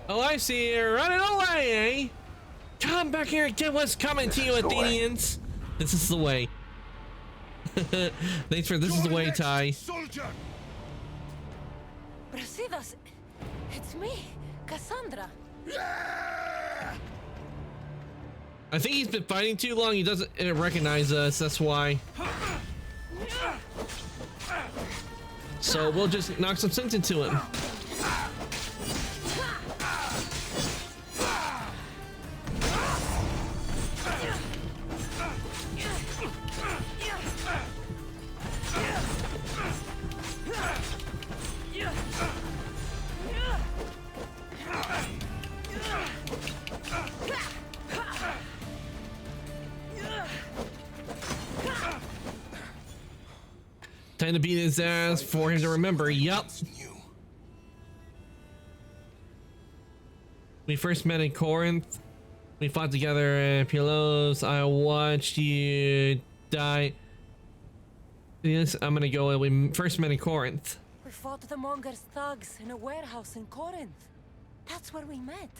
Oh, I see you're running away, eh? Come back here and get what's coming to you, Athenians. This is the way. Thanks for this is the way, Ty. Soldier! Brasidas, it's me, Cassandra. I think he's been fighting too long. He doesn't recognize us. That's why. So we'll just knock some sense into him. Time to beat his ass for him to remember. Yup. We first met in Corinth. We fought together in Pylos. I watched you die. Yes, I'm gonna go. We first met in Corinth. We fought the Monger's thugs in a warehouse in Corinth. That's where we met.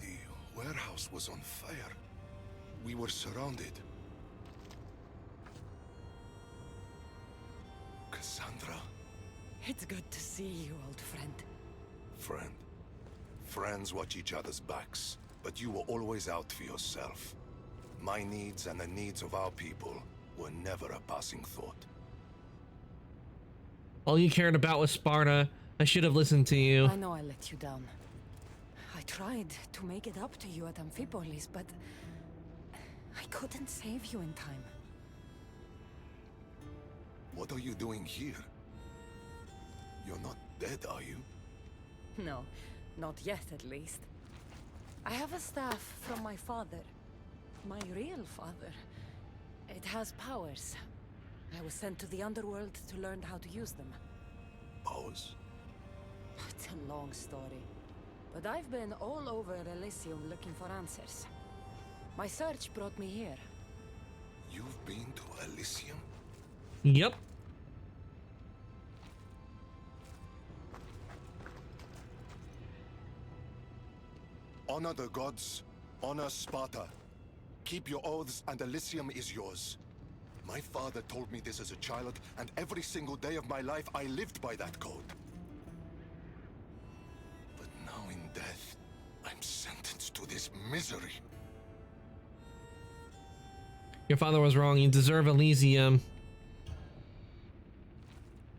The warehouse was on fire. We were surrounded. Cassandra? It's good to see you, old friend. Friend. Friends watch each other's backs, but you were always out for yourself. My needs and the needs of our people were never a passing thought. All you cared about was Sparta. I should have listened to you. I know I let you down. I tried to make it up to you at Amphipolis, but I couldn't save you in time. What are you doing here? You're not dead, are you? No, not yet at least. I have a staff from my father. My real father. It has powers. I was sent to the Underworld to learn how to use them. Powers? It's a long story. But I've been all over Elysium looking for answers. My search brought me here. You've been to Elysium? Yep. Honor the gods. Honor Sparta. Keep your oaths and Elysium is yours. My father told me this as a child, and every single day of my life I lived by that code. But now in death, I'm sentenced to this misery. Your father was wrong. You deserve Elysium.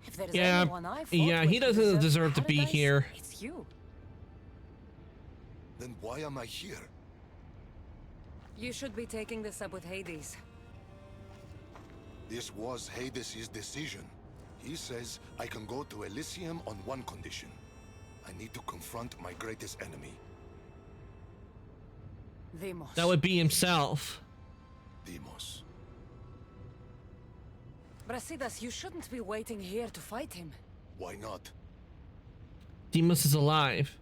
If there's Yeah, anyone I fought yeah, he with who doesn't deserved deserve to be paradise, here. It's you. Then why am I here? You should be taking this up with Hades. This was Hades' decision. He says I can go to Elysium on one condition. I need to confront my greatest enemy. Deimos. That would be himself. Deimos. Brasidas, you shouldn't be waiting here to fight him. Why not? Deimos is alive.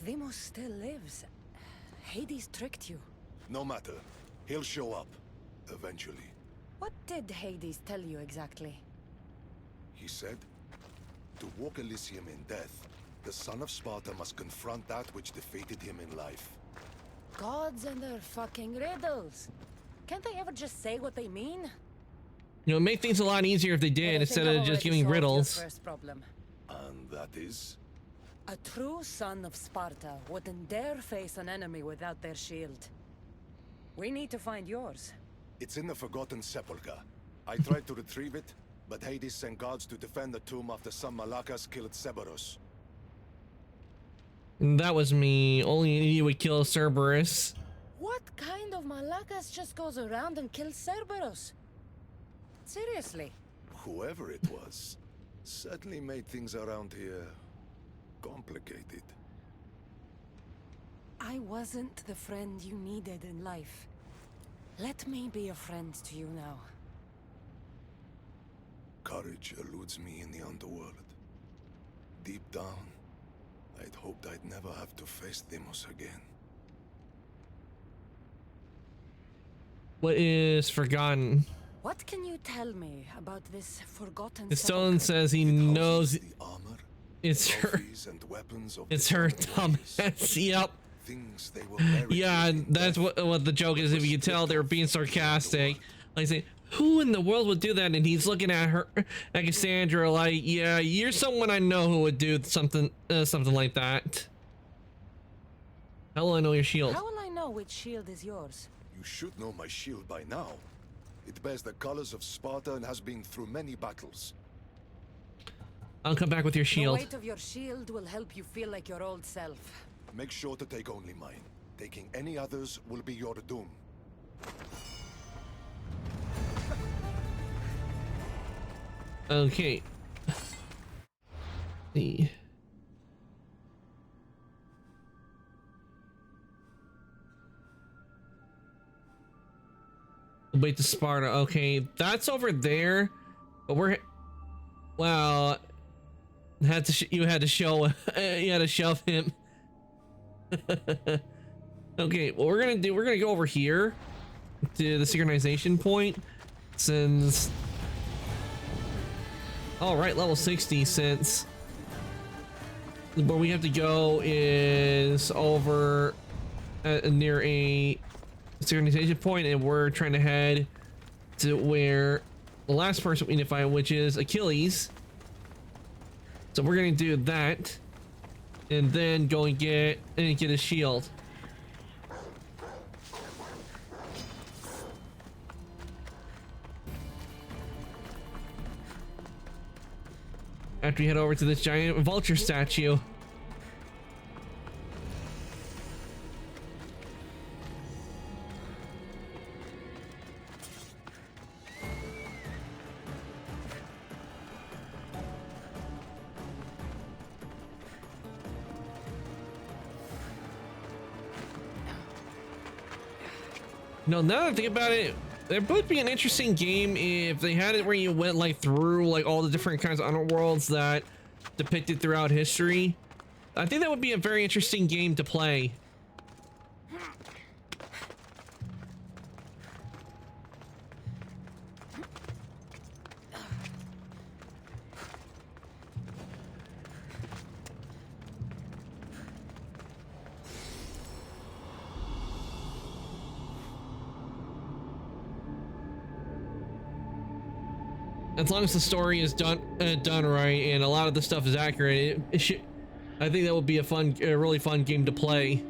Deimos still lives. Hades tricked you. No matter. He'll show up. Eventually. What did Hades tell you exactly? He said, to walk Elysium in death, the son of Sparta must confront that which defeated him in life. Gods and their fucking riddles. Can't they ever just say what they mean? You know, it'd make things a lot easier if they did instead of just giving riddles. First problem. And that is? A true son of Sparta wouldn't dare face an enemy without their shield. We need to find yours. It's in the Forgotten Sepulchre. I tried to retrieve it, but Hades sent guards to defend the tomb after some Malakas killed Cerberus. That was me. Only an idiot would kill Cerberus. What kind of Malakas just goes around and kills Cerberus? Seriously? Whoever it was, certainly made things around here complicated. I wasn't the friend you needed in life. Let me be a friend to you now. Courage eludes me in the Underworld. Deep down, I'd hoped I'd never have to face Deimos again. What is forgotten? What can you tell me about this forgotten The stone says he knows The armor, it's her. trophies, and weapons of It's the her German warriors. dumbass. Yep. things they were buried Yeah, in that's death. what the joke is. If you can tell, they were being sarcastic. Like say, who in the world would do that? And he's looking at her, at Cassandra, like, yeah, you're someone I know who would do something like that. How will I know your shield? How will I know which shield is yours? You should know my shield by now. It bears the colors of Sparta and has been through many battles. I'll come back with your The shield. weight of your shield will help you feel like your old self. Make sure to take only mine. Taking any others will be your doom. Okay. See. Wait to Sparta. Okay, that's over there. But we're wow. You had to show you had to shove him. Okay, what we're gonna go over here to the synchronization point since all right, level 60 since where we have to go is over near a synchronization point, and we're trying to head to where the last person we need to find, which is Achilles. So we're gonna do that and then go and get a shield. After we head over to this giant vulture statue. No, now that I think about it, it would be an interesting game if they had it where you went like through like all the different kinds of underworlds that depicted throughout history. I think that would be a very interesting game to play. As long as the story is done right and a lot of the stuff is accurate, I think that would be a really fun game to play.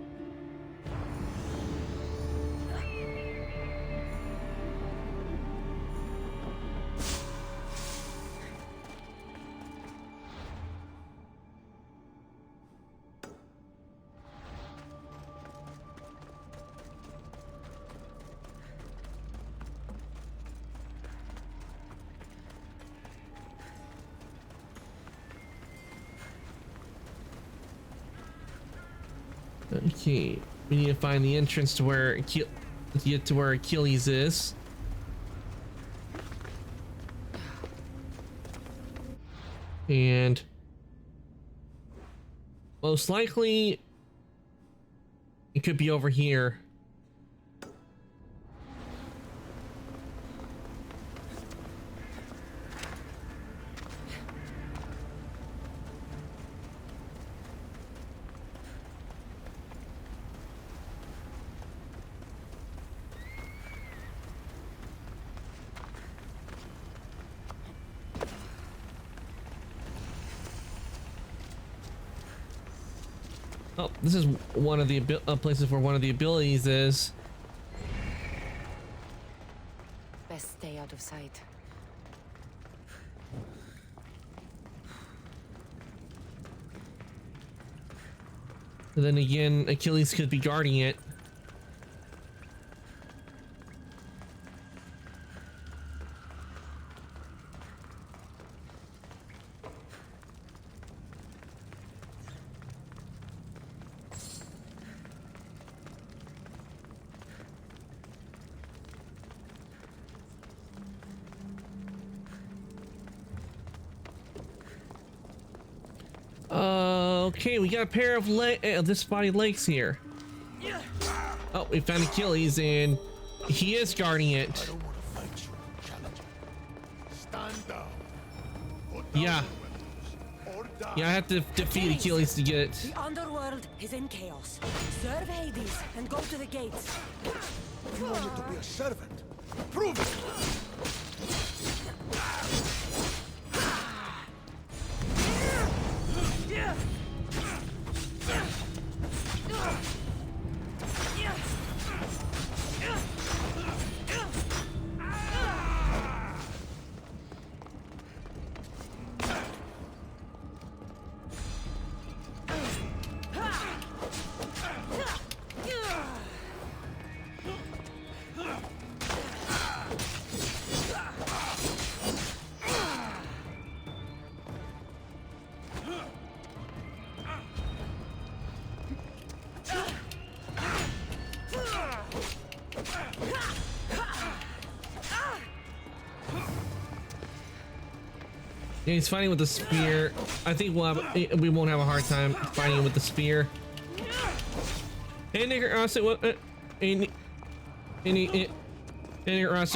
Okay, we need to find the entrance to where Achilles is. And most likely it could be over here. Oh, this is one of the places where one of the abilities is. Best stay out of sight. And then again, Achilles could be guarding it. Okay, we got a pair of this body legs here. Oh, we found Achilles, and he is guarding it. I don't want to fight you, challenger. Stand down. Put down Yeah. your weapons, or Yeah, I have to defeat Achilles to get it. The Underworld is in chaos. Serve Hades and go to the gates. You wanted to be a servant. Prove it! Yeah, he's fighting with the spear. I think we won't have a hard time fighting with the spear. Hey, nigger,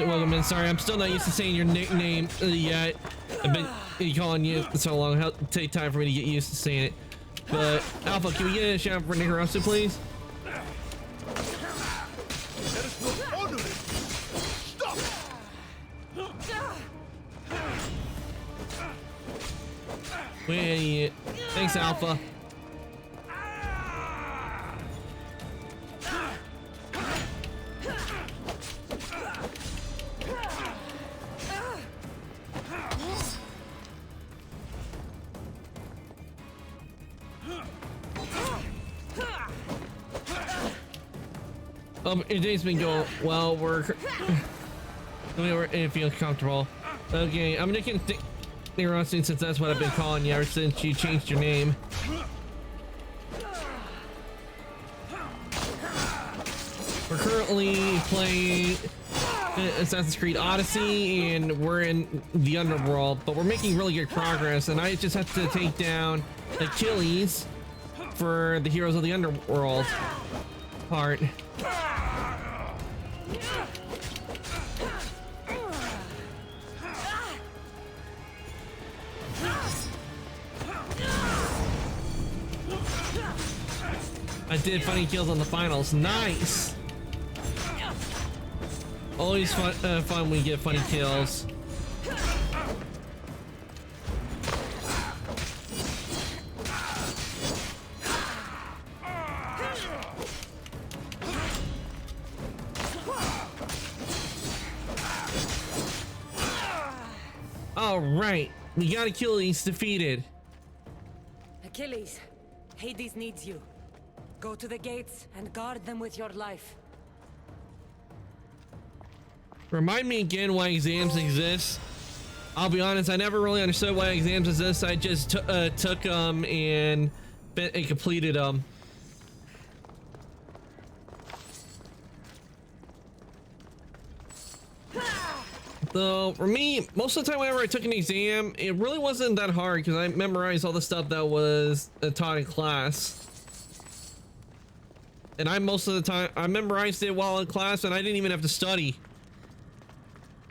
welcome in. Sorry, I'm still not used to saying your nickname yet. I've been calling you so long. It'll take time for me to get used to saying it. But Alpha, can we get a shout for Nickerasu, please? Wait, thanks, Alpha. Your day's been going well. It feels comfortable. Okay, I'm gonna continue since that's what I've been calling you ever since you changed your name. We're currently playing Assassin's Creed Odyssey and we're in the Underworld, but we're making really good progress, and I just have to take down Achilles for the Heroes of the Underworld part. I did funny kills on the finals. Nice. Always fun when we get funny kills. All right, we got Achilles defeated. Achilles, Hades needs you. Go to the gates and guard them with your life. Remind me again why exams exist. I'll be honest, I never really understood why exams exist. I just took them and completed them. Though for me, most of the time whenever I took an exam, it really wasn't that hard because I memorized all the stuff that was taught in class. And most of the time, I memorized it while in class and I didn't even have to study.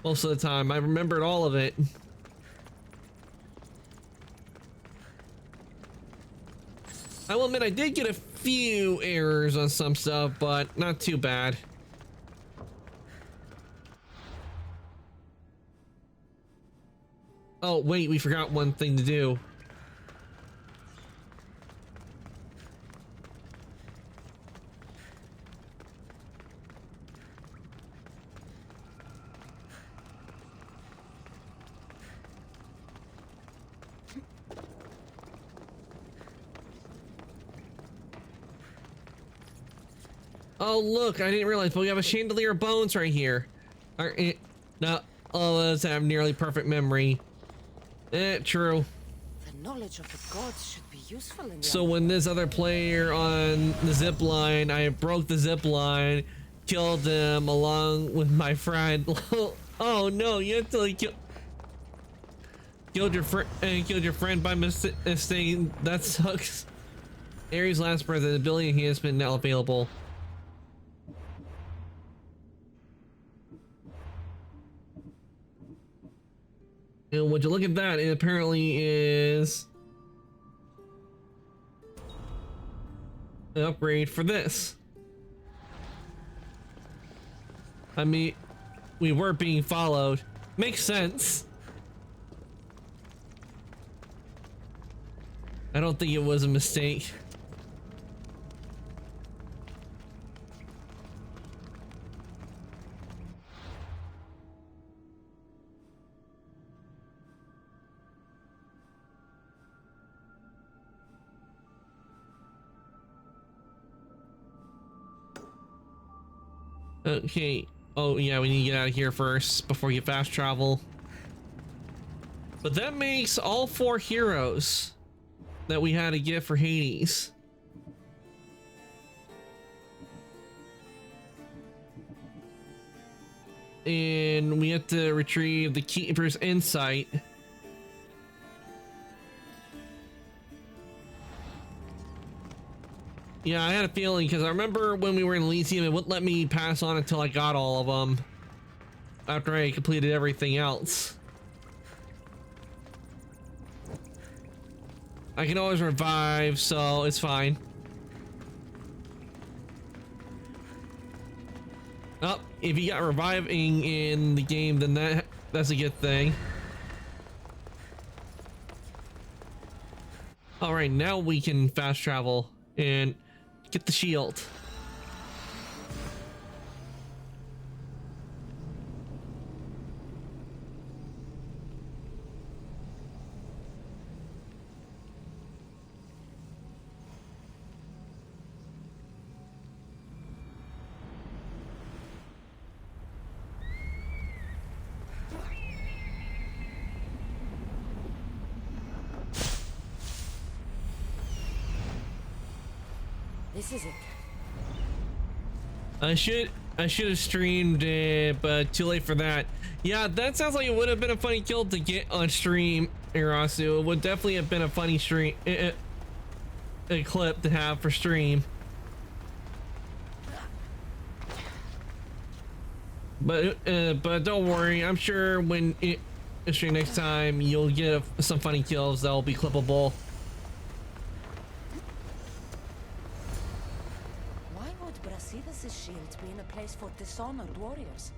Most of the time, I remembered all of it. I will admit I did get a few errors on some stuff, but not too bad. Oh, wait, we forgot one thing to do. Oh, look, I didn't realize, but we have a chandelier of bones right here. No, all of us have nearly perfect memory. True. The knowledge of the gods should be useful in So when this other player on the zip line, I broke the zip line, killed them along with my friend. Oh no, you have to like killed your friend by mistake. That sucks. Ares' last breath, the ability enhancement now available. And would you look at that? It apparently is an upgrade for this. I mean, we were being followed. Makes sense. I don't think it was a mistake. Okay. Oh yeah, we need to get out of here first before we get fast travel. But that makes all 4 heroes that we had to get for Hades. And we have to retrieve the Keeper's Insight. Yeah, I had a feeling because I remember when we were in Elysium, it wouldn't let me pass on until I got all of them after I completed everything else. I can always revive, so it's fine. Oh, if you got reviving in the game, then that's a good thing. All right, now we can fast travel and get the shield. This is it. I should have streamed it, but too late for that. Yeah, that sounds like it would have been a funny kill to get on stream, Irasu. It would definitely have been a funny stream, a clip to have for stream. But don't worry, I'm sure when it stream next time, you'll get some funny kills that'll be clippable. Brasidas' shield being a place for dishonored warriors.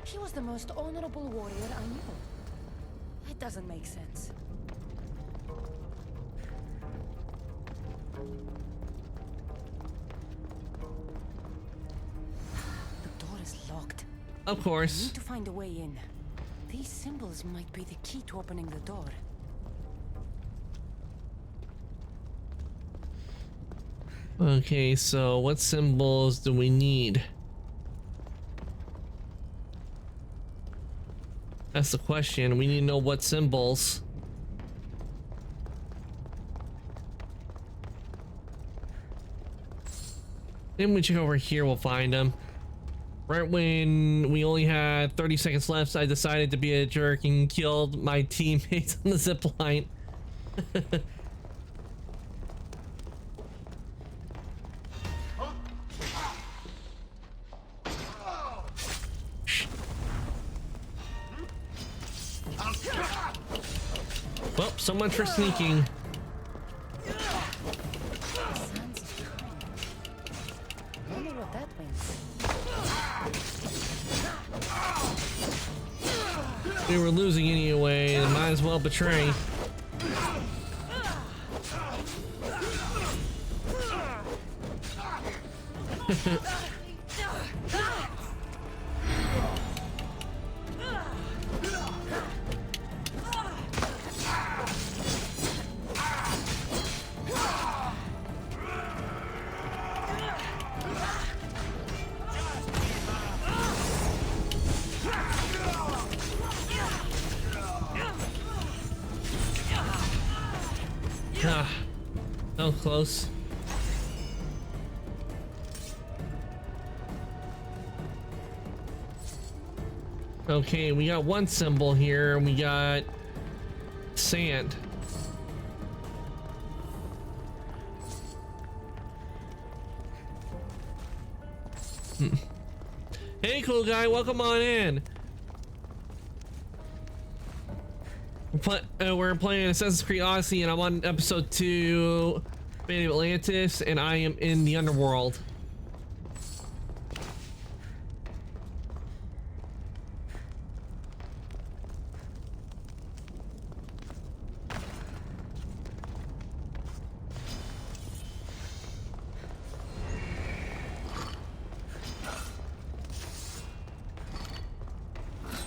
He was the most honorable warrior I knew. It doesn't make sense. The door is locked. Of course. I need to find a way in. These symbols might be the key to opening the door. Okay, so what symbols do we need? That's the question. We need to know what symbols. Then we check over here, we'll find them. Right when we only had 30 seconds left, I decided to be a jerk and killed my teammates on the zip line. Well, so much for sneaking. I wonder what that means. We were losing anyway, might as well betray. So close. Okay, we got one symbol here, and we got sand. Hey, cool guy, welcome on in. We're playing Assassin's Creed Odyssey, and I'm on episode 2 Fate of Atlantis, and I am in the Underworld.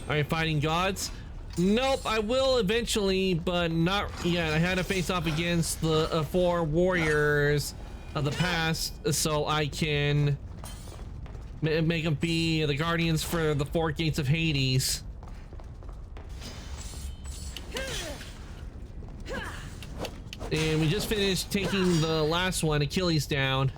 Are you fighting gods? Nope, I will eventually, but not yet. I had to face off against the 4 warriors of the past, so I can make them be the guardians for the 4 gates of Hades. And we just finished taking the last one, Achilles, down.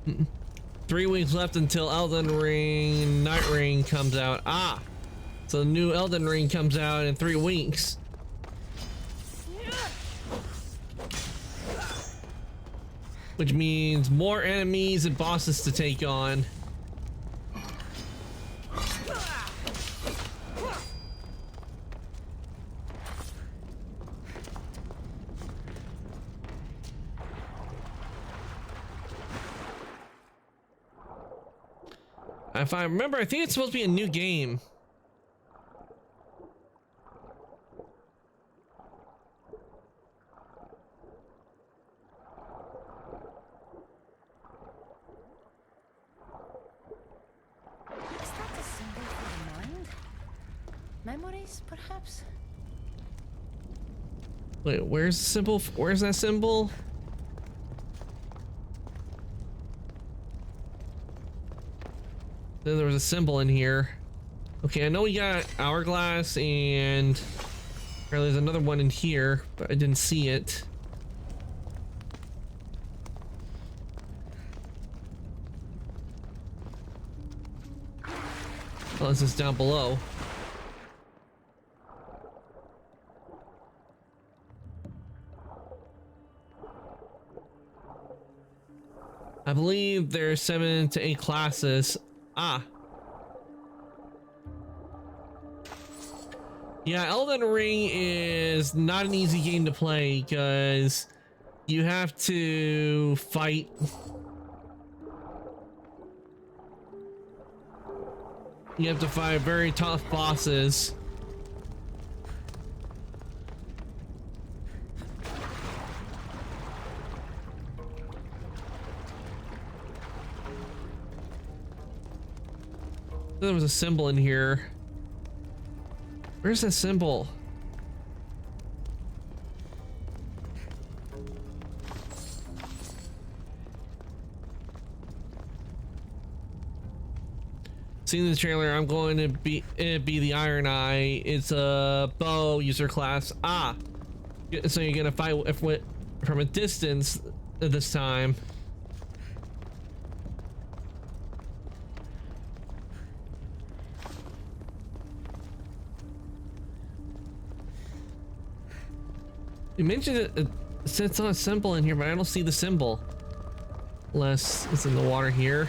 Mm-mm. 3 weeks left until Elden Ring Night Ring comes out. Ah, so the new Elden Ring comes out in 3 weeks. Which means more enemies and bosses to take on. If I remember, I think it's supposed to be a new game. Is that a symbol for the mind? Memories, perhaps? Wait, where's the symbol? Where's that symbol? Then there was a symbol in here. Okay, I know we got hourglass and there's another one in here, but I didn't see it. Unless it's down below. I believe there's 7 to 8 classes. Ah. Yeah, Elden Ring is not an easy game to play because you have to fight. You have to fight very tough bosses. There was a symbol in here. Where's that symbol? Seeing the trailer, I'm going to be the Iron Eye. It's a bow user class. Ah, so you're gonna fight from a distance this time. You mentioned it said on a symbol in here, but I don't see the symbol. Unless it's in the water here.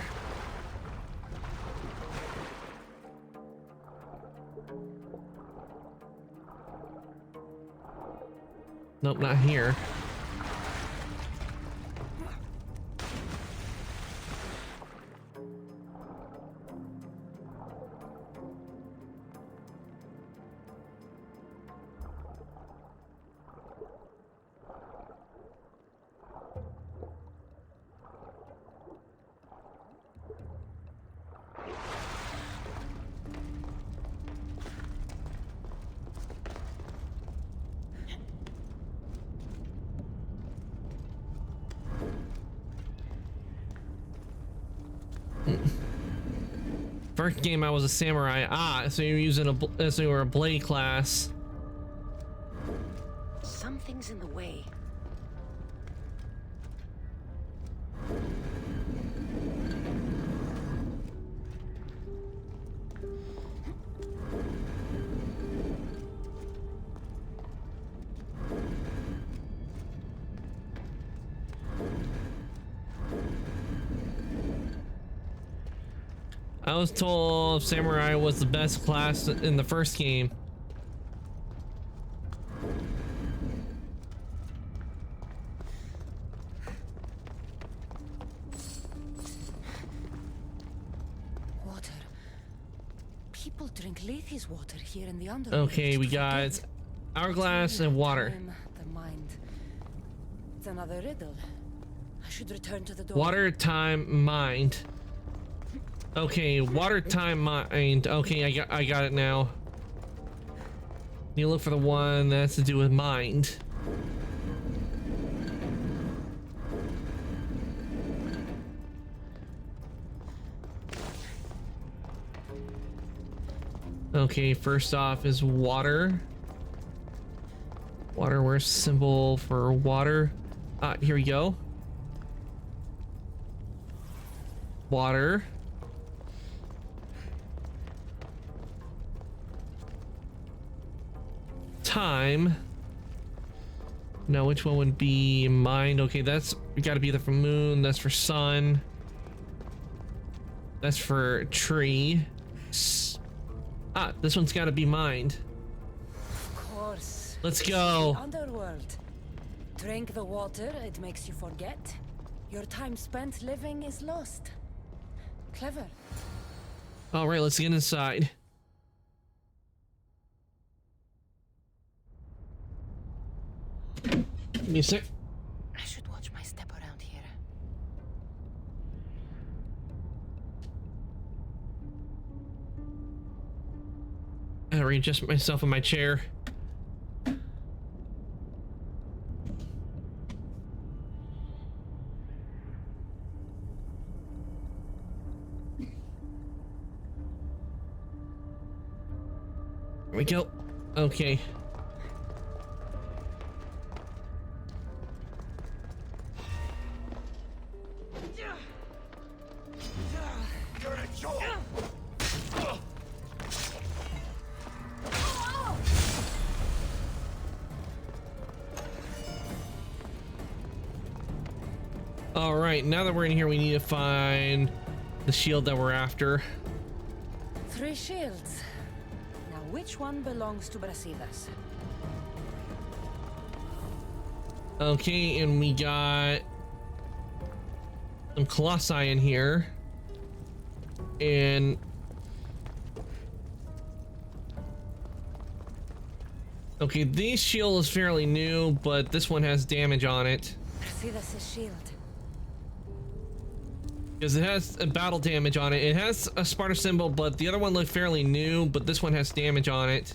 Nope, not here. First game I was a samurai. Ah, so you're using so you were a blade class. Something's in the way. I was told Samurai was the best class in the first game. Water. People drink Lethe's water here in the Underworld. Okay, we got hourglass and water. The mind. It's another riddle. I should return to the door. Water, time, mind. Okay, water, time, mind. Okay, I got it now. You look for the one that has to do with mind. Okay, first off is water. Water, where's symbol for water? Here we go. Water. Time. No, which one would be mind? Okay, that's got to be either for moon. That's for sun. That's for tree. This one's got to be mind. Of course. Let's go. Underworld. Drink the water, it makes you forget. Your time spent living is lost. Clever. All right, let's get inside. Give me a sec. I should watch my step around here. I readjust myself in my chair. Here we go. Okay. All right, now that we're in here, we need to find the shield that we're after. 3 shields. Now, which one belongs to Brasidas? Okay, and we got some colossi in here. And okay, this shield is fairly new, but this one has damage on it. Brasidas' shield. Because it has a battle damage on it. It has a Sparta symbol, but the other one looked fairly new, but this one has damage on it.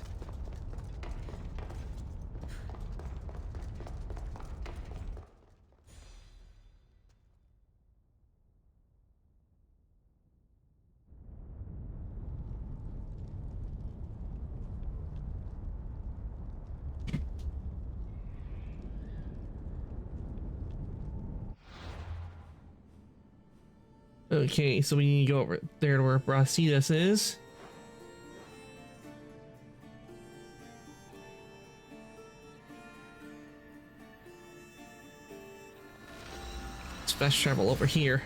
Okay, so we need to go over there to where Brasidas is. Let's fast travel over here.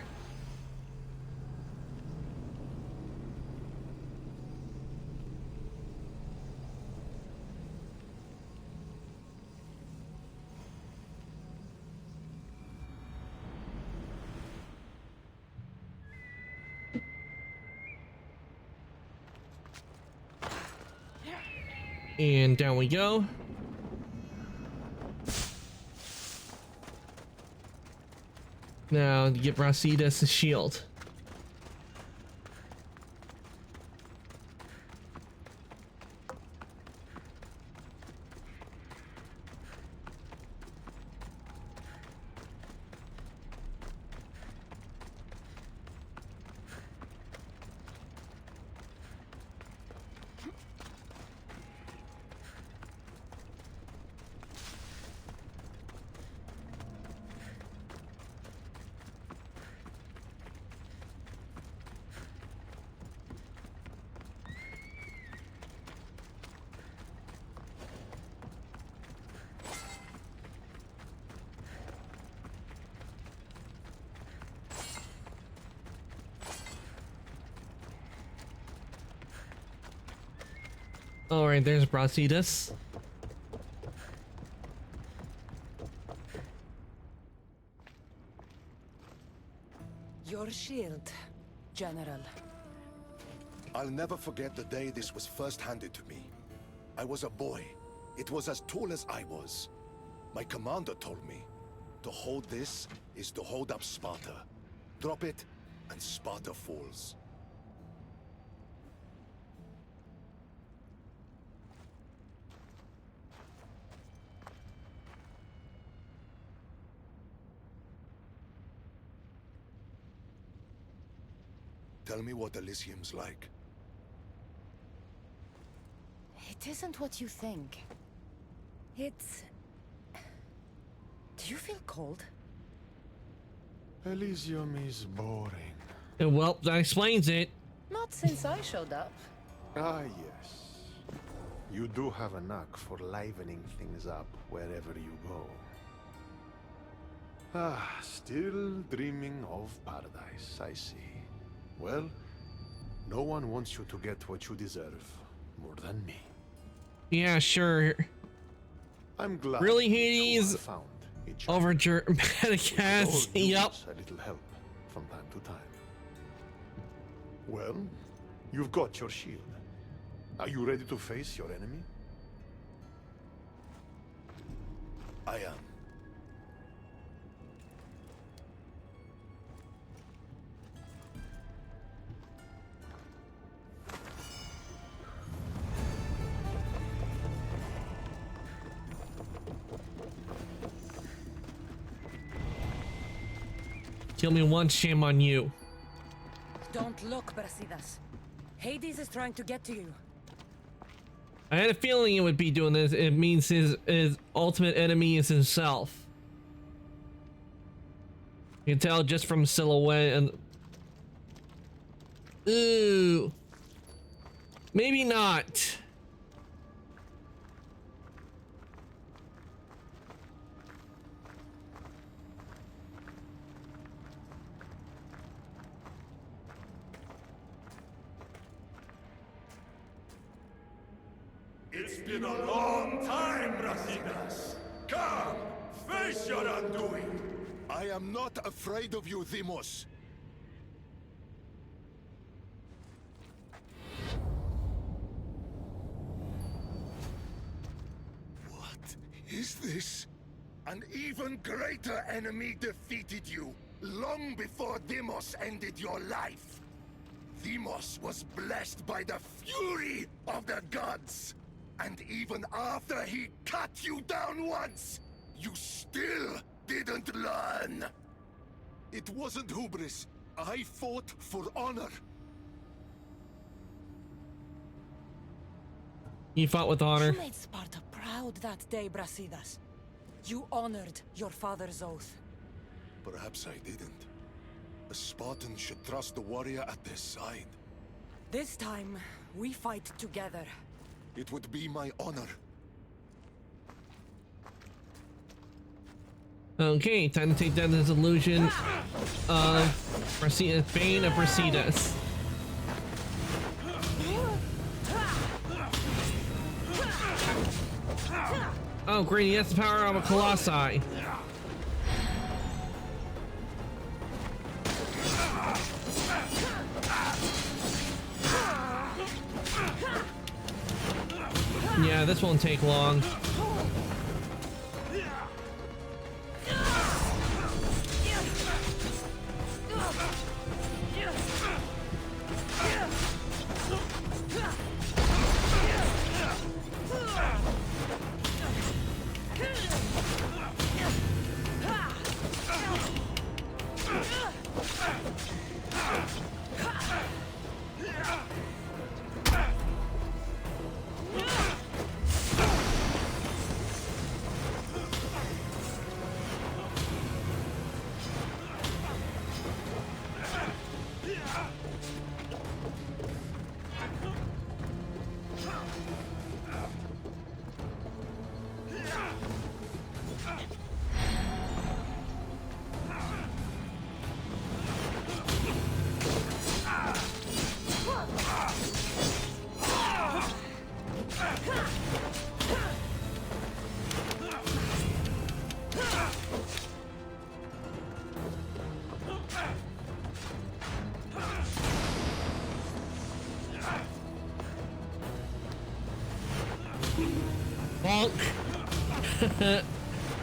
And down we go. Now to get Brasidas' shield. All right, there's Brasidas. Your shield, General. I'll never forget the day this was first handed to me. I was a boy. It was as tall as I was. My commander told me, to hold this is to hold up Sparta. Drop it, and Sparta falls. Tell me what Elysium's like. It isn't what you think. It's... Do you feel cold? Elysium is boring. Well, that explains it. Not since I showed up. Ah, yes. You do have a knack for livening things up wherever you go. Ah, still dreaming of paradise, I see. Well, no one wants you to get what you deserve more than me. Yeah, sure. I'm glad. Really, you Hades? have found each other. Overture Metacast. We all Yep. use a little help from time to time. Well, you've got your shield. Are you ready to face your enemy? I am. Kill me once, shame on you. Don't look, Brasidas. Hades is trying to get to you. I had a feeling it would be doing this. It means his ultimate enemy is himself. You can tell just from silhouette and... Ooh. Maybe not. It's been a long time, Brasidas. Come, face your undoing. I am not afraid of you, Deimos. What is this? An even greater enemy defeated you, long before Deimos ended your life. Deimos was blessed by the fury of the gods. And even after he cut you down once, you still didn't learn. It wasn't hubris. I fought for honor. You fought with honor. You made Sparta proud that day, Brasidas. You honored your father's oath. Perhaps I didn't. A Spartan should trust the warrior at their side. This time, we fight together. It would be my honor. Okay, time to take down this illusion of Brasidas, Bane of Brasidas. Oh great, he has the power of a Colossi. Yeah, this won't take long. Bonk.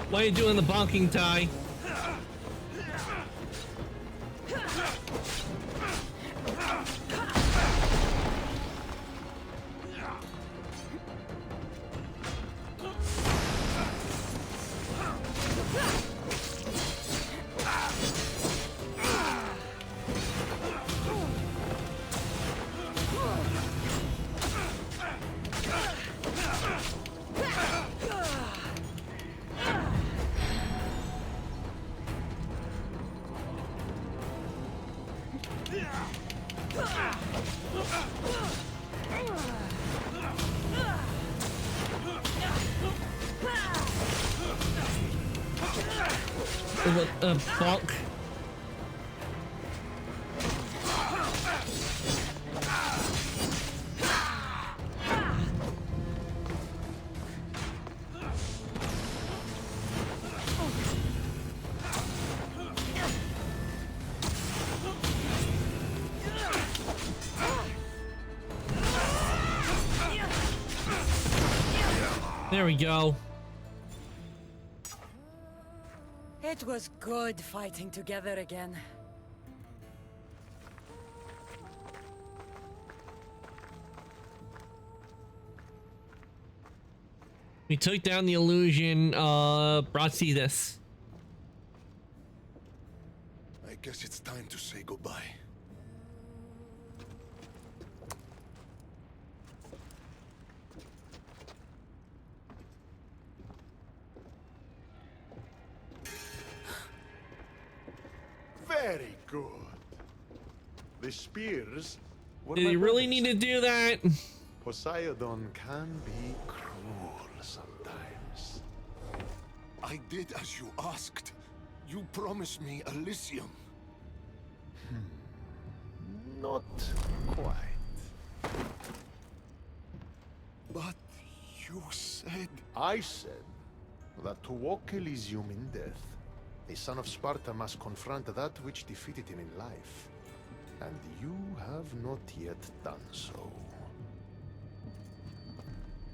Why are you doing the bonking, Ty? Bonk. There we go. It was good fighting together again. We took down the illusion, Brasidas. I guess it's time to say goodbye. Very good. The spears were Did my he really brothers. need to do that? Poseidon can be cruel sometimes. I did as you asked. You promised me Elysium. Not quite. But you said... I said that to walk Elysium in death, a son of Sparta must confront that which defeated him in life. And you have not yet done so.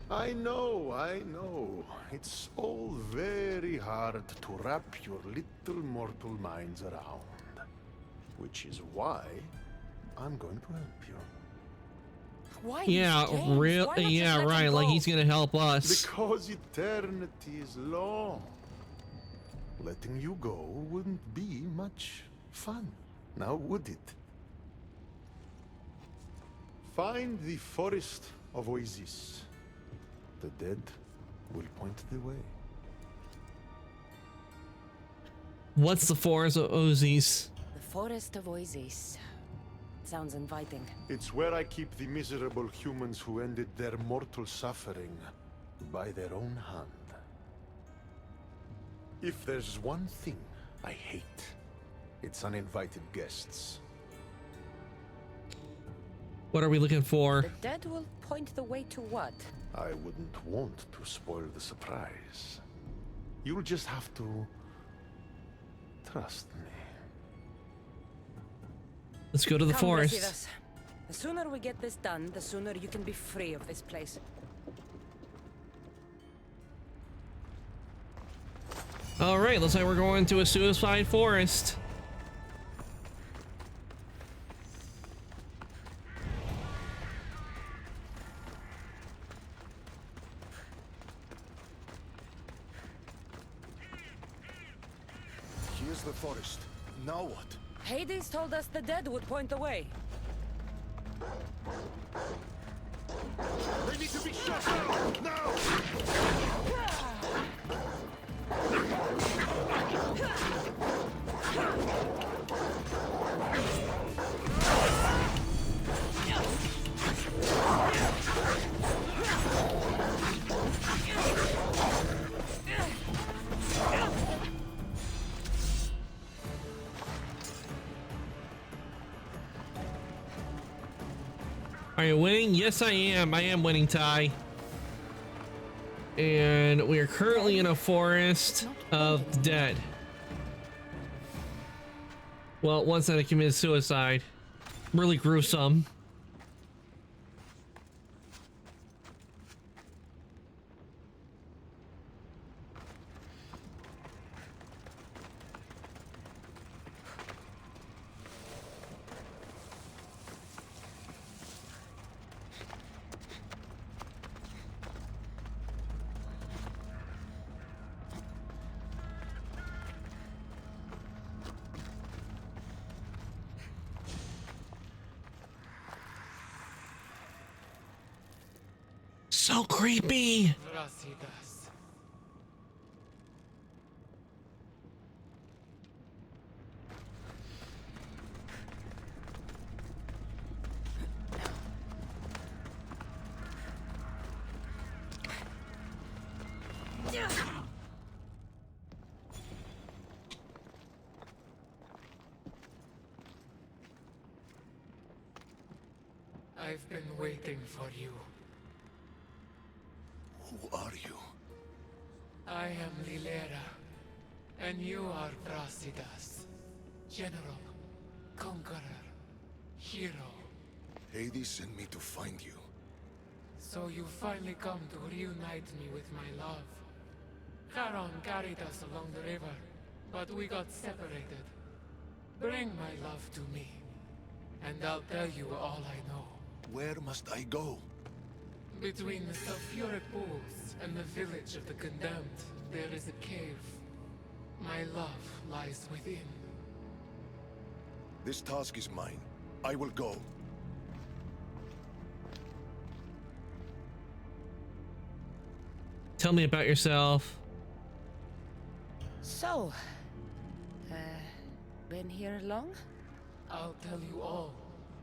I know. It's all very hard to wrap your little mortal minds around. Which is why I'm going to help you. Why? Yeah, James? real. Why not just Yeah, let him right. Like go? he's gonna help us. Because eternity is long. Letting you go wouldn't be much fun, now would it? Find the forest of Oasis. The dead will point the way. What's the forest of Ozis? The Forest of Oasis. Sounds inviting. It's where I keep the miserable humans who ended their mortal suffering by their own hand. If there's one thing I hate, it's uninvited guests. What are we looking for? The dead will point the way to what? I wouldn't want to spoil the surprise. You'll just have to trust me. Let's go to the Come, forest. Brasidas. The sooner we get this done, the sooner you can be free of this place. All right, looks like we're going to a suicide forest. Here's the forest. Now what? Hades told us the dead would point the way. They need to be shut down! Now! Are you winning? Yes, I am. I am winning, Ty. And we are currently in a forest of the dead. Well, once that I committed suicide. Really gruesome. So creepy. Brasidas. I've been waiting for you. Who are you? I am Lilera, and you are Brasidas. General, conqueror, hero. Hades sent me to find you. So you finally come to reunite me with my love. Charon carried us along the river, but we got separated. Bring my love to me, and I'll tell you all I know. Where must I go? Between the sulfuric pools and the village of the condemned, there is a cave. My love lies within. This task is mine. I will go. Tell me about yourself. So, been here long? I'll tell you all,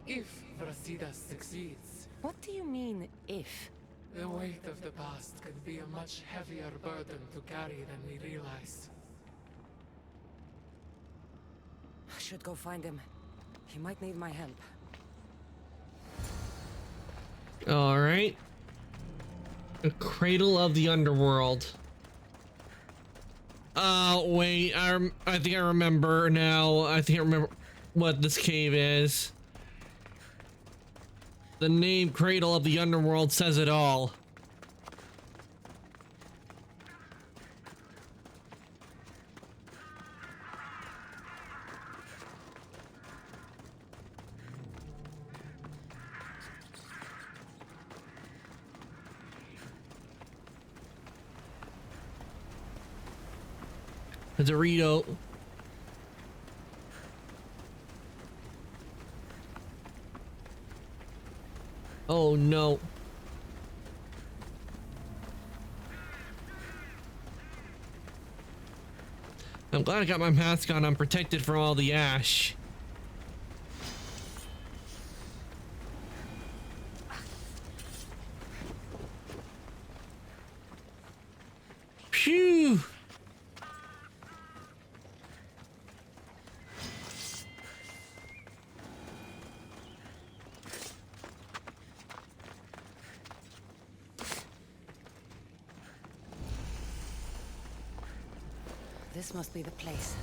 if Brasidas succeeds. What do you mean, if? The weight of the past can be a much heavier burden to carry than we realize. I should go find him. He might need my help. All right. The Cradle of the Underworld. Wait, I think I remember now. I think I remember what this cave is. The name Cradle of the Underworld says it all. A Dorito. Oh no. I'm glad I got my mask on. I'm protected from all the ash. Phew. This must be the place.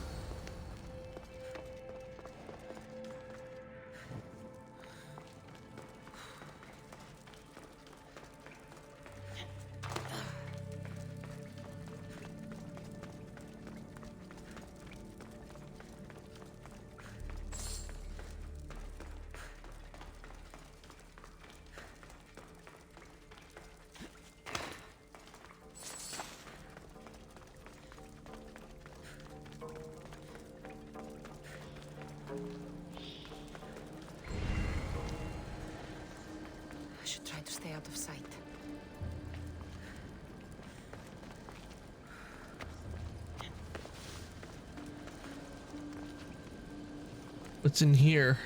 I should try to stay out of sight. What's in here?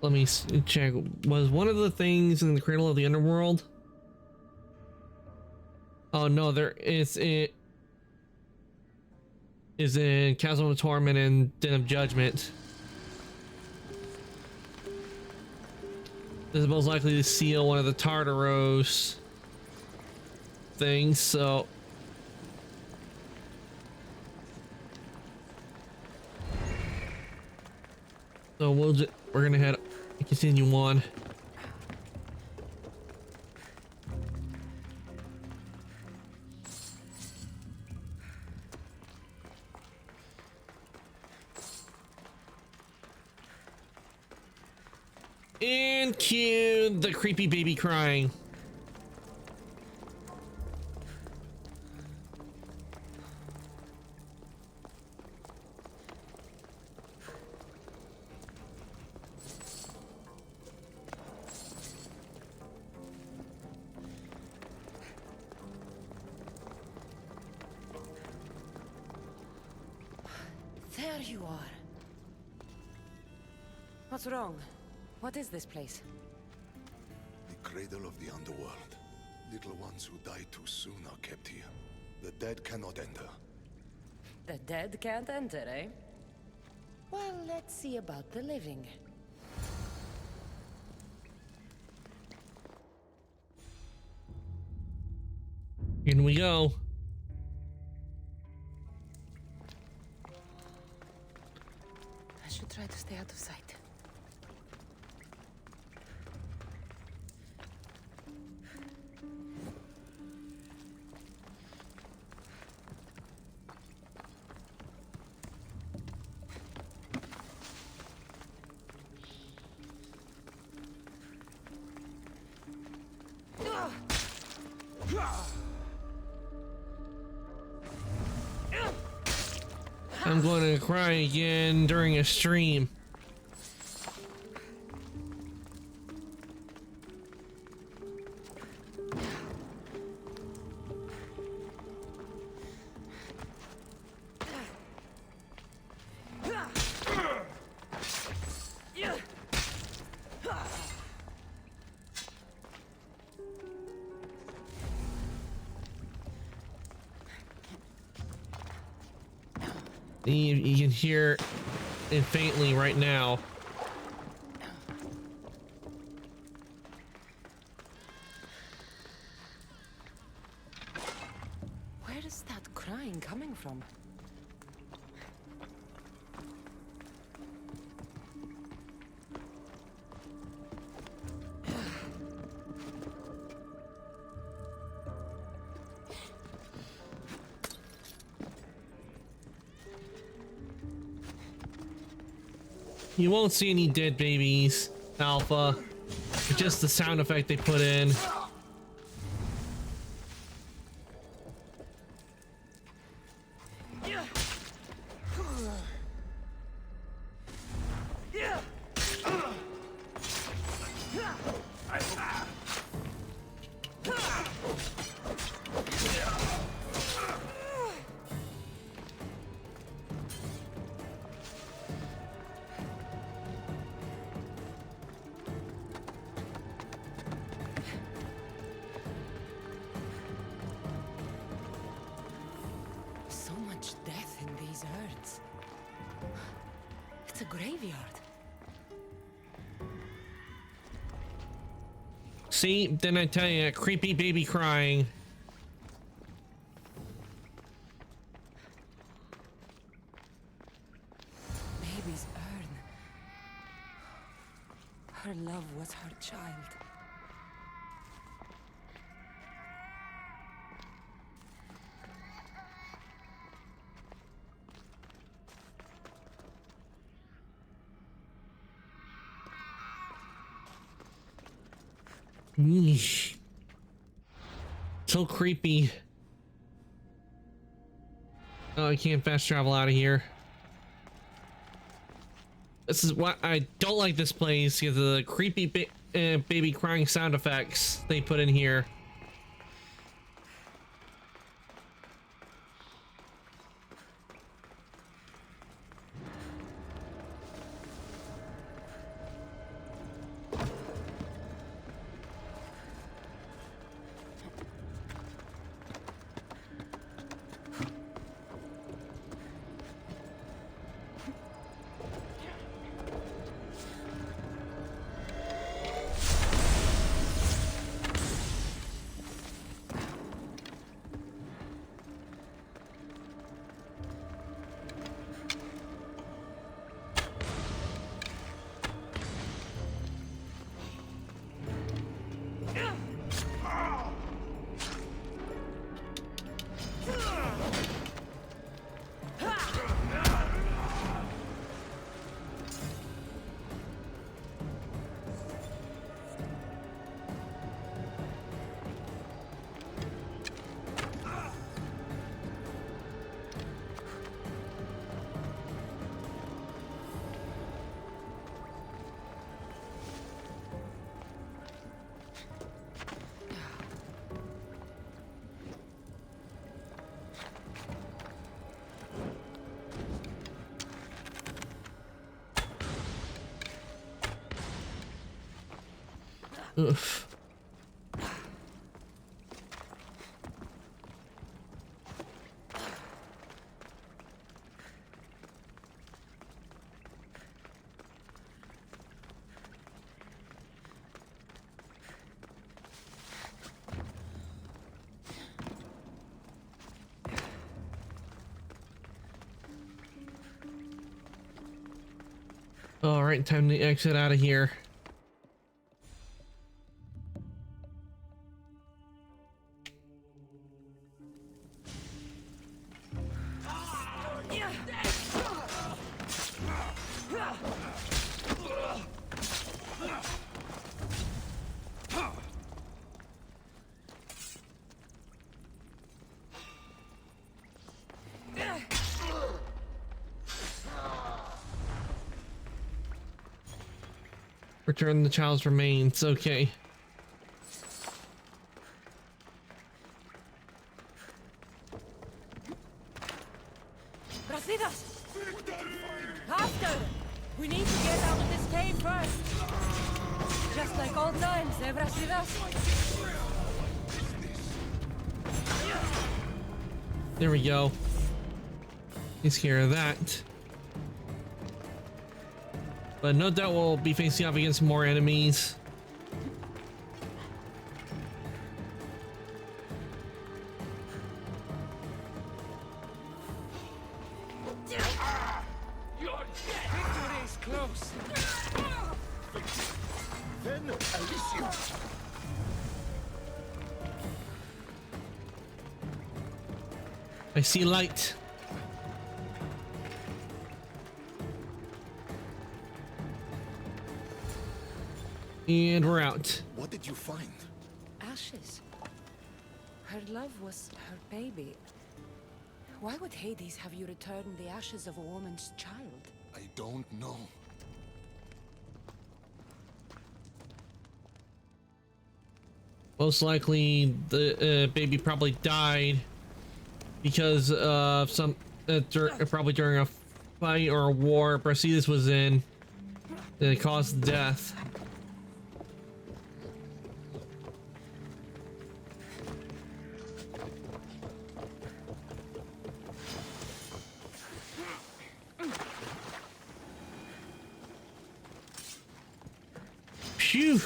Let me check. Was one of the things in the Cradle of the Underworld? Oh no, there is it is in Chasm of Torment and Den of Judgment. This is most likely to seal one of the Tartaros things, so we're gonna head continue on. And cue the creepy baby crying. There you are. What's wrong? What is this place? The cradle of the Underworld. Little ones who die too soon are kept here. The dead cannot enter. The dead can't enter, eh? Well, let's see about the living. In we go. I should try to stay out of sight. I'm going to cry again during a stream. You can hear it faintly right now. Where is that crying coming from? You won't see any dead babies, Alpha. Just the sound effect they put in. So much death in these urns. It's a graveyard. See, didn't I tell you, creepy baby crying. Baby's urn. Her love was her child. Yeesh. So creepy. Oh, I can't fast travel out of here. This is why I don't like this place, because of the creepy baby crying sound effects they put in here. Oof. All right, time to exit out of here. Return the child's remains. Okay. Brasidas! Faster! We need to get out of this cave first. Just like old times, eh, Brasidas? There we go. He's here of that. But no doubt we'll be facing off against more enemies. You're dead! Victory is close! Then, Elysium. I see light. And we're out. What did you find? Ashes. Her love was her baby. Why would Hades have you return the ashes of a woman's child? I don't know. Most likely the baby probably died because of some probably during a fight or a war Brasidas was in that caused death. Phew.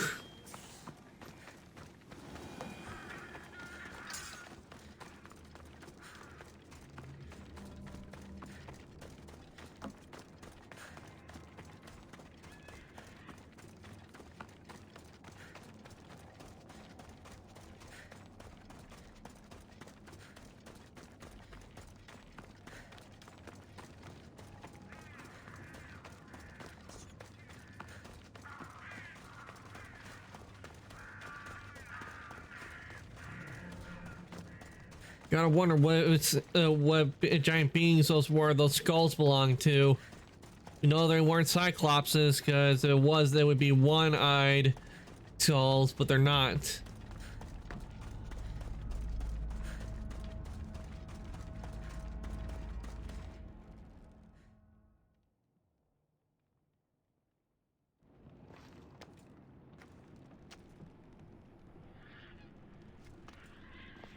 Gotta wonder what giant beings those skulls belong to. You know they weren't cyclopses, because if it was, they would be one-eyed skulls, but they're not.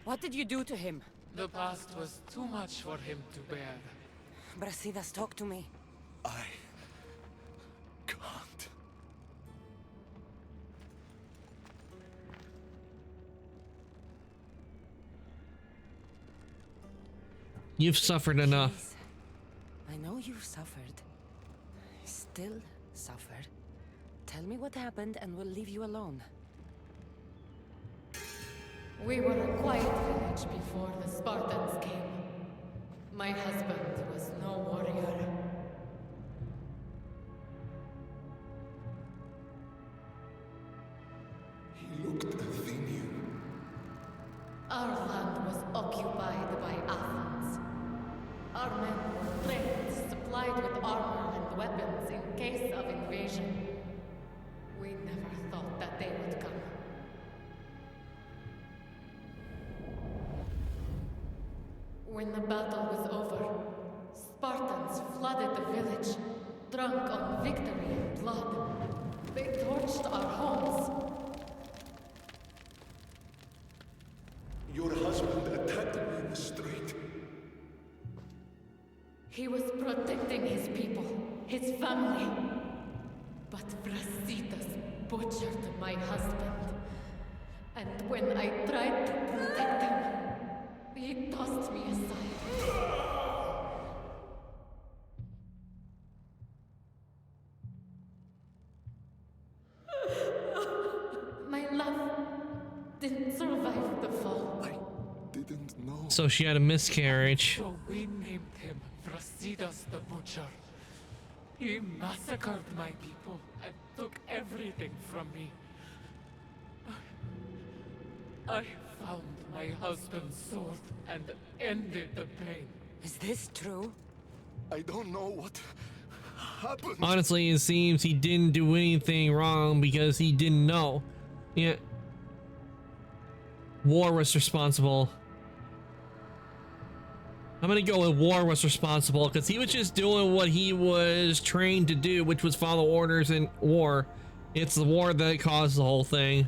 What did you do to him? The past was too much for him to bear. Brasidas, talk to me. I can't. You've suffered enough. Jeez. I know you've suffered. Still suffer. Tell me what happened and we'll leave you alone. We were a quiet village before the Spartans came. My husband was no warrior. He looked Athenian. Our land was occupied by Athens. Our men were trained, supplied with armor and weapons in case of invasion. We never thought that they would come. When the battle was over, Spartans flooded the village, drunk on victory and blood. They torched our homes. He was protecting his people, his family. But Brasidas butchered my husband. And when I tried to protect him, he tossed me aside. My love didn't survive the fall. I didn't know. So she had a miscarriage. So we named him Brasidas the Butcher. He massacred my people and took everything from me. I found my husband's sword and ended the pain. Is this true? I don't know what happened. Honestly, it seems he didn't do anything wrong because he didn't know. Yeah. War was responsible. I'm gonna go with War was responsible because he was just doing what he was trained to do, which was follow orders in war. It's the war that caused the whole thing.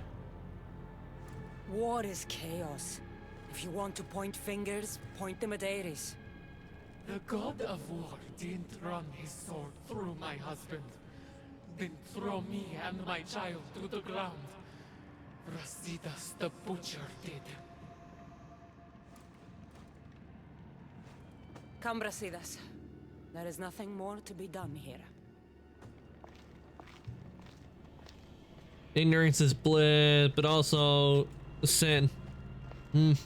War is chaos. If you want to point fingers, point them at Ares. The god of war didn't run his sword through my husband. Didn't throw me and my child to the ground. Brasidas the Butcher did. Come, Brasidas. There is nothing more to be done here. Ignorance is bliss, but also sin. When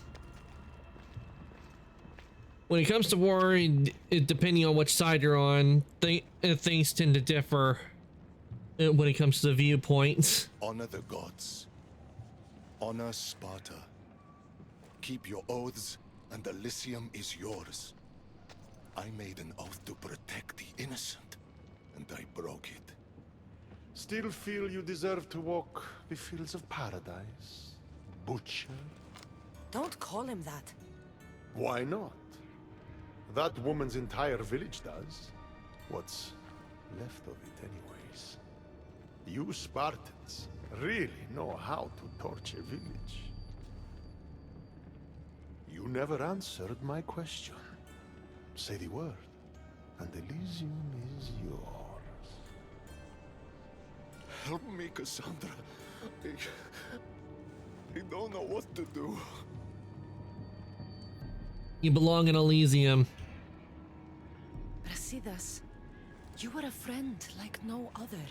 it comes to war, depending on which side you're on, things tend to differ when it comes to the viewpoints. Honor the gods. Honor Sparta. Keep your oaths, and Elysium is yours. I made an oath to protect the innocent, and I broke it. Still feel you deserve to walk the fields of paradise? Butcher? Don't call him that. Why not? That woman's entire village does. What's left of it, anyways. You Spartans really know how to torch a village. You never answered my question. Say the word, and Elysium is yours. Help me, Cassandra. I don't know what to do. You belong in Elysium. Brasidas, you were a friend like no other.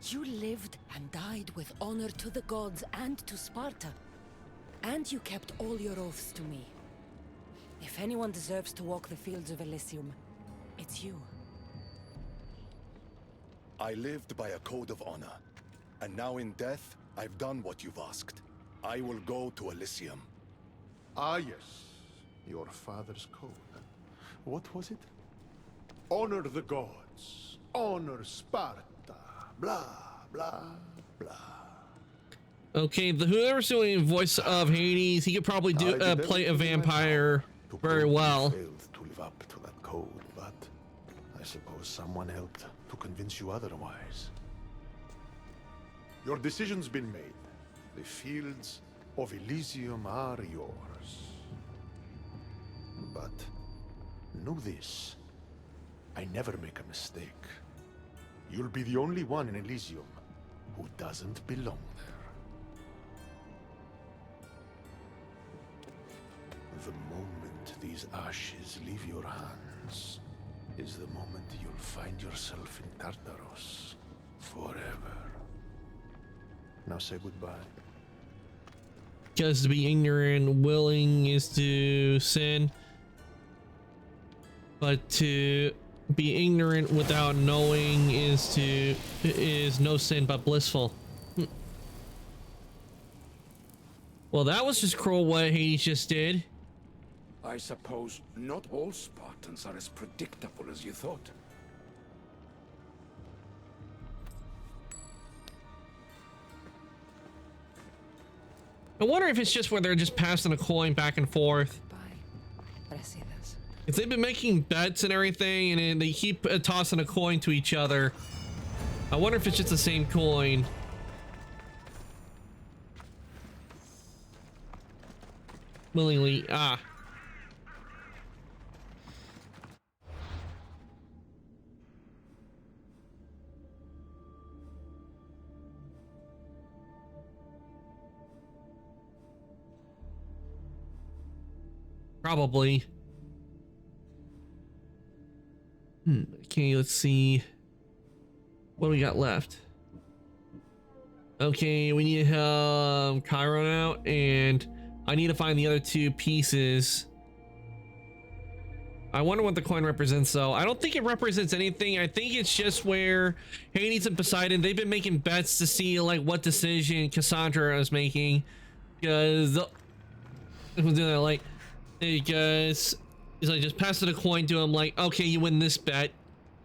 You lived and died with honor to the gods and to Sparta. And you kept all your oaths to me. If anyone deserves to walk the fields of Elysium, it's you. I lived by a code of honor, and now in death, I've done what you've asked. I will go to Elysium. Ah, yes. Your father's code. What was it? Honor the gods. Honor Sparta. Blah, blah, blah. Okay, whoever's doing voice of Hades, he could probably do play a vampire very well. Failed to live up to that code, but I suppose someone helped to convince you otherwise. Your decision's been made. The fields of Elysium are yours. But know this. I never make a mistake. You'll be the only one in Elysium who doesn't belong there. The moment these ashes leave your hands is the moment you'll find yourself in Tartaros forever. Now say goodbye. Because to be ignorant, willing is to sin. But to be ignorant without knowing is no sin but blissful. Well, that was just cruel what Hades just did. I suppose not all Spartans are as predictable as you thought. I wonder if it's just where they're just passing a coin back and forth. If they've been making bets and everything and they keep tossing a coin to each other. I wonder if it's just the same coin. Willingly, Probably. Okay, let's see. What do we got left? Okay, we need to help Chiron out, and I need to find the other two pieces. I wonder what the coin represents, though. I don't think it represents anything. I think it's just where Hades and Poseidon, they've been making bets to see like what decision Cassandra is making, because like because he's like, just pass it a coin to him, like, okay, you win this bet,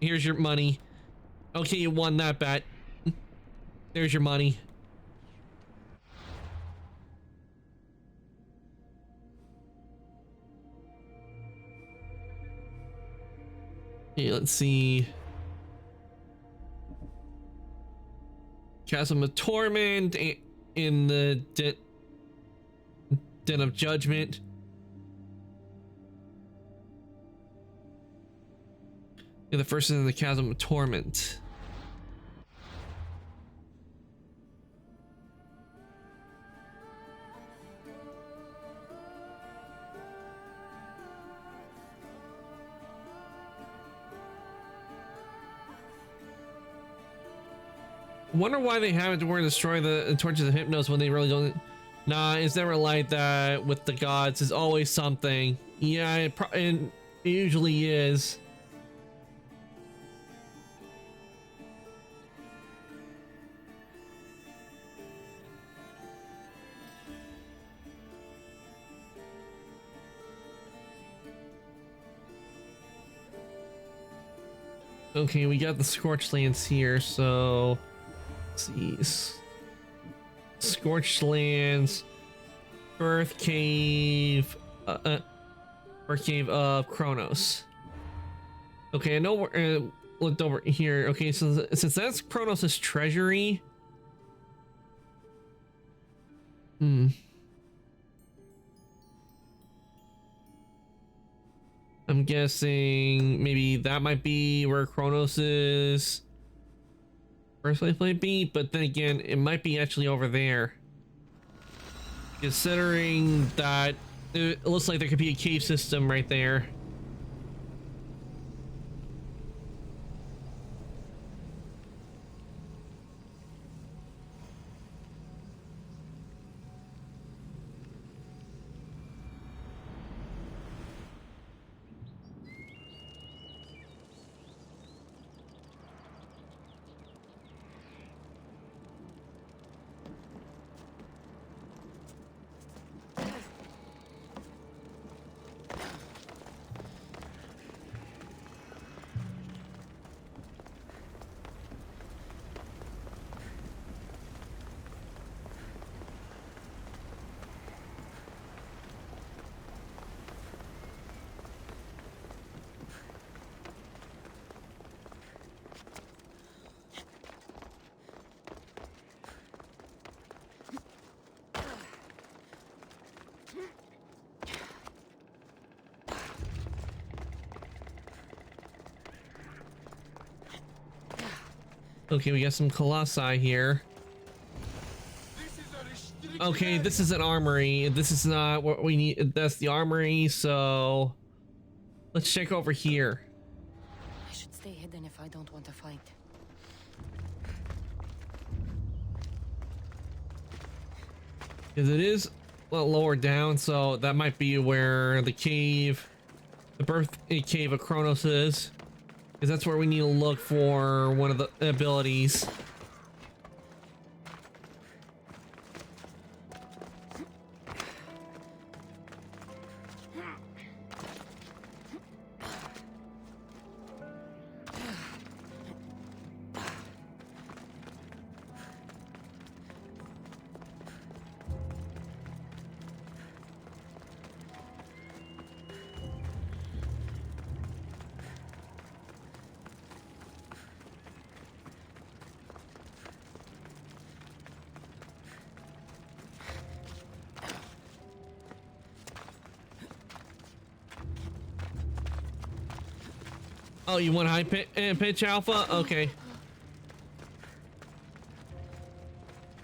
here's your money. Okay, you won that bet, there's your money. Okay, let's see. Chasm of Torment in the Den of Judgment. Yeah, the first is in the Chasm of Torment. I wonder why they haven't to where destroy the torches of Hypnos when they really don't. Nah, it's never like that with the gods. It's always something. Yeah, it usually is. Okay, we got the Scorched Lands here, so let's see. Scorched Lands, Birth Cave of Kronos. Okay, I know we're looked over here. Okay, so since that's Kronos' treasury, I'm guessing maybe that might be where Kronos' birthplace might be, but then again, it might be actually over there. Considering that it looks like there could be a cave system right there. Okay, we got some colossi here. Okay, this is an armory. This is not what we need. That's the armory, so let's check over here. I should stay hidden if I don't want to fight. Because it is a lot lower down, so that might be where the cave, the birth cave of Kronos is. Because that's where we need to look for one of the abilities. Oh, you want high pitch alpha? Okay.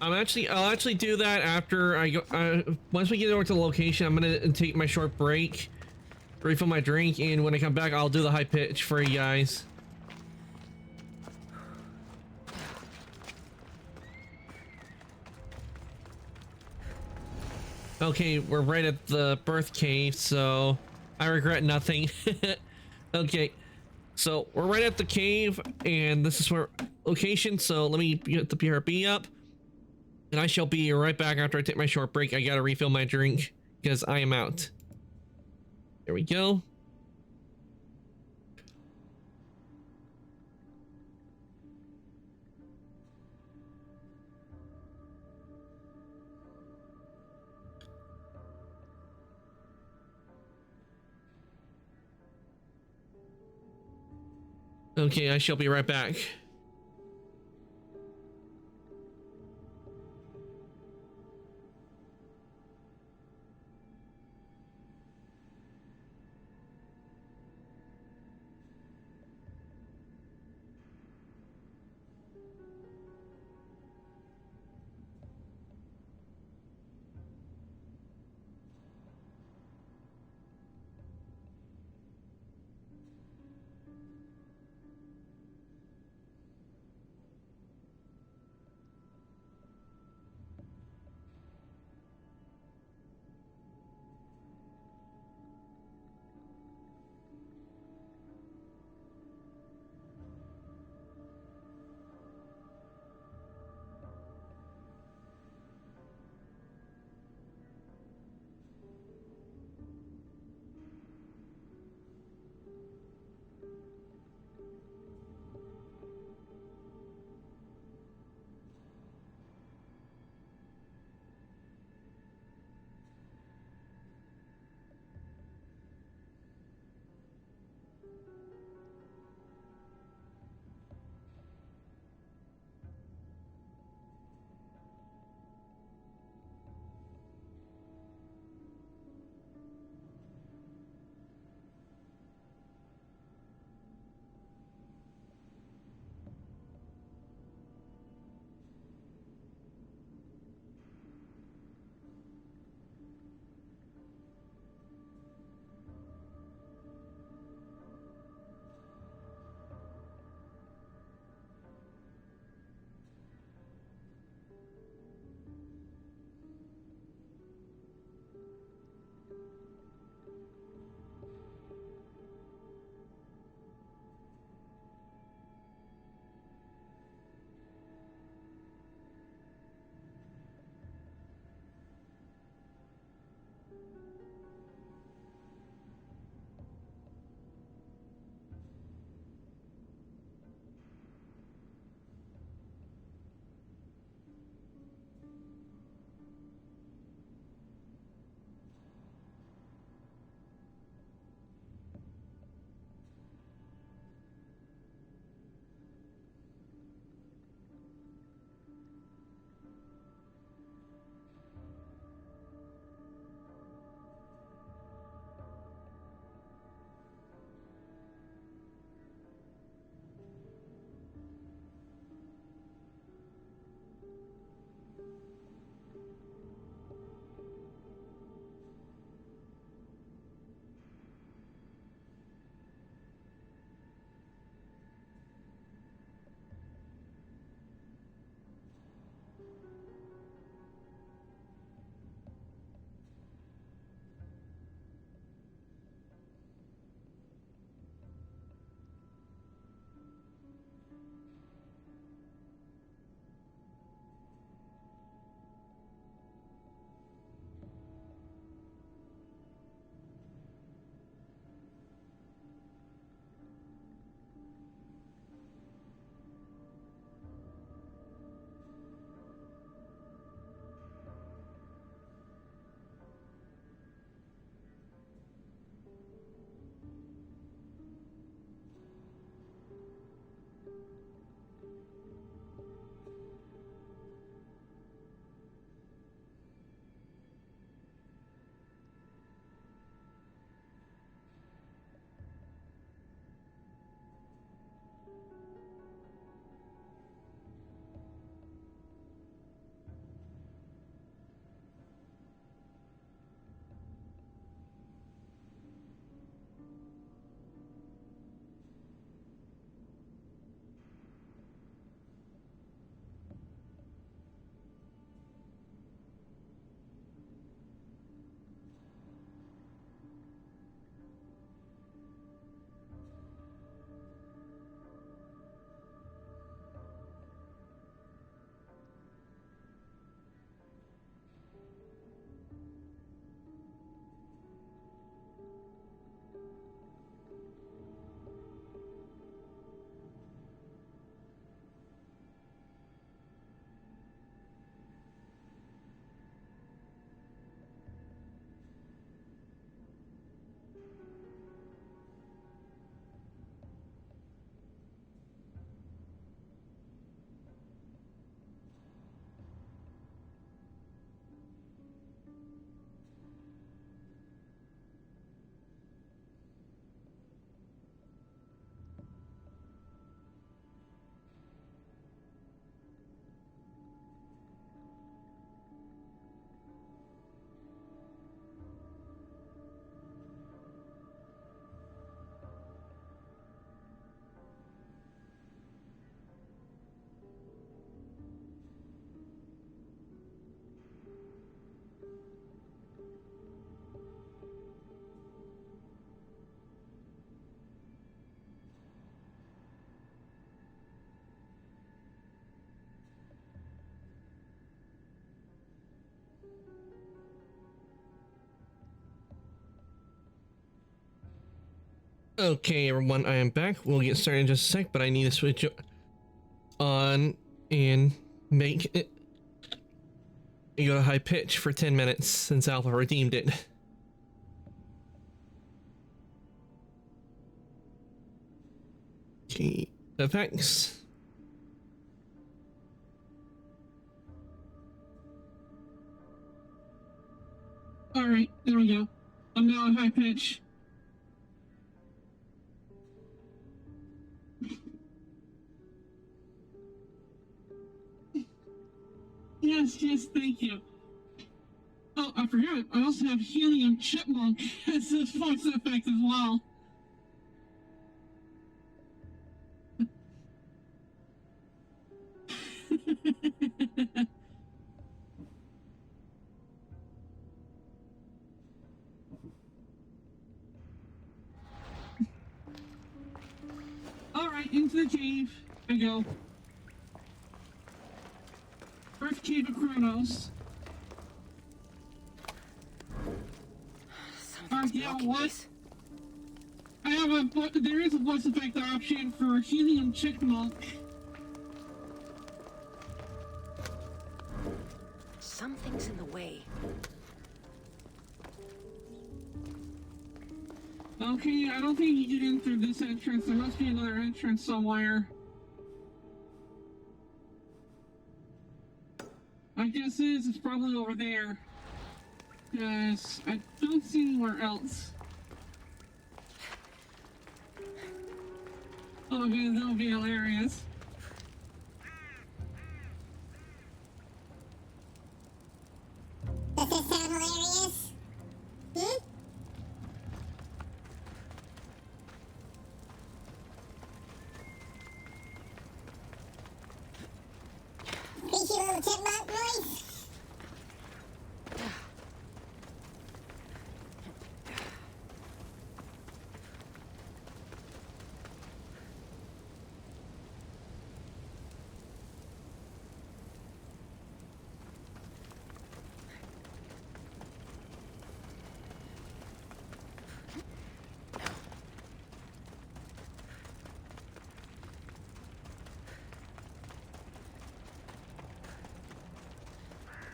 I'll actually do that after I go. Once we get over to the location, I'm gonna take my short break refill my drink, and when I come back, I'll do the high pitch for you guys. Okay, we're right at the birth cave, so I regret nothing. Okay, so we're right at the cave, and this is where location. So let me get the PRB up, and I shall be right back after I take my short break. I gotta refill my drink because I am out. There we go. Okay, I shall be right back. Okay, everyone, I am back. We'll get started in just a sec, but I need to switch on and make it go to high pitch for 10 minutes since Alpha redeemed it. Okay, effects. Alright, there we go. I'm now at high pitch. Yes, thank you. Oh, I forgot. I also have Helium Chipmunk as a voice effect as well. Alright, into the cave I go. Earth Cave of Kronos. Yeah, what? I have there is a voice effect option for Helium Chipmunk. Something's in the way. Okay, I don't think you get in through this entrance. There must be another entrance somewhere. My guess is it's probably over there. Because I don't see anywhere else. Oh my god, that would be hilarious. Does this sound hilarious? Hmm? Squeaky little chipmunk voice?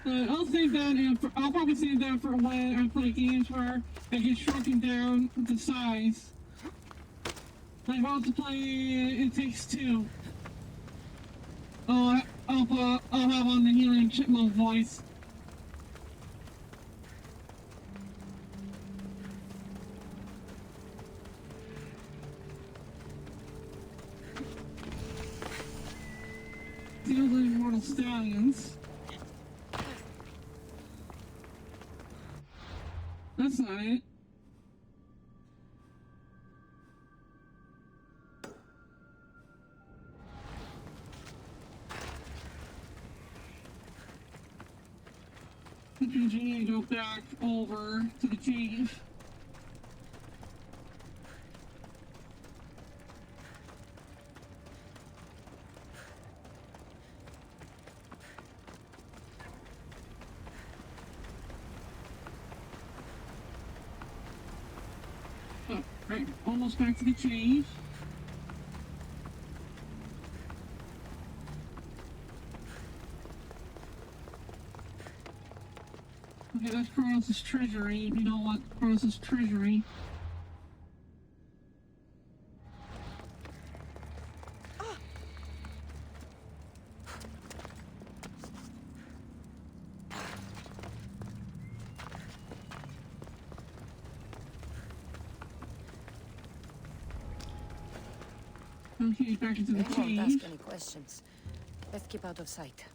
I'll save that, and I'll probably save that for when I play games where I get shrunken down to size. Like I'll have to play It Takes Two. I'll have on the Helium Chipmunk voice. Seals of Immortal Stallions. That's not it. Okay, go back over to the cave. Right, almost back to the cave. Okay, that's Kronos' treasury. You know what? Kronos' treasury. Okay, back into the They won't cave. ask any questions. Let's keep out of sight.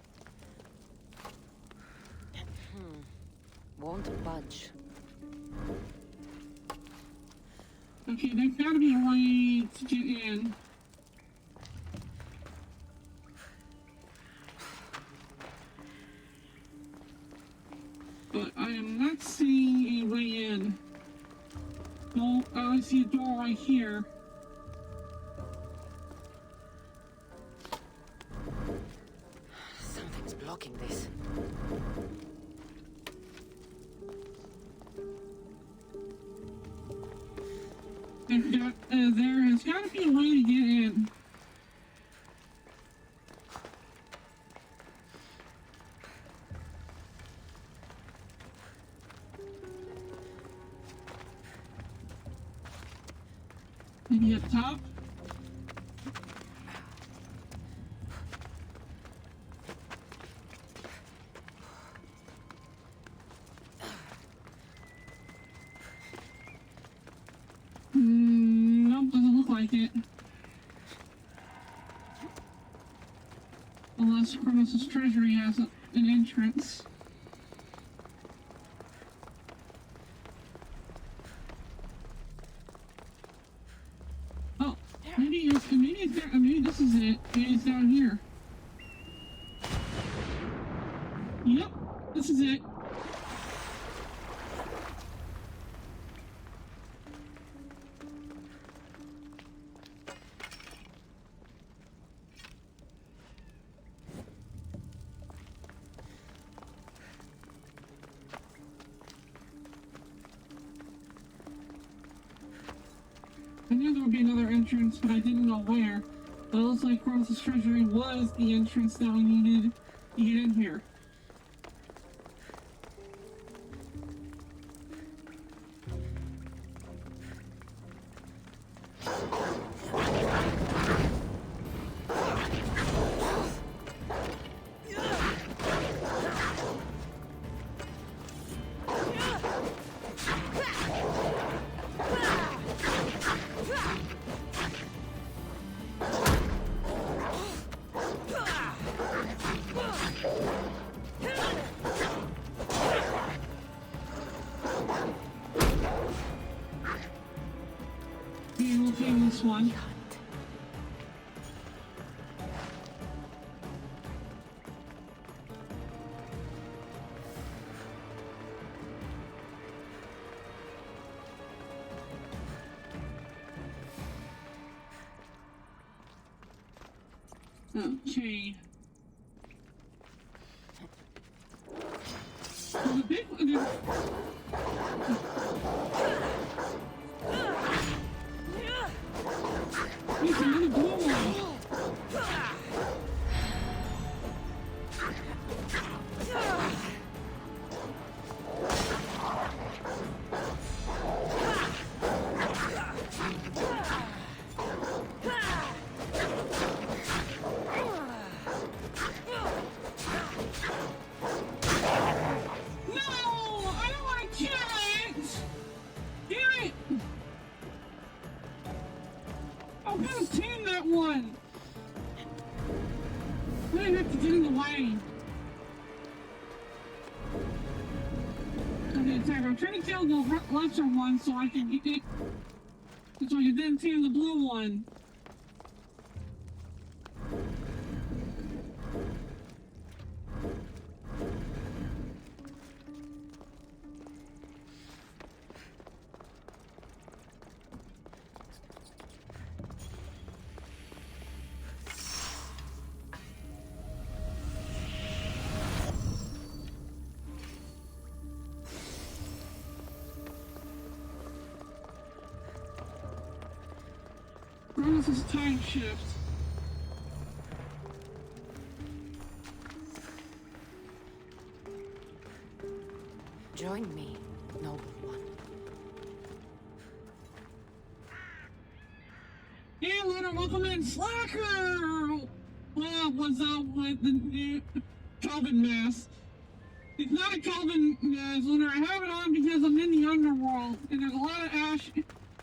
Won't budge. Okay, there's gotta be a way to get in. But I am not seeing a way in. No, I see a door right here. Something's blocking this. There has got to be a way to get in. Maybe up top? Nope, doesn't look like it. Unless Kronos' treasury has an entrance. Oh, maybe this is it. Maybe it's down here. Yep, this is it. I knew there would be another entrance, but I didn't know where. But it looks like Kronos' treasury was the entrance that we needed to get in here. We'll take this one. Okay. Well, the big one. There's another blue one. One. I have to get in the way. Okay, attack. I'm trying to kill the lesser one so I can get it. So I can then tame the blue one. Kronos' time shift. Join me, noble one. Hey, Luna, welcome in, Slacker! What's up with the new Calvin mask? It's not a Calvin mask, Luna. I have it on because I'm in the Underworld, and there's a lot of ash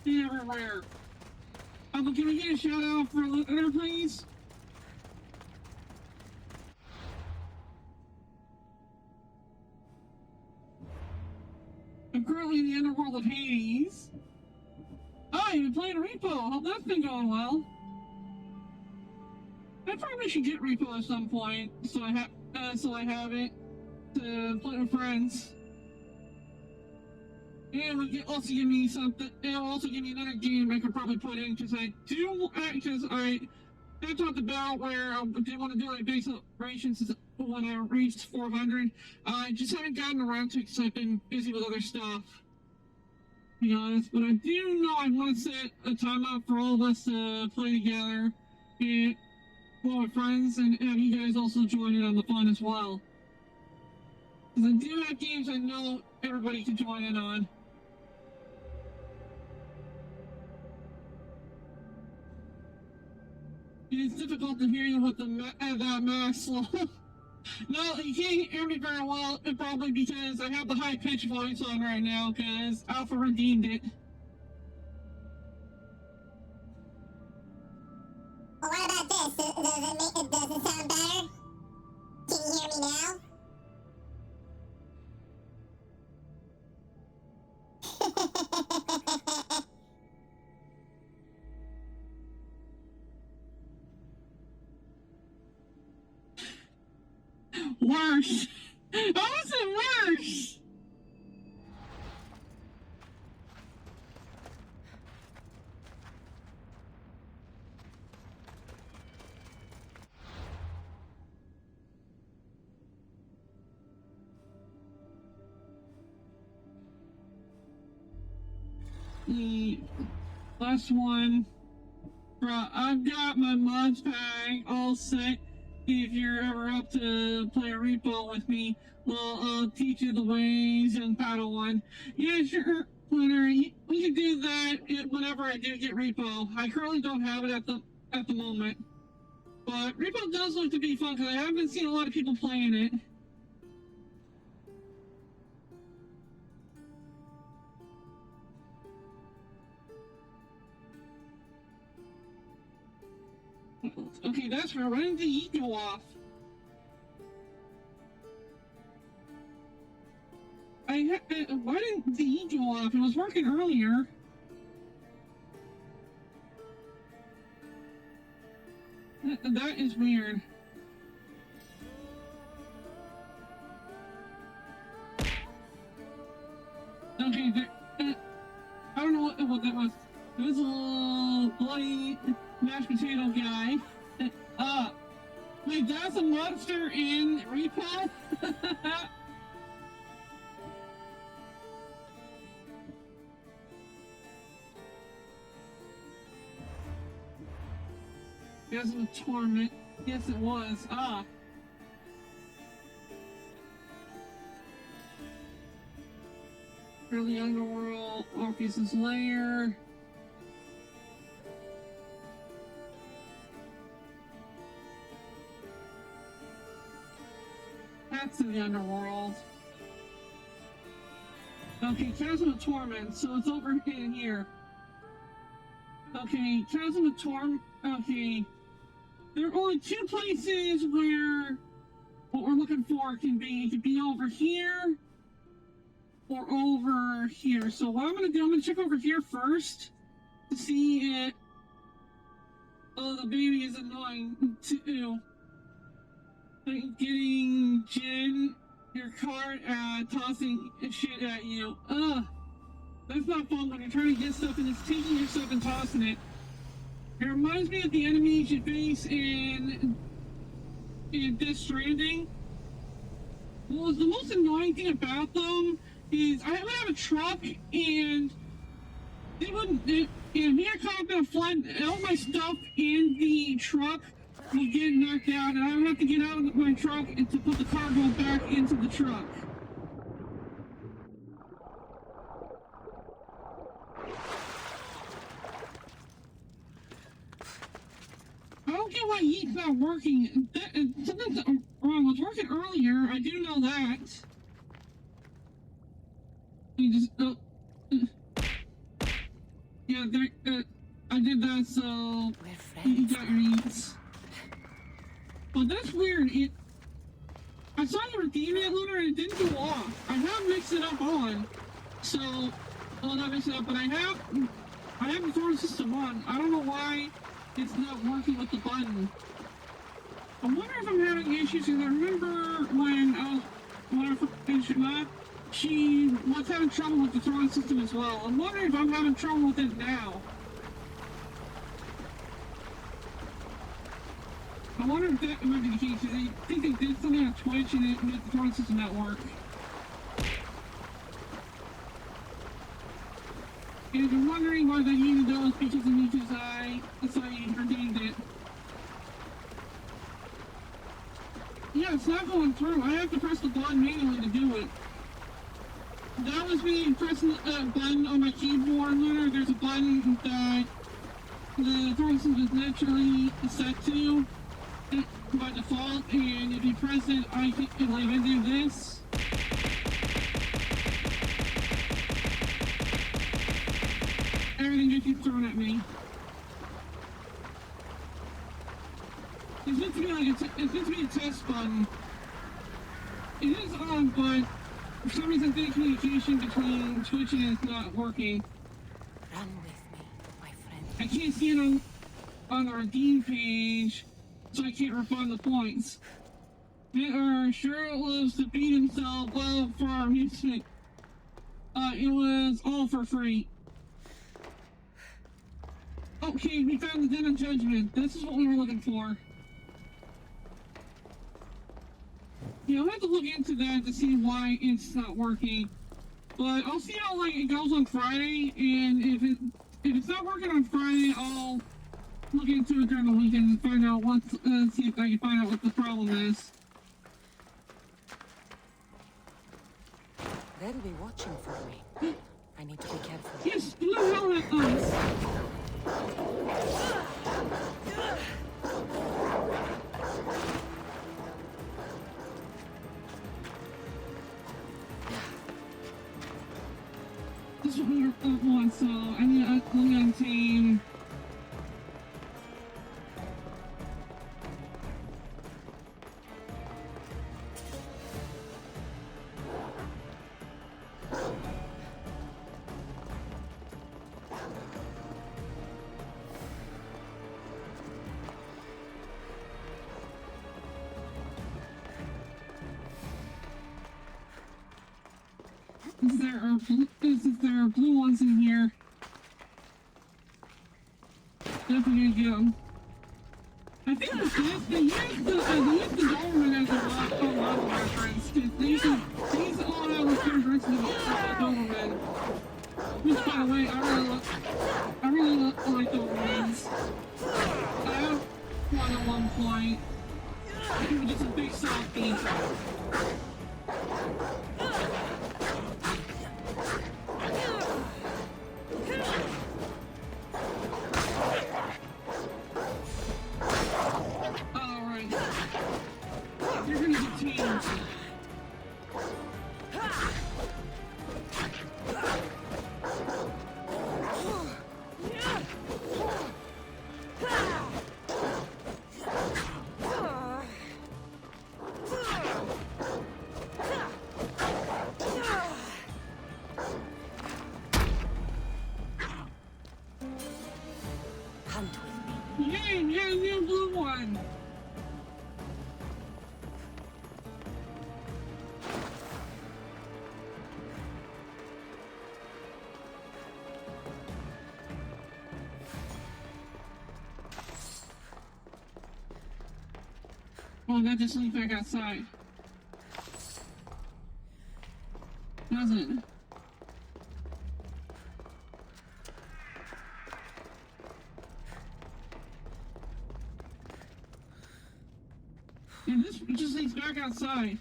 everywhere. But can we get a shout out for Luna, please? I'm currently in the Underworld of Hades. Oh, you've been playing Repo. Hope that's been going well. I probably should get Repo at some point, so I have it to play with friends. And it'll also give me something. It'll also give me another game I could probably put in because I talked about where I did want to do like base operations when I reached 400. I just haven't gotten around to it because I've been busy with other stuff. be honest, but I do know I want to set a time up for all of us to play together and well, with friends, and have you guys also join in on the fun as well. Because I do have games I know everybody can join in on. It's difficult to hear you with that mask. No, you can't hear me very well, probably because I have the high-pitched voice on right now, because Alpha redeemed it. Well, what about this? Does it sound better? Can you hear me now? Worse. How is it worse? The last one. I've got my mods pack all set. If you're ever up to play a repo with me, well, I'll teach you the ways in Padawan. Yeah, sure, Lunar. We can do that whenever I do get repo. I currently don't have it at the moment, but repo does look to be fun because I haven't seen a lot of people playing it. Okay, that's right. Why didn't the heat go off? Why didn't the heat go off? It was working earlier. That is weird. Okay, I don't know what that was. It was a little bloody mashed potato guy. Wait, that's a monster in Repo? Yes, it was Torment. Yes, it was. Early Underworld, Orpheus's Lair. That's in the Underworld. Okay, Chasm of Torment, so it's over in here. Okay, Chasm of Torment, okay. There are only two places where what we're looking for can be. It could be over here or over here. So what I'm gonna do, I'm gonna check over here first to see it. Oh, the baby is annoying too. Like getting Jin, your cart, tossing shit at you. That's not fun when you're trying to get stuff and it's taking your stuff and tossing it. It reminds me of the enemies you face in Death Stranding. Well, the most annoying thing about them is I would have a truck and they wouldn't. Me and Cobb would flood all my stuff in the truck would get knocked out, and I would have to get out of my truck and to put the cargo back into the truck. I don't get why Yeet's not working. Something's wrong. It was working earlier. I do know that. You just yeah, I did that so you got your eats. But that's weird. I saw you redeem it, Lunar, and it didn't go off. I have mixed it up on, so well, not mixed it up, but I have the thorn system on. I don't know why it's not working with the button. I wonder if I'm having issues, because I remember when I first finished up, she was having trouble with the throwing system as well. I'm wondering if I'm having trouble with it now. I wonder if that might be the case, because I think they did something on Twitch and it made the throwing system not work. if you're wondering why they needed those because of Nietzsche's eye, that's why he redeemed it. Yeah, it's not going through. I have to press the button manually to do it. That was me pressing the button on my keyboard, Lunar. There's a button that the throwing is naturally set to by default, and if you press it, I do this. Everything just keeps thrown at me. It's meant to be like it's meant to be a test button. It is on, but for some reason the communication between Twitch and it's not working. Run with me, my friend. I can't see it on the redeem page, so I can't refund the points. They are sure lives to beat himself well for our amusement. It was all for free. Okay, we found the Den of Judgment. This is what we were looking for. Yeah, I'll have to look into that to see why it's not working. But I'll see how it goes on Friday, and if it's not working on Friday, I'll look into it during the weekend and find out see if I can find out what the problem is. They'll be watching for me. I need to be careful. Yes, blue helmet guns. This is what we want, so I need a Klingon team. There are blue ones in here. Definitely gonna get them. I think they used the Doberman as a lot of reference. They used all out of characteristics of the Doberman. Which, by the way, I really like Dobermans. I have one at one point. He was just a big softie. You're gonna get teams. Hunt with me. Yay, new blue one. Oh, that just leaves back outside. Doesn't. And this just leads back outside.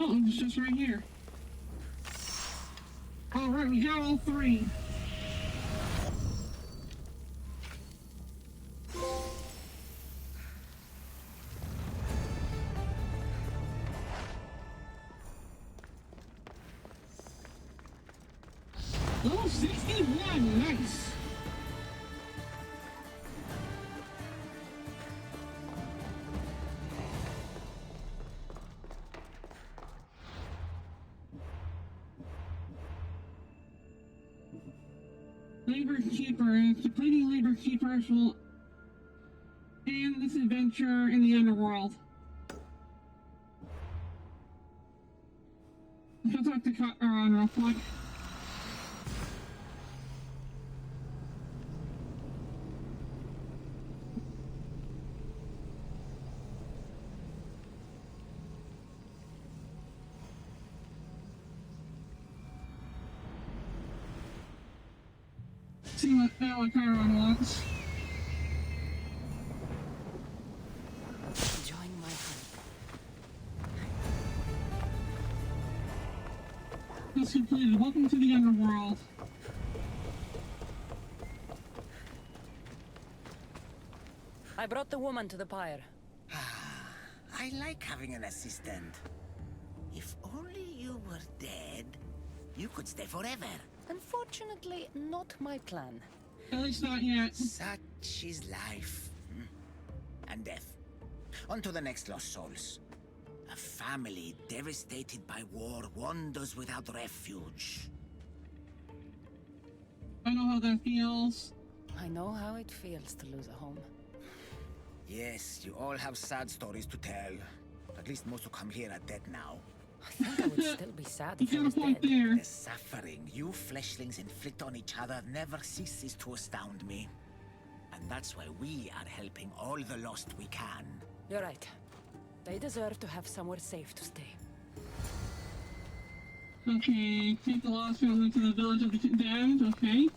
Oh, it's just right here. Alright, we got all three. Level 61, nice. Labor Keeper. Completing Labor Keepers will end this adventure in the Underworld. I have to talk to cut her on real quick. See what Chiron wants. Enjoying my hunt. That's completed. Welcome to the Underworld. I brought the woman to the pyre. I like having an assistant. If only you were dead, you could stay forever. Unfortunately, not my plan. At least not yet. Such is life. And death. On to the next lost souls. A family devastated by war wanders without refuge. I know how that feels. I know how it feels to lose a home. Yes, you all have sad stories to tell. At least most who come here are dead now. I think I would still be sad You if I got a was point dead. there. The suffering you fleshlings inflict on each other never ceases to astound me. And that's why we are helping all the lost we can. You're right. They deserve to have somewhere safe to stay. Okay, take the lost family to the village of the condemned. Okay.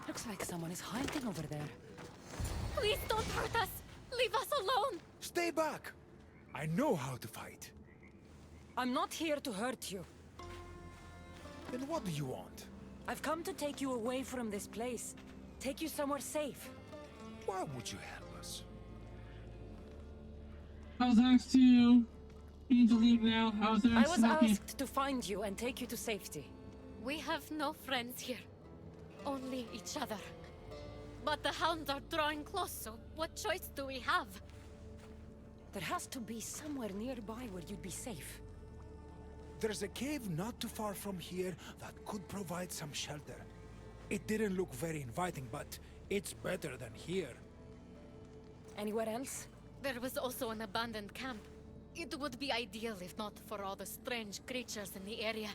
Looks like someone is hiding over there. Please don't hurt us! Leave us alone! Stay back! I know how to fight. I'm not here to hurt you. Then what do you want? I've come to take you away from this place. Take you somewhere safe. Why would you help us? I was asked to... You need to leave now. I was I asked was to help you. asked to find you and take you to safety. We have no friends here. Only each other. But the hounds are drawing close, so what choice do we have? There has to be somewhere nearby where you'd be safe. There's a cave not too far from here that could provide some shelter. It didn't look very inviting, but it's better than here. Anywhere else? There was also an abandoned camp. It would be ideal if not for all the strange creatures in the area.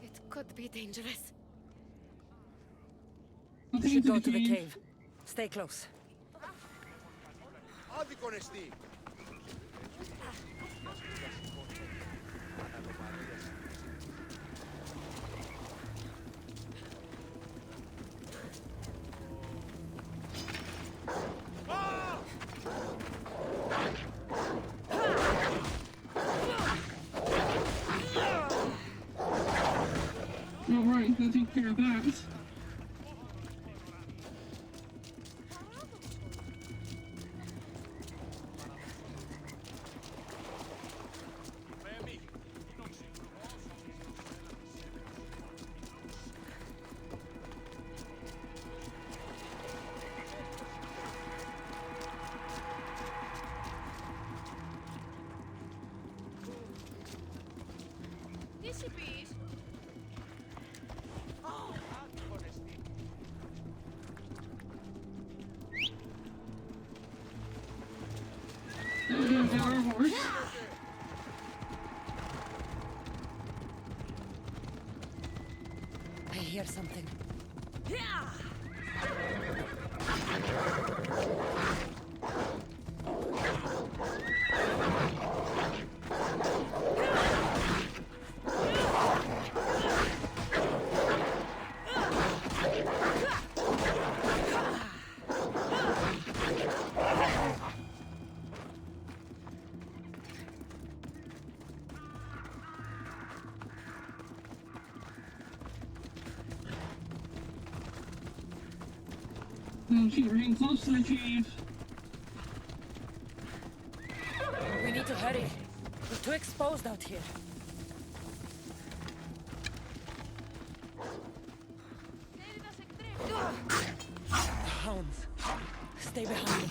It could be dangerous. We should go to the cave. Stay close. Alright, gotta take care of that. Our horse. I hear something. Yeah! Oh, she's getting close to the chief. We need to hurry. We're too exposed out here. The hounds. Stay behind me.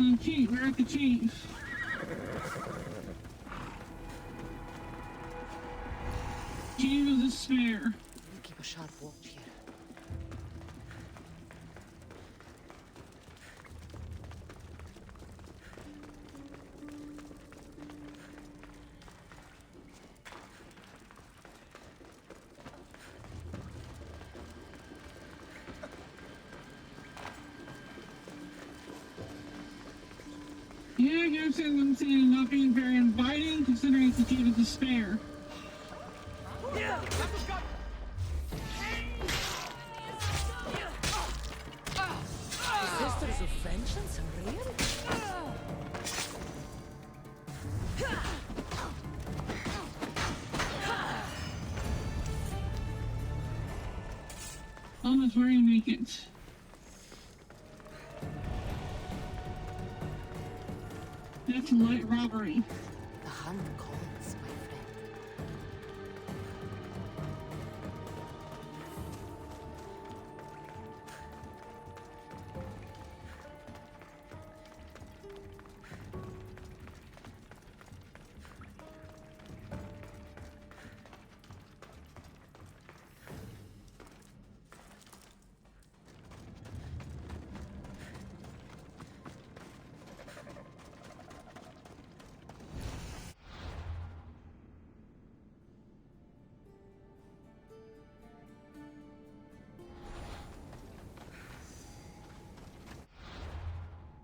Oh, chief, we're at the chief. Chief of despair. We'll keep a sharp watch here. Yeah, I guess I'm saying not being very inviting considering it's the chief of despair. Sisters of vengeance are real? Almost where you make it. That's light robbery. The hunt calls, my friend.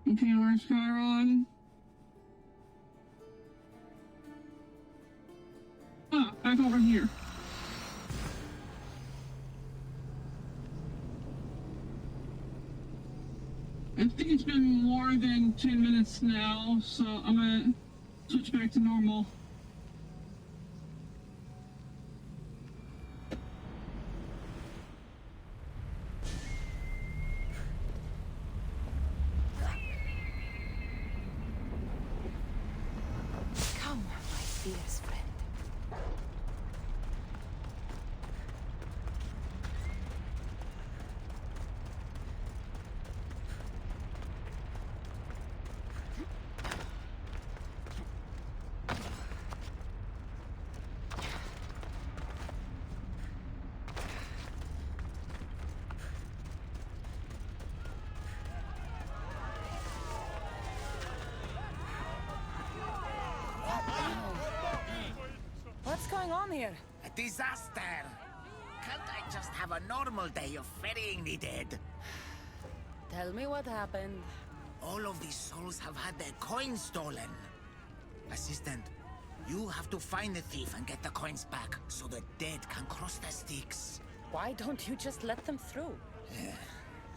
Okay, where's Chiron? Ah, back over here. I think it's been more than 10 minutes now, so I'm gonna switch back to normal. Come, my fierce friend. What's going on here? A disaster! Can't I just have a normal day of ferrying the dead? Tell me what happened. All of these souls have had their coins stolen. Assistant, you have to find the thief and get the coins back so the dead can cross the Styx. Why don't you just let them through?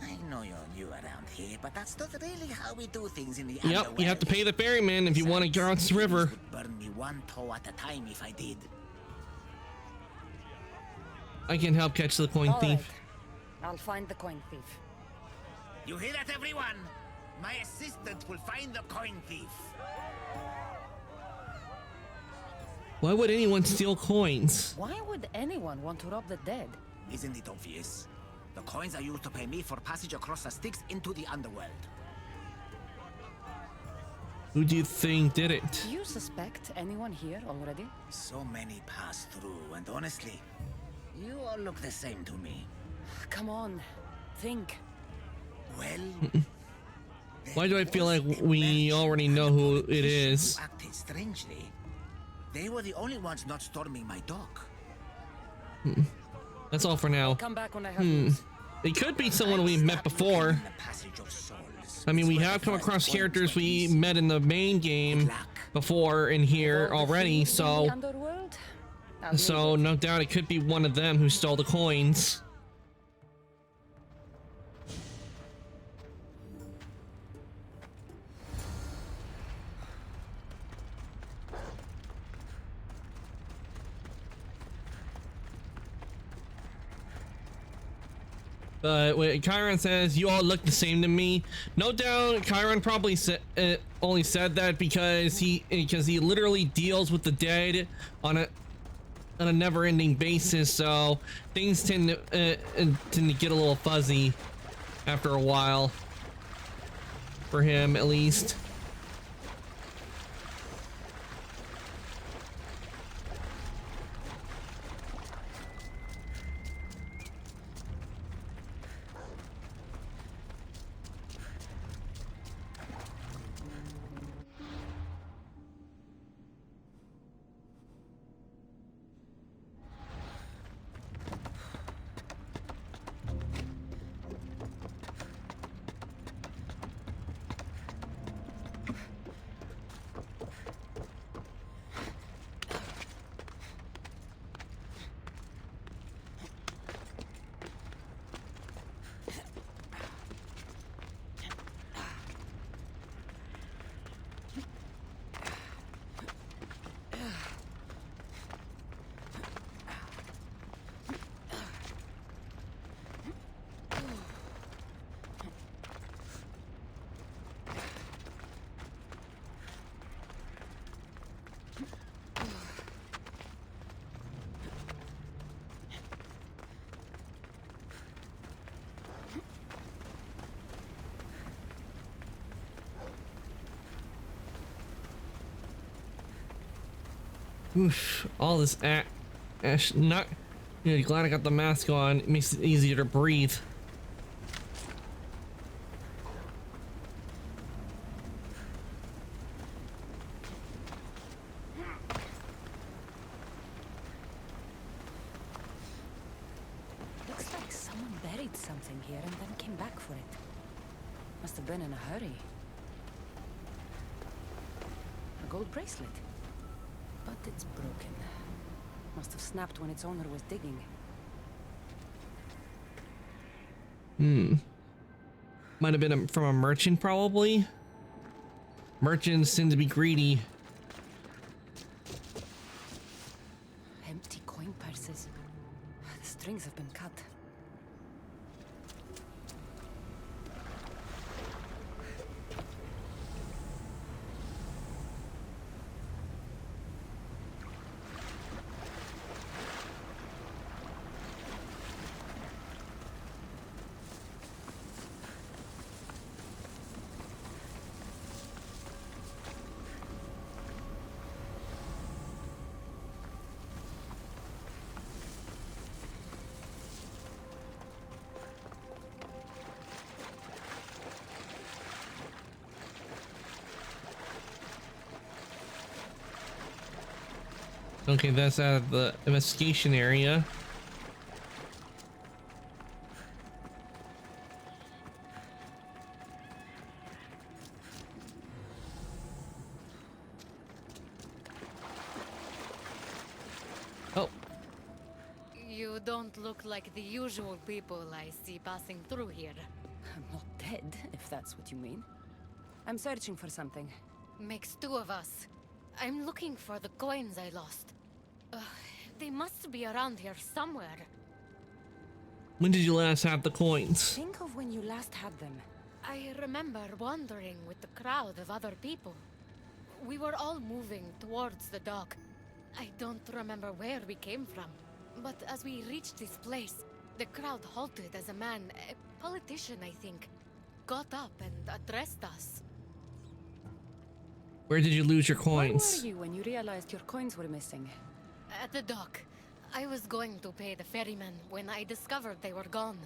I know you're new around here, but that's not really how we do things in the Yep, Underworld. you have to pay the ferryman if you want to cross the river. Would burn me one toe at a time if I did. I can help catch the coin All thief. right. I'll find the coin thief. You hear that, everyone? My assistant will find the coin thief. Why would anyone steal coins? Why would anyone want to rob the dead? Isn't it obvious? The coins are used to pay me for passage across the Styx into the Underworld. Who do you think did it? Do you suspect anyone here already? So many pass through, and honestly, you all look the same to me. Come on, think. Well, Why do I feel like we already know who it is? who acted strangely. They were the only ones not storming my dock. That's all for now. Come back when I have news. It could be someone we met before. I mean, we have come across characters we met in the main game before in here already, so Underworld? no doubt it could be one of them who stole the coins. But when Chiron says you all look the same to me, no doubt Chiron probably only said that because he literally deals with the dead on a never-ending basis. So things tend to get a little fuzzy after a while, for him at least. Oof, all this ash, not, glad I got the mask on. It makes it easier to breathe. Looks like someone buried something here and then came back for it. Must have been in a hurry. A gold bracelet. But it's broken. Must have snapped when its owner was digging. Might have been from a merchant, probably. Merchants tend to be greedy. Empty coin purses. The strings have been cut. Okay, that's out of the investigation area. Oh. You don't look like the usual people I see passing through here. I'm not dead, if that's what you mean. I'm searching for something. Makes two of us. I'm looking for the coins I lost. They must be around here somewhere. When did you last have the coins? Think of when you last had them. I remember wandering with the crowd of other people. We were all moving towards the dock. I don't remember where we came from. But as we reached this place, the crowd halted as a man, a politician I think, got up and addressed us. Where did you lose your Where coins? were you when you realized your coins were missing? At the dock. I was going to pay the ferryman when I discovered they were gone.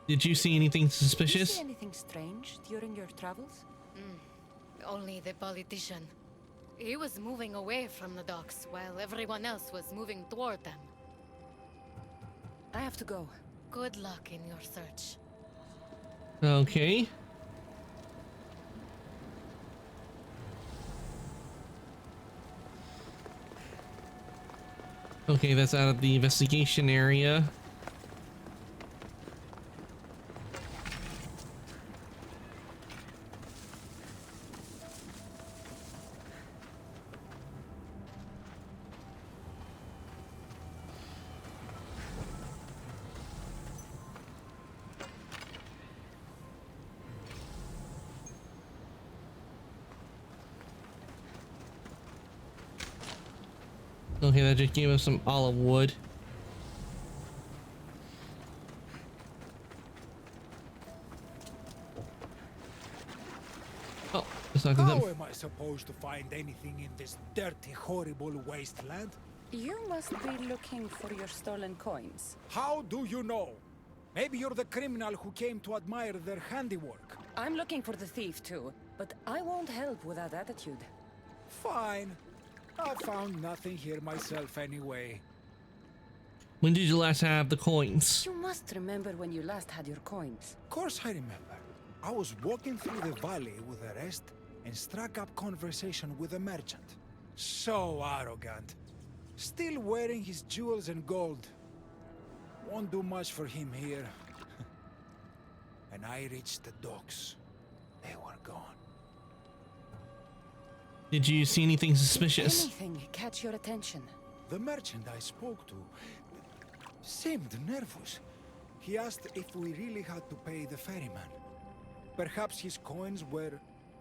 Did you see anything Did you suspicious? see anything strange during your travels? Only the politician. He was moving away from the docks while everyone else was moving toward them. I have to go. Good luck in your search. Okay. Okay, that's out of the investigation area. Okay, that just gave us some olive wood. Oh, it's not How them. am I supposed to find anything in this dirty, horrible wasteland? You must be looking for your stolen coins. How do you know? Maybe you're the criminal who came to admire their handiwork. I'm looking for the thief too, but I won't help with that attitude. Fine. I found nothing here myself anyway. When did you last have the coins? You must remember when you last had your coins. Of course I remember. I was walking through the valley with the rest and struck up conversation with a merchant. So arrogant. Still wearing his jewels and gold. Won't do much for him here. And I reached the docks. They were gone. Did you see anything suspicious? Anything catch your attention? The merchant I spoke to seemed nervous. He asked if we really had to pay the ferryman. Perhaps his coins were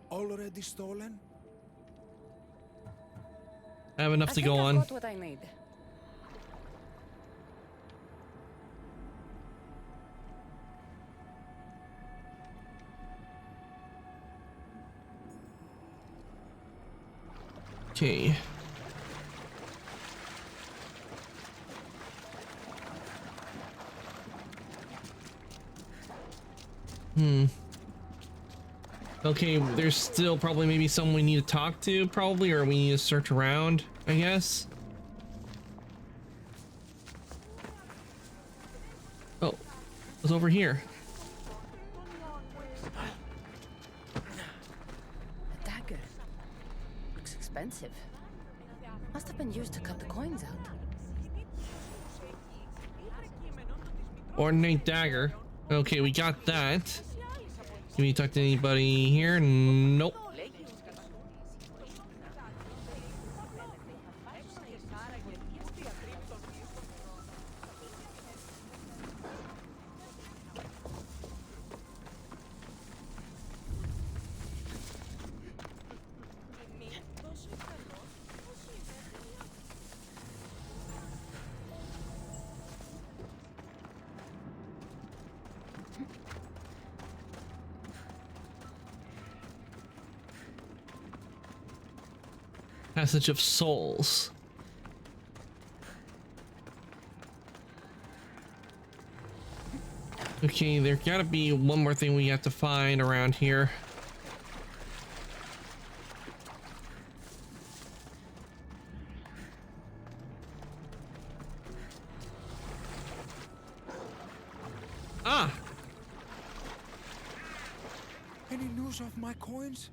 already stolen? I have enough to go I've on. got what I need. Okay. Okay, there's still probably maybe someone we need to talk to, probably, or we need to search around, I guess. Oh, it's over here. A dagger. Looks expensive. Must have been used to cut the coins out. Ornate dagger. Okay, we got that. Can we talk to anybody here? Nope. Passage of Souls. Okay, there gotta be one more thing we have to find around here. Ah! Any news of my coins?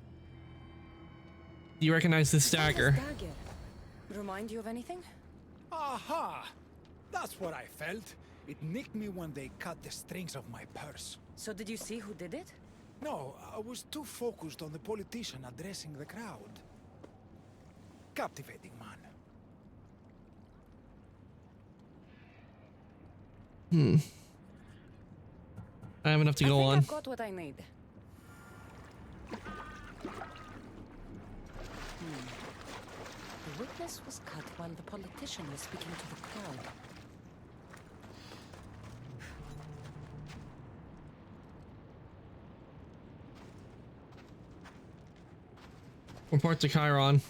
Do you recognize this dagger? Dagger. Remind you of anything? Aha! That's what I felt. It nicked me when they cut the strings of my purse. So did you see who did it? No, I was too focused on the politician addressing the crowd. Captivating man. I have enough to go on. I've got what I need. The witness was cut while the politician was speaking to the crowd. Report to Chiron.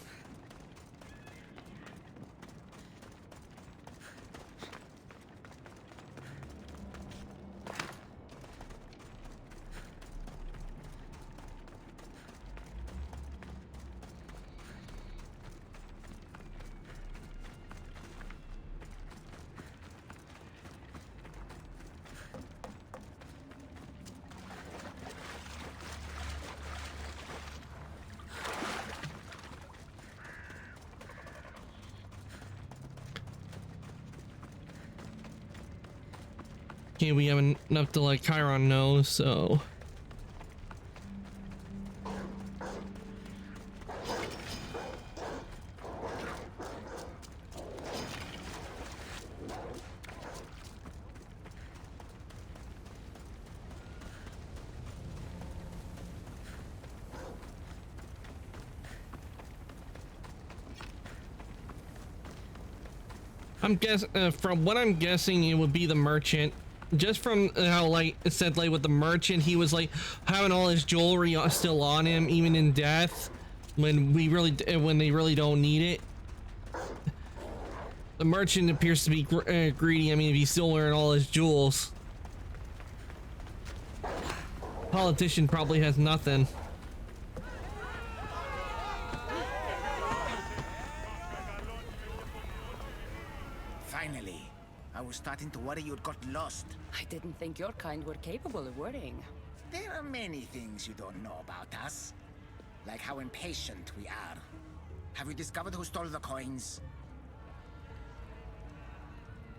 Okay, we have enough to let Chiron know, so. From what I'm guessing, it would be the merchant. Just from how, like, it said, like, with the merchant, he was, like, having all his jewelry still on him, even in death, when they really don't need it. The merchant appears to be greedy. I mean, if he's still wearing all his jewels. Politician probably has nothing. Finally. I was starting to worry you'd got lost. I didn't think your kind were capable of worrying. There are many things you don't know about us. Like how impatient we are. Have you discovered who stole the coins?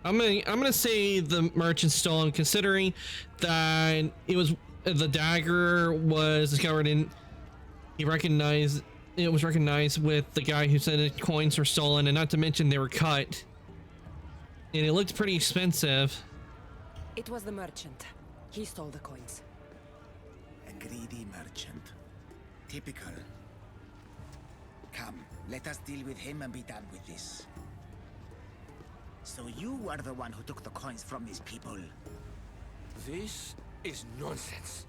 I'm gonna say the merchant stole him, considering that it was the dagger was discovered in. It was recognized with the guy who said the coins were stolen, and not to mention they were cut. And it looked pretty expensive. It was the merchant. He stole the coins. A greedy merchant. Typical. Come, let us deal with him and be done with this. So you are the one who took the coins from these people. This is nonsense.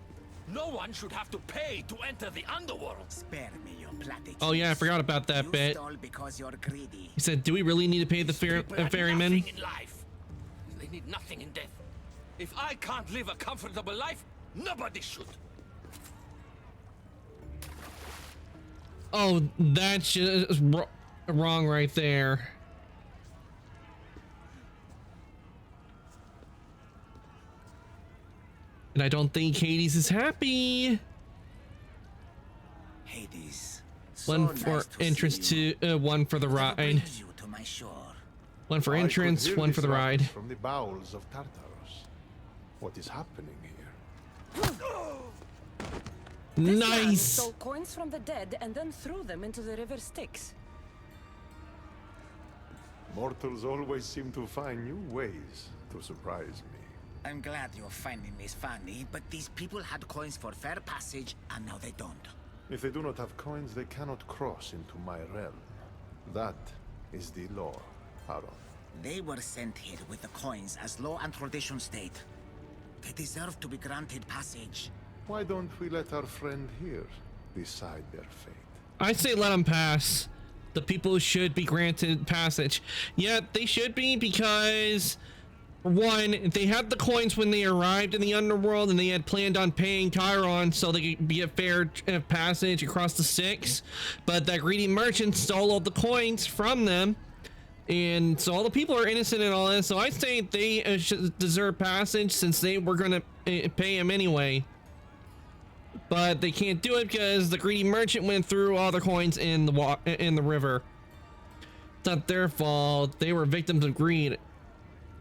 No one should have to pay to enter the Underworld. Spare me your platitudes. Oh yeah, I forgot about that bit. Stole because you're greedy. He said, "Do we really need to pay the ferryman?" Nothing in life. They need nothing in death. If I can't live a comfortable life, nobody should. Oh, that's just wrong right there. And I don't think Hades is happy. Hades. One for entrance to, one for the ride. One for entrance, one for the ride. From the bowels of Tartarus. What is happening here? This man Nice. stole coins from the dead and then threw them into the river Styx. Mortals always seem to find new ways to surprise me. I'm glad you're finding this funny, but these people had coins for fair passage, and now they don't. If they do not have coins, they cannot cross into my realm. That is the law, Aaron. They were sent here with the coins as law and tradition state. They deserve to be granted passage. Why don't we let our friend here decide their fate? I say let them pass. The people should be granted passage. Yeah, they should be, because one, they had the coins when they arrived in the Underworld, and they had planned on paying Chiron so they could get fair passage across the Styx. But that greedy merchant stole all the coins from them, and so all the people are innocent in all this. So I say they should deserve passage, since they were gonna pay him anyway. But they can't do it because the greedy merchant went through all the coins in the river. It's not their fault. They were victims of greed.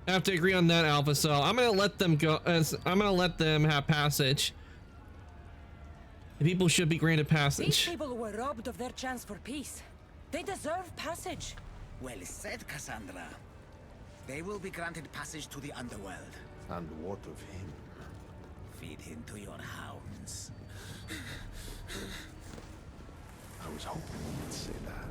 I have to agree on that, Alpha. So I'm gonna let them go. I'm gonna let them have passage. The people should be granted These passage. people were robbed of their chance for peace. They deserve passage. Well said, Cassandra. They will be granted passage to the Underworld. And what of him? Feed him to your hounds. I was hoping you'd say that.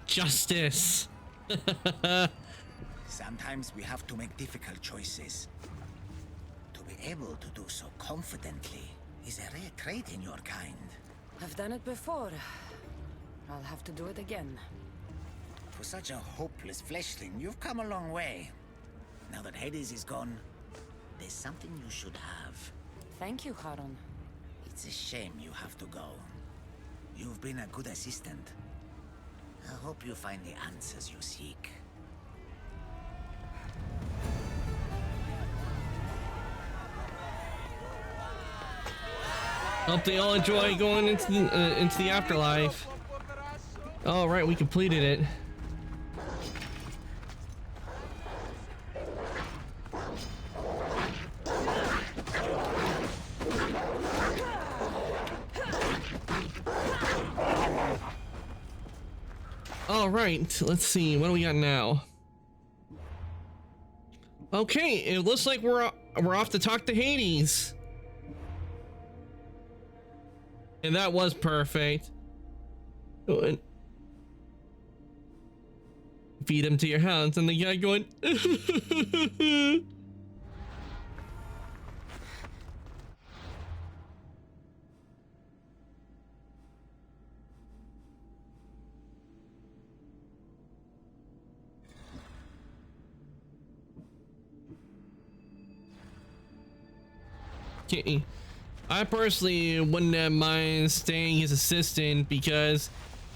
Justice. Sometimes we have to make difficult choices. To be able to do so confidently is a rare trait in your kind. I've done it before. I'll have to do it again. For such a hopeless fleshling, you've come a long way. Now that Hades is gone, there's something you should have. Thank you, Charon. It's a shame you have to go. You've been a good assistant. I hope you find the answers you seek. Hope they all enjoy going into the afterlife. All right, we completed it. All right, let's see. What do we got now? Okay, it looks like we're off to talk to Hades. And that was perfect. Feed him to your house, and the guy going. Okay. I personally wouldn't have mind staying his assistant because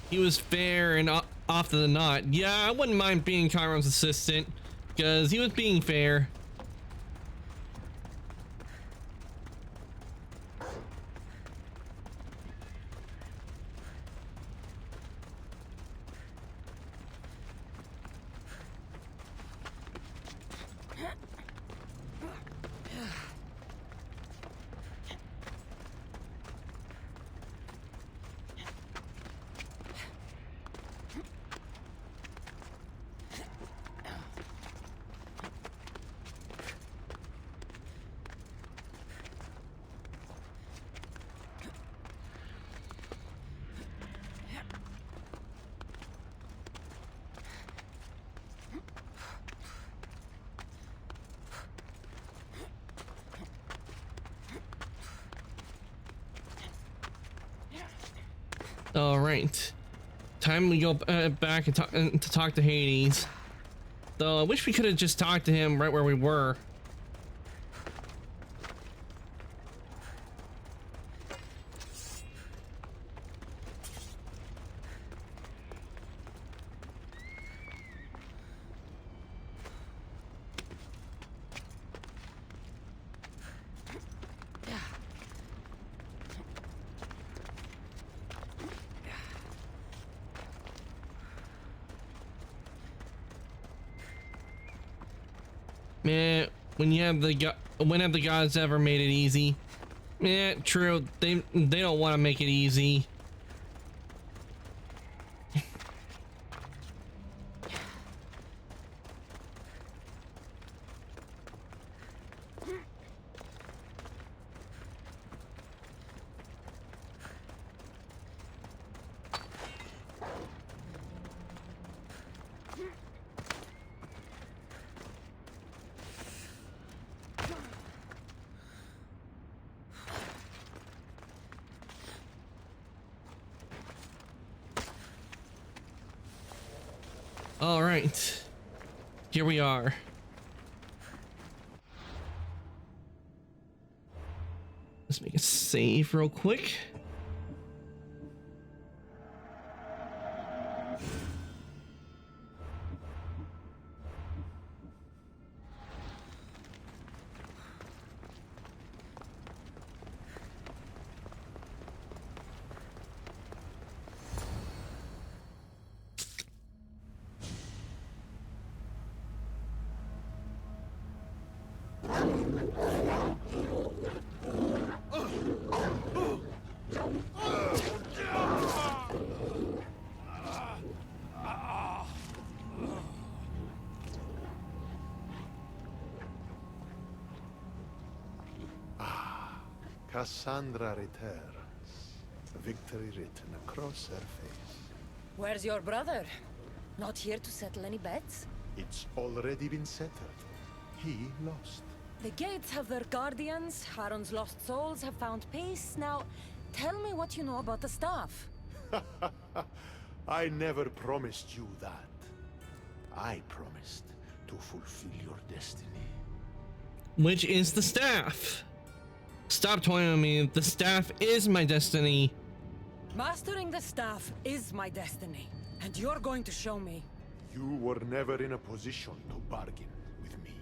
he was fair and often than not. Yeah, I wouldn't mind being Chiron's assistant because he was being fair. All right, time we go back and to talk to Hades. Though I wish we could have just talked to him right where we were. Man, when have the gods ever made it easy? Yeah, true. They don't want to make it easy. All right, here we are. Let's make a save real quick. Cassandra returns, victory written across her face. Where's your brother? Not here to settle any bets? It's already been settled. He lost. The gates have their guardians, Charon's lost souls have found peace. Now, tell me what you know about the staff. I never promised you that. I promised to fulfill your destiny. Which is the staff. Stop toying with me. The staff is my destiny. Mastering the staff is my destiny, and you're going to show me. You were never in a position to bargain with me.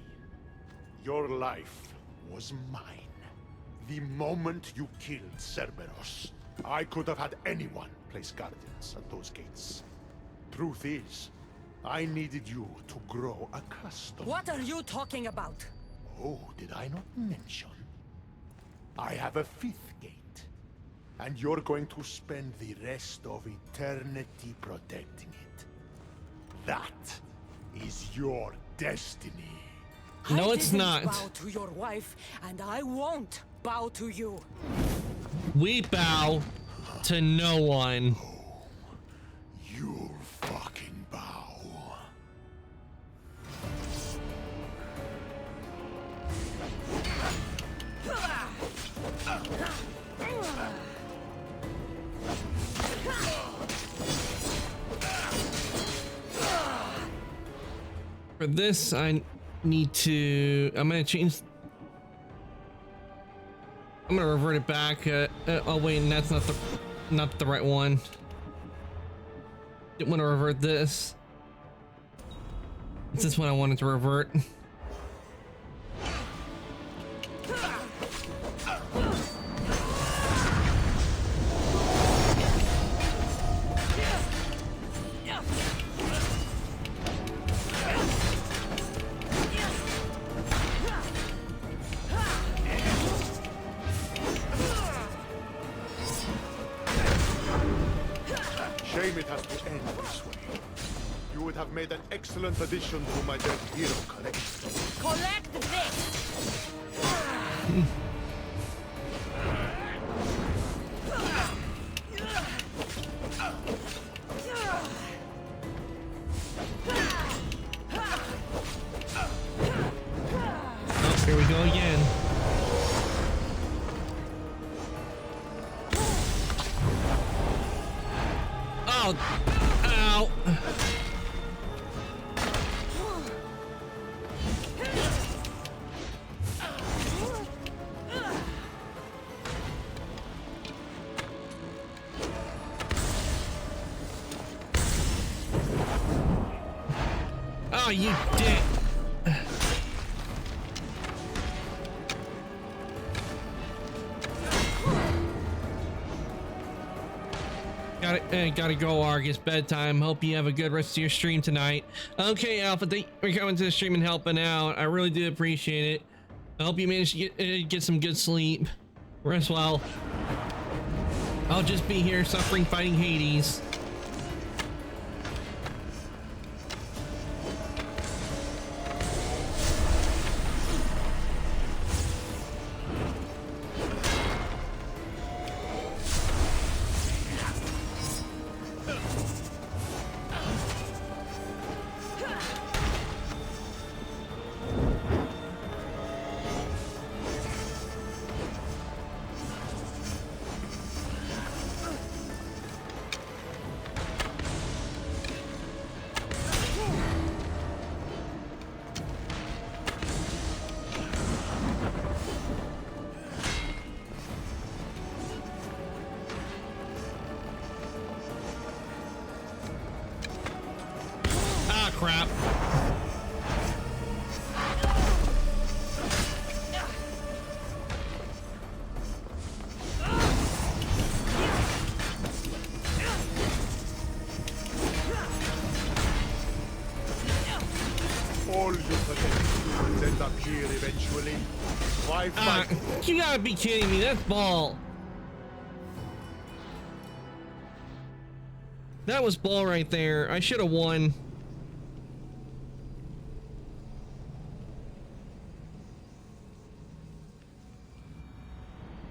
Your life was mine. The moment you killed Cerberus, I could have had anyone place guardians at those gates. Truth is, I needed you to grow accustomed. What are you talking about? Oh, did I not mention? I have a fifth gate, and you're going to spend the rest of eternity protecting it. That is your destiny. No, it's not. Bow to your wife, and I won't bow to you. We bow to no one. You'll fucking bow. For this, I need to. I'm gonna change. I'm gonna revert it back. Oh wait, and that's not the right one. Didn't want to revert this. It's this one I wanted to revert. Shame it has to end this way. You would have made an excellent addition to my dead hero collection. Collect this! Oh, here we go again. Oh, ow. Oh, you dick. Gotta go, Argus. Bedtime. Hope you have a good rest of your stream tonight. Okay, Alpha, thank you for coming to the stream and helping out. I really do appreciate it. I hope you managed to get some good sleep. Rest well. I'll just be here suffering fighting Hades. Crap. All you potential end up here eventually. Why fight? You gotta be kidding me. That's ball. That was ball right there. I should have won.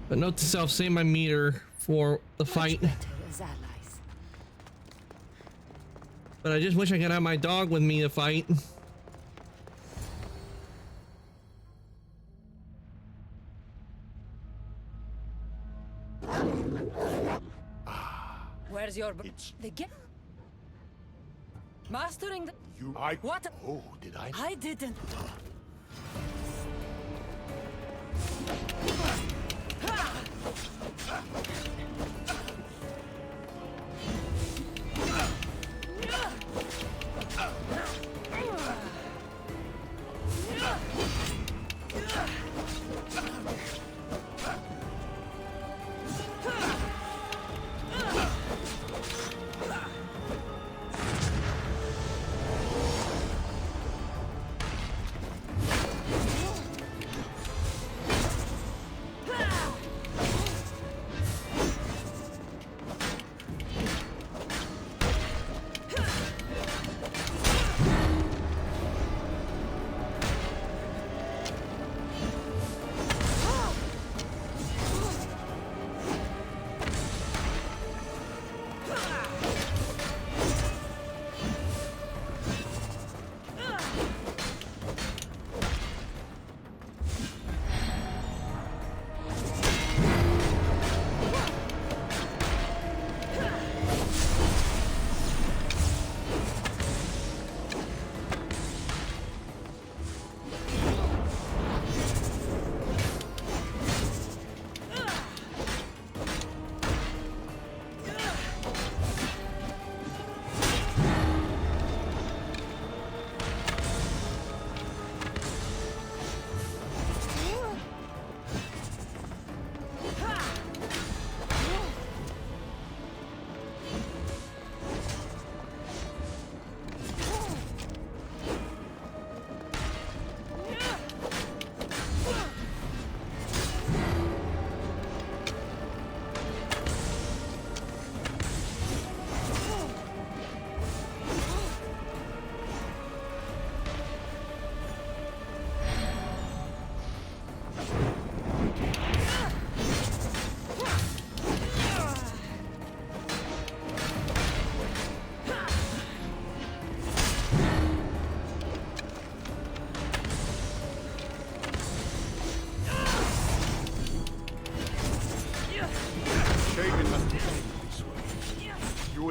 But note to self, save my meter for the fight. But I just wish I could have my dog with me to fight. Where's your... The gift? Mastering the... What? Oh, did I? I didn't...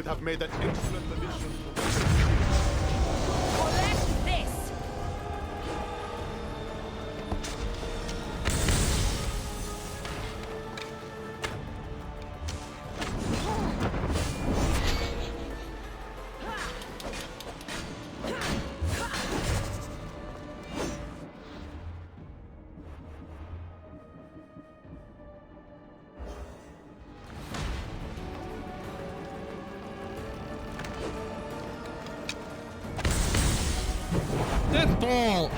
have made an excellent addition to Collect this! Death ball.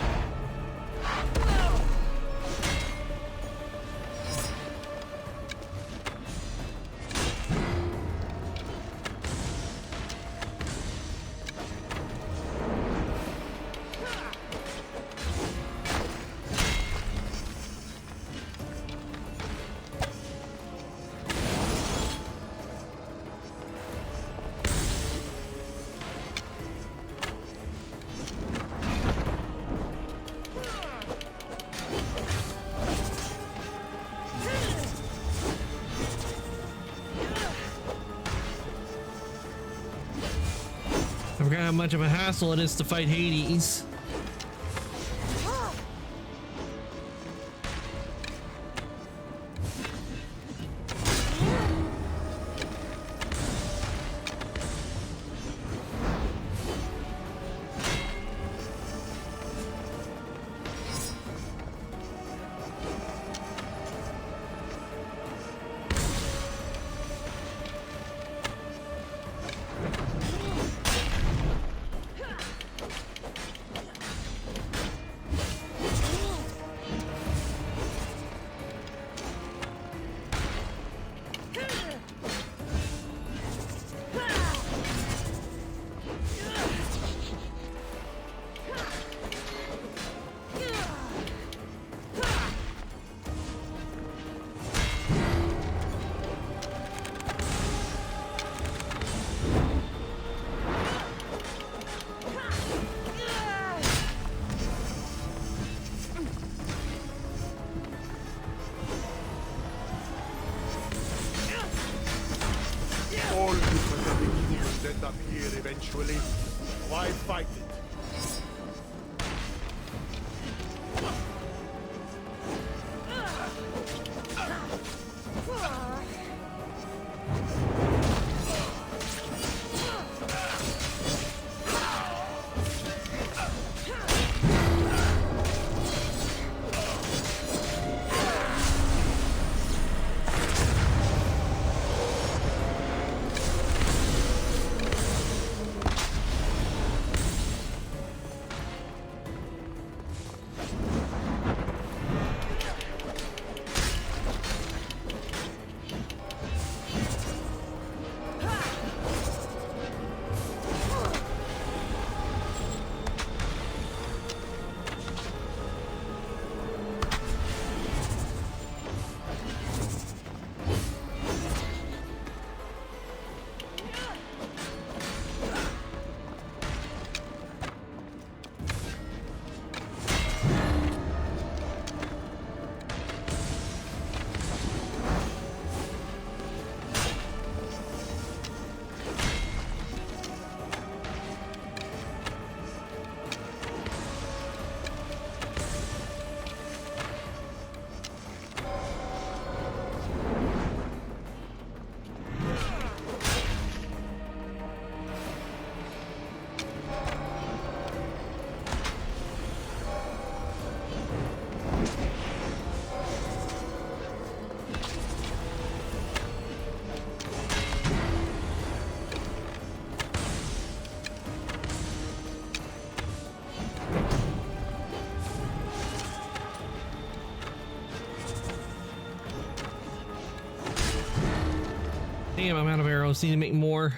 I forgot how much of a hassle it is to fight Hades. all you pathetic humans end up here eventually. Why fight it? Damn, I'm out of arrows. Need to make more.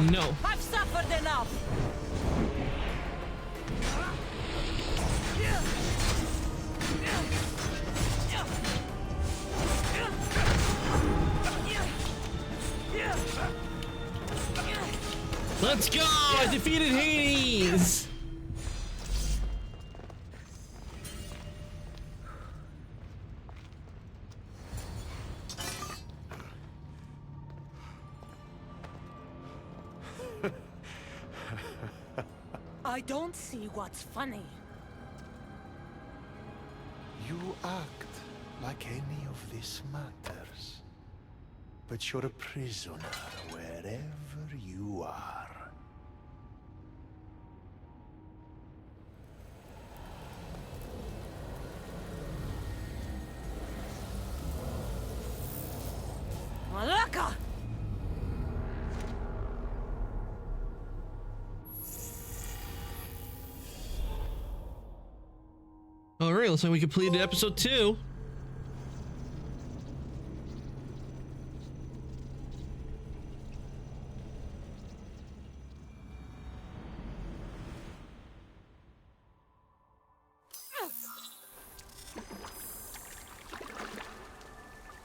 no. I've suffered enough. Let's go! I defeated Hades! I don't see what's funny. You act like any of this matters. But you're a prisoner wherever you are. Malaka! Alright, looks like we completed episode 2.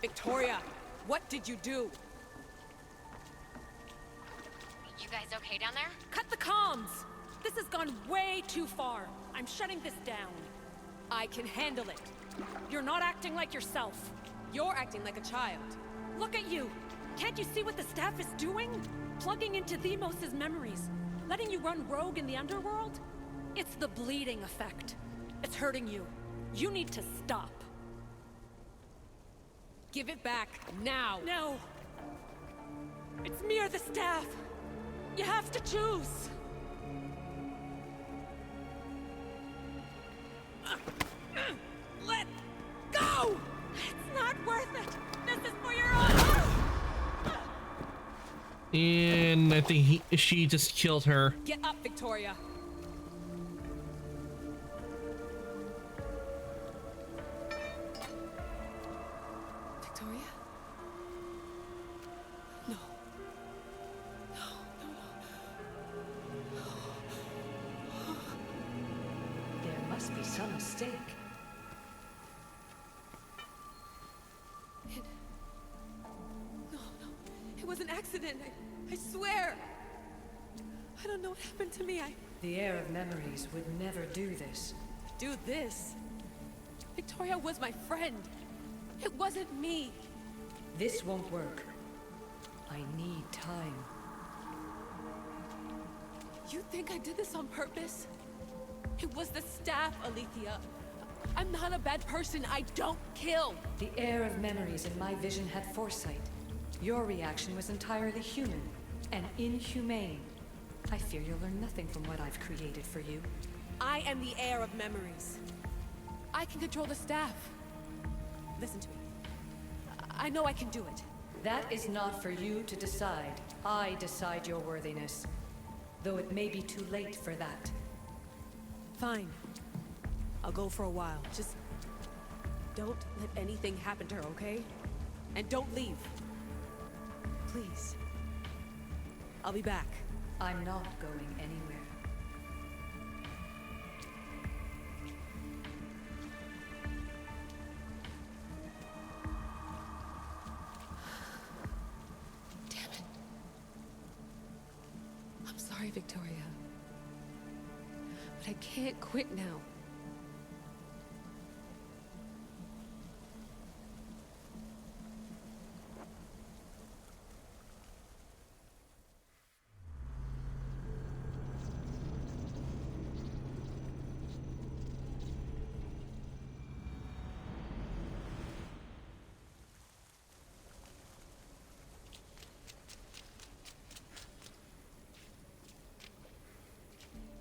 Victoria, what did you do? You guys okay down there? Cut the comms! This has gone way too far. I'm shutting this down. I can handle it. You're not acting like yourself. You're acting like a child. Look at you! Can't you see what the staff is doing? Plugging into Themos' memories. Letting you run rogue in the Underworld? It's the bleeding effect. It's hurting you. You need to stop. Give it back, now! No! It's me or the staff! You have to choose! Let go! It's not worth it! This is for your own... And I think she just killed her. Get up, Victoria! Victoria? No. There must be some mistake. It was an accident. I swear. I don't know what happened to me. The heir of memories would never do this. Do this. Victoria was my friend. It wasn't me. This won't work. I need time. You think I did this on purpose? It was the staff, Alethea. I'm not a bad person. I don't kill. The heir of memories in my vision had foresight. Your reaction was entirely human and inhumane. I fear you'll learn nothing from what I've created for you. I am the heir of memories. I can control the staff. Listen to me. I know I can do it. That is not for you to decide. I decide your worthiness. Though it may be too late for that. Fine. I'll go for a while. Just don't let anything happen to her, okay? And don't leave. Please. I'll be back. I'm not going anywhere. Damn it. I'm sorry, Victoria. But I can't quit now.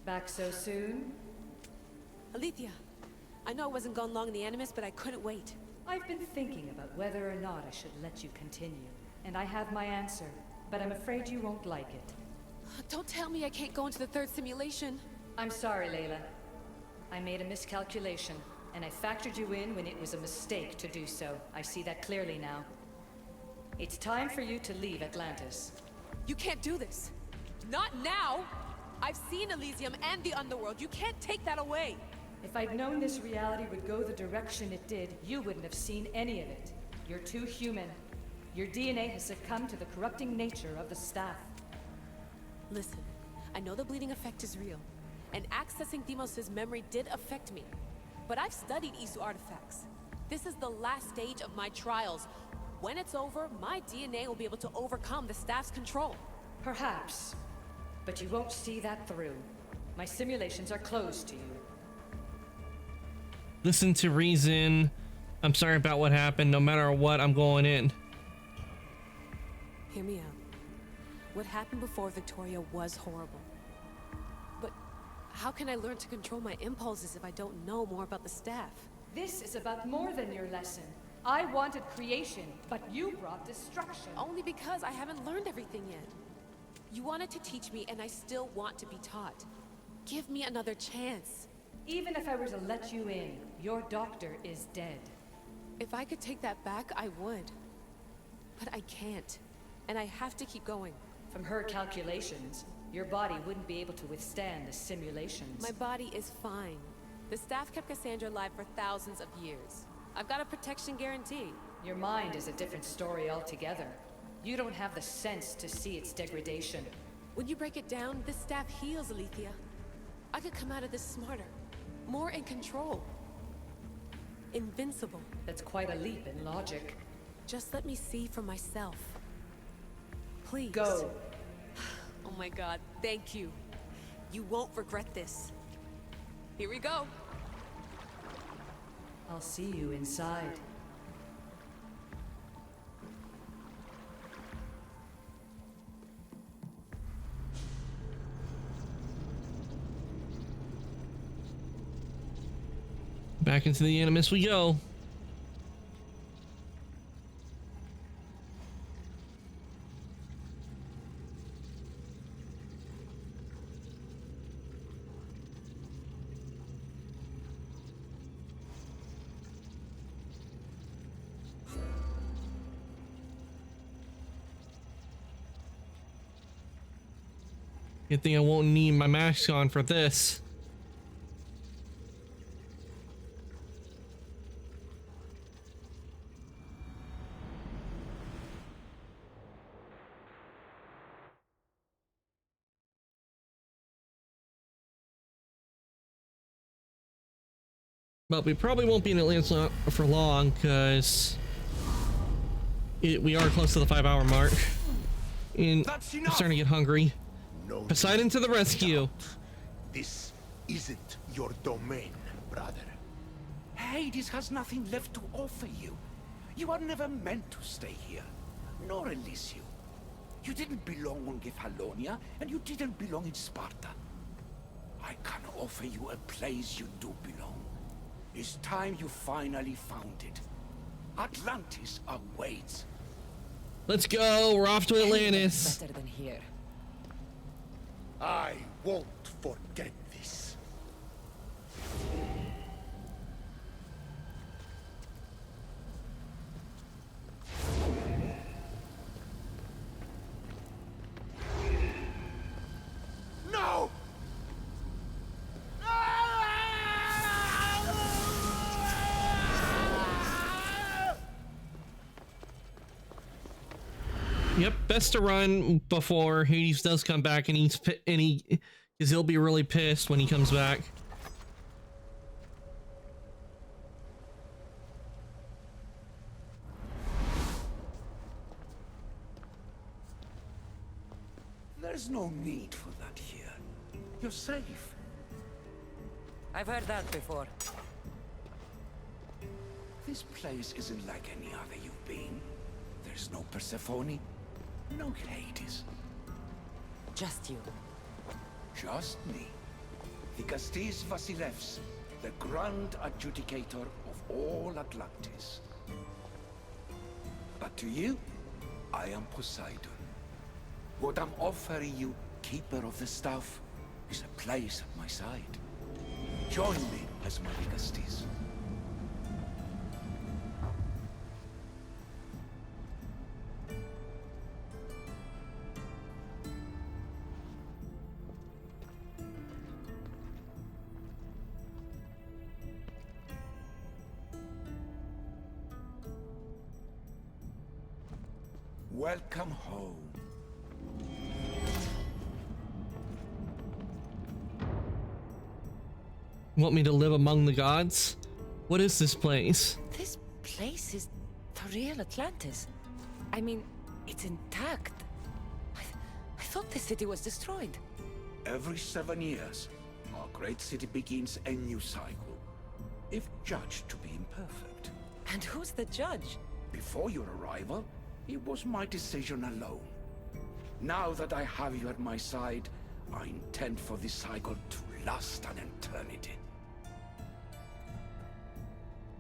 Back so soon? Alethea, I know I wasn't gone long in the Animus, but I couldn't wait. I've been thinking about whether or not I should let you continue, and I have my answer, but I'm afraid you won't like it. Don't tell me I can't go into the third simulation. I'm sorry, Layla. I made a miscalculation, and I factored you in when it was a mistake to do so. I see that clearly now. It's time for you to leave Atlantis. You can't do this. Not now! I've seen Elysium and the Underworld. You can't take that away! If I'd known this reality would go the direction it did, you wouldn't have seen any of it. You're too human. Your DNA has succumbed to the corrupting nature of the staff. Listen, I know the bleeding effect is real, and accessing Deimos' memory did affect me. But I've studied Isu artifacts. This is the last stage of my trials. When it's over, my DNA will be able to overcome the staff's control. Perhaps. But you won't see that through. My simulations are closed to you. Listen to reason. I'm sorry about what happened. No matter what, I'm going in. Hear me out. What happened before Victoria was horrible. But how can I learn to control my impulses if I don't know more about the staff? This is about more than your lesson. I wanted creation, but you brought destruction. Only because I haven't learned everything yet. You wanted to teach me, and I still want to be taught. Give me another chance. Even if I were to let you in, your doctor is dead. If I could take that back, I would. But I can't. And I have to keep going. From her calculations, your body wouldn't be able to withstand the simulations. My body is fine. The staff kept Cassandra alive for thousands of years. I've got a protection guarantee. Your mind is a different story altogether. You don't have the sense to see its degradation. When you break it down, the staff heals, Alethea. I could come out of this smarter, more in control. Invincible. That's quite a leap in logic. Just let me see for myself. Please. Go. Oh my god, thank you. You won't regret this. Here we go. I'll see you inside. Back into the Animus we go. Good thing I won't need my mask on for this. But we probably won't be in Atlanta for long because we are close to the 5-hour mark. And I'm starting to get hungry. No Poseidon to the rescue. This isn't your domain, brother. Hades has nothing left to offer you. You are never meant to stay here, nor Elysium. You didn't belong on Kefalonia, and you didn't belong in Sparta. I can offer you a place you do belong. It's time you finally found it. Atlantis awaits. Let's go. We're off to Atlantis. Better than here. I won't forget this. No! Yep, best to run before Hades does come back, and because he'll be really pissed when he comes back. There's no need for that here. You're safe. I've heard that before. This place isn't like any other you've been. There's no Persephone, no Hades. Just you. Just me. Vikastis Vasilevs, the Grand Adjudicator of all Atlantis. But to you, I am Poseidon. What I'm offering you, Keeper of the Staff, is a place at my side. Join me as my Vikastis. Welcome home. Want me to live among the gods? What is this place? This place is the real Atlantis. I mean, it's intact. I thought the city was destroyed. Every 7 years, our great city begins a new cycle, if judged to be imperfect. And who's the judge? Before your arrival, it was my decision alone. Now that I have you at my side, I intend for this cycle to last an eternity.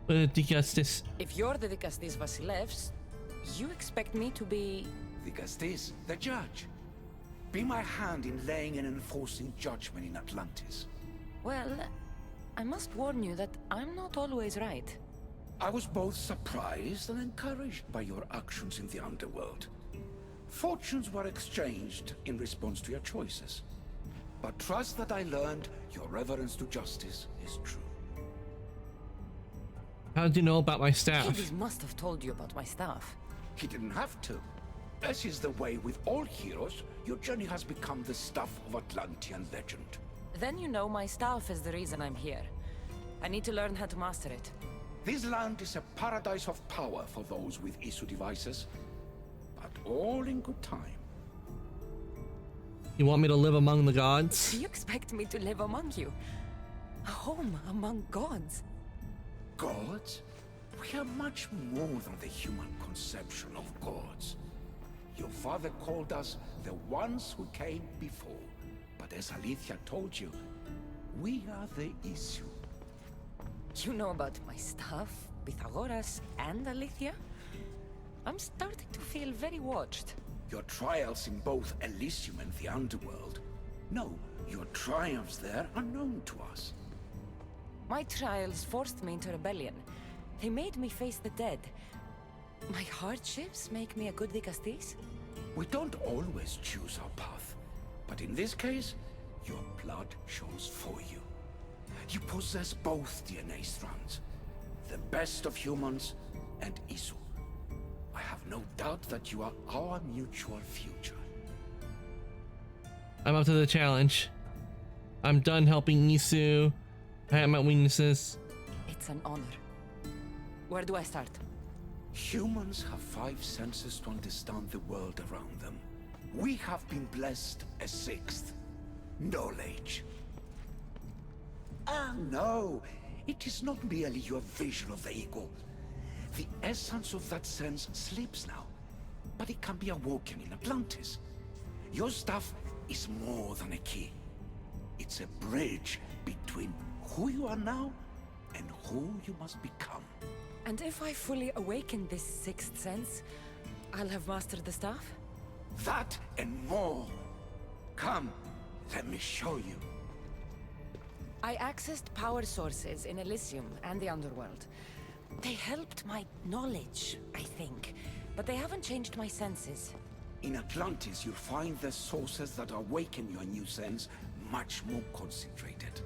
Dikastis. If you're the Dikastis Vasilevs, you expect me to be... Dikastis, the judge. Be my hand in laying and enforcing judgment in Atlantis. Well, I must warn you that I'm not always right. I was both surprised and encouraged by your actions in the Underworld. Fortunes were exchanged in response to your choices. But trust that I learned your reverence to justice is true. How did you know about my staff? Hades must have told you about my staff. He didn't have to. As is the way with all heroes, your journey has become the stuff of Atlantean legend. Then you know my staff is the reason I'm here. I need to learn how to master it. This land is a paradise of power for those with Isu devices, but all in good time. You want me to live among the gods? Do you expect me to live among you? A home among gods? Gods? We are much more than the human conception of gods. Your father called us the ones who came before. But as Alethea told you, we are the Isu. You know about my staff, Pythagoras, and Alethea? I'm starting to feel very watched. Your trials in both Elysium and the Underworld. No, your triumphs there are known to us. My trials forced me into rebellion. They made me face the dead. My hardships make me a good Dikastis? We don't always choose our path, but in this case, your blood shows for you. You possess both DNA strands, the best of humans and Isu. I have no doubt that you are our mutual future. I'm up to the challenge. I'm done helping Isu. I have my weaknesses. It's an honor. Where do I start? Humans have 5 senses to understand the world around them. We have been blessed a 6th. Knowledge. Ah, no. It is not merely your vision of the ego. The essence of that sense sleeps now, but it can be awoken in Atlantis. Your stuff is more than a key. It's a bridge between who you are now and who you must become. And if I fully awaken this 6th sense, I'll have mastered the staff? That and more. Come, let me show you. I accessed power sources in Elysium and the Underworld. They helped my knowledge, I think, but they haven't changed my senses. In Atlantis, you'll find the sources that awaken your new sense much more concentrated.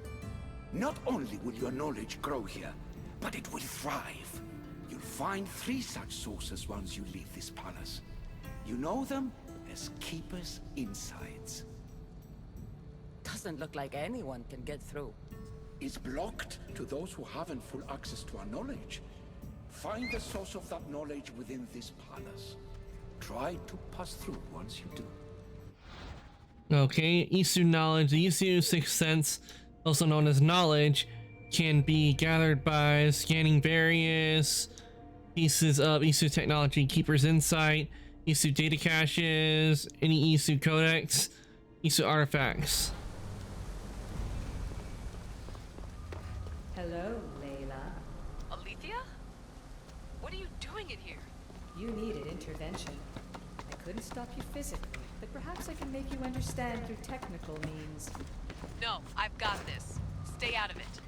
Not only will your knowledge grow here, but it will thrive. You'll find 3 such sources once you leave this palace. You know them as Keeper's Insides. Doesn't look like anyone can get through. It's blocked to those who haven't full access to our knowledge. Find the source of that knowledge within this palace. Try to pass through once you do. Okay, Isu knowledge. The Isu 6th sense, also known as knowledge, can be gathered by scanning various pieces of Isu technology, Keeper's Insight, Isu data caches, any Isu codex, Isu artifacts. Hello, Layla. Alethea? What are you doing in here? You needed intervention. I couldn't stop you physically, but perhaps I can make you understand through technical means. No, I've got this. Stay out of it.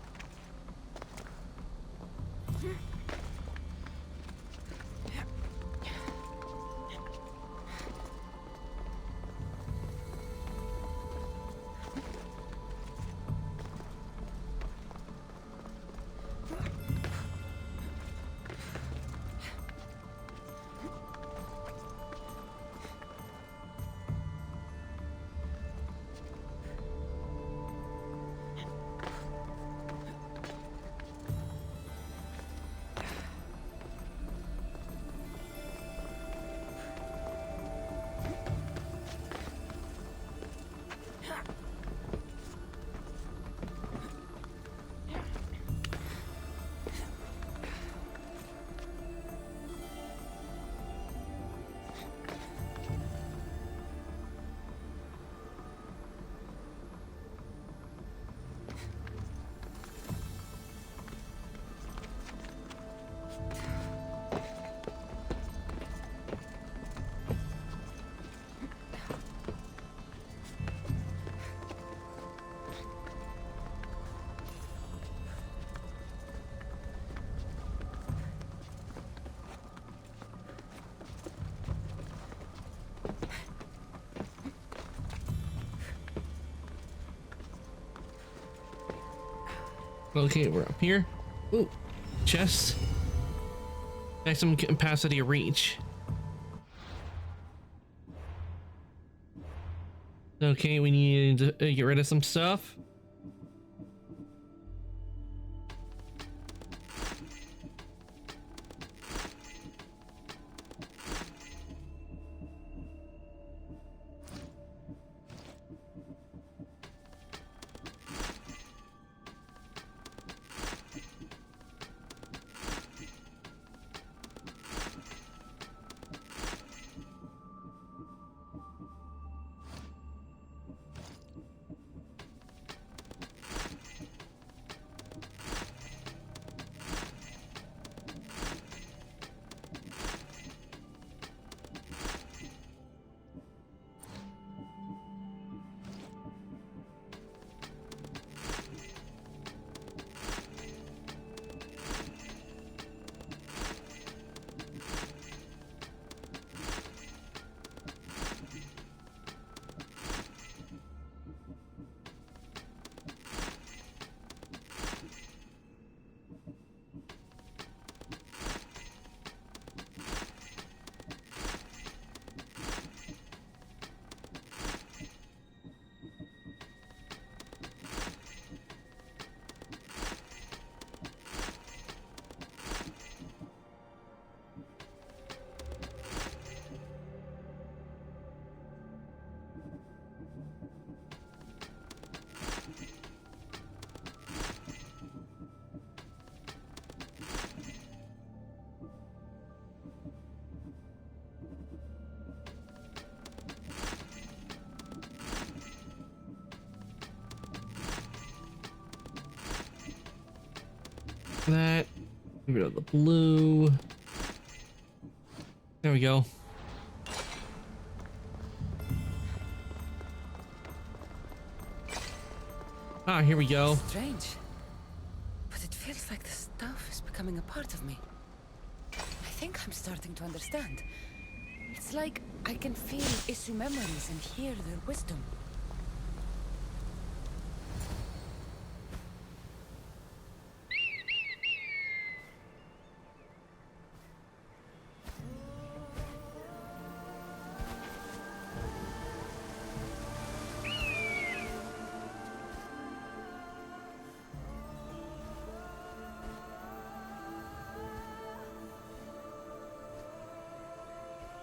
Okay, we're up here. Ooh, chest. Maximum capacity reach. Okay, we need to get rid of some stuff. That. Get rid of the blue. There we go. Ah, here we go. Strange. But it feels like the stuff is becoming a part of me. I think I'm starting to understand. It's like I can feel Isu memories and hear their wisdom.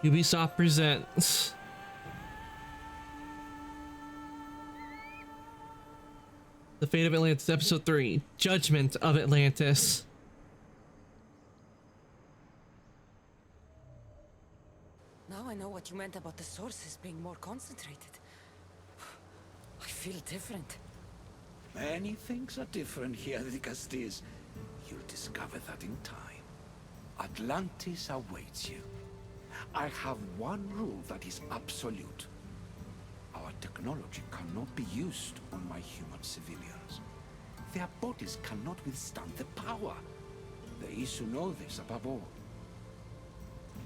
Ubisoft presents The Fate of Atlantis Episode 3, Judgment of Atlantis. Now I know what you meant about the sources being more concentrated. I feel different. Many things are different here, Dicastis. You'll discover that in time. Atlantis awaits you. I have one rule that is absolute. Our technology cannot be used on my human civilians. Their bodies cannot withstand the power. The Isu know this above all.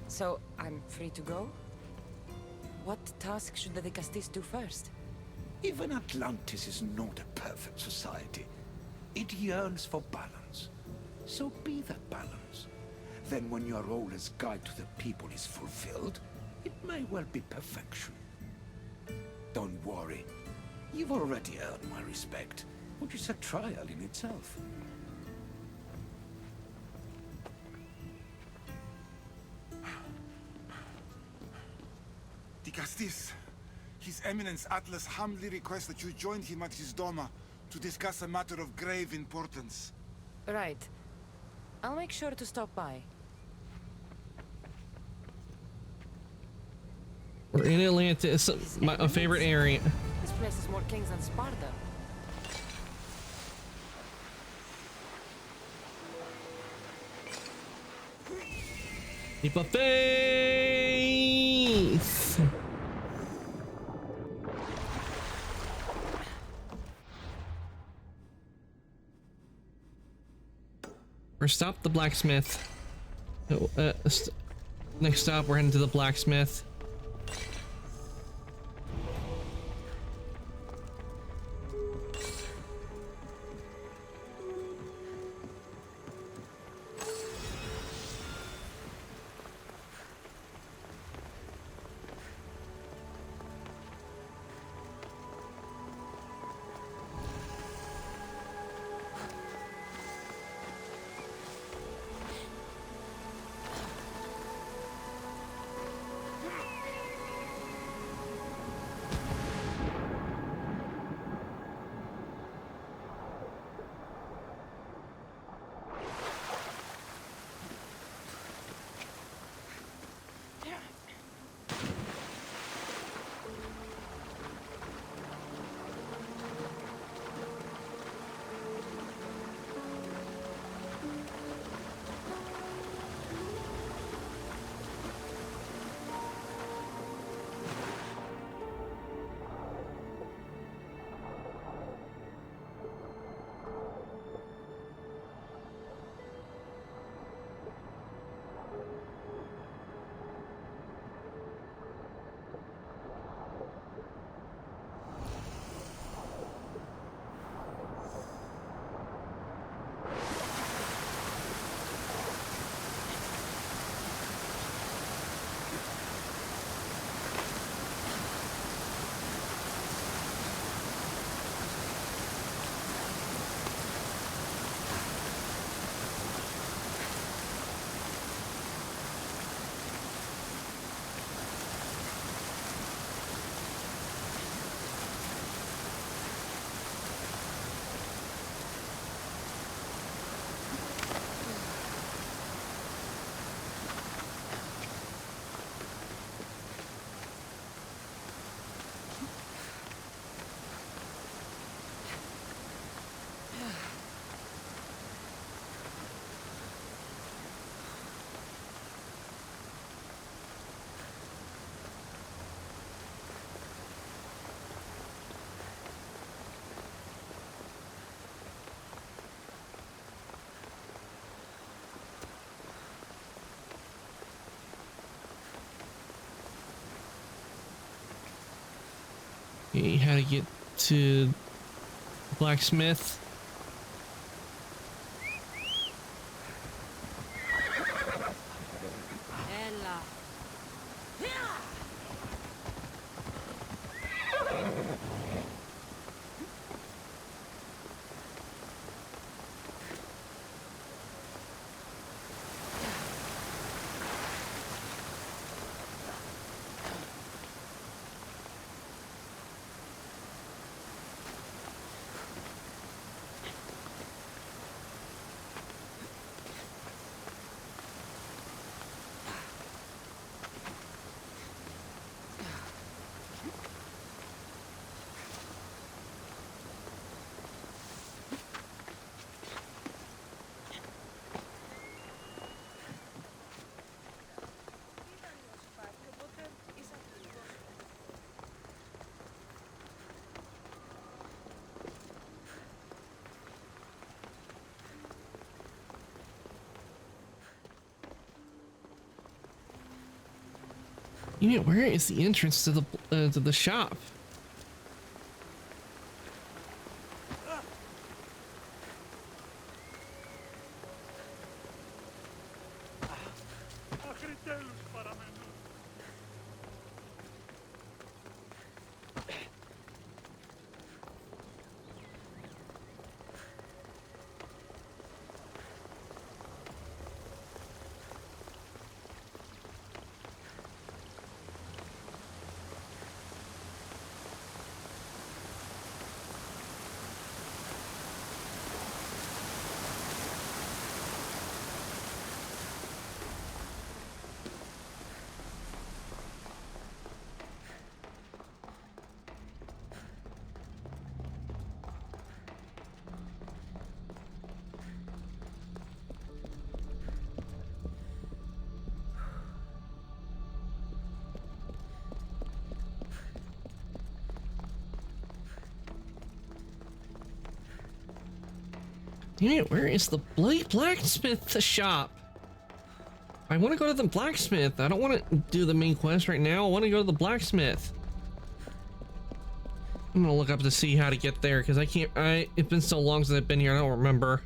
So, I'm free to go? What task should the Dicastis do first? Even Atlantis is not a perfect society. It yearns for balance. So be that balance. Then when your role as guide to the people is fulfilled, it may well be perfection. Don't worry. You've already earned my respect, which is a trial in itself. Dicastis, His Eminence Atlas humbly requests that you join him at his Doma to discuss a matter of grave importance. Right. I'll make sure to stop by. We're in Atlantis, my favorite area. This place is more kings than Sparta. Leap of faith! First stop, the blacksmith. Next stop, we're heading to the blacksmith. Okay, how to get to blacksmith. Ella. You know, where is the entrance to the shop? Damn it, where is the bloody blacksmith shop? I want to go to the blacksmith. I don't want to do the main quest right now. I want to go to the blacksmith. I'm gonna look up to see how to get there because I can't. It's been so long since I've been here. I don't remember.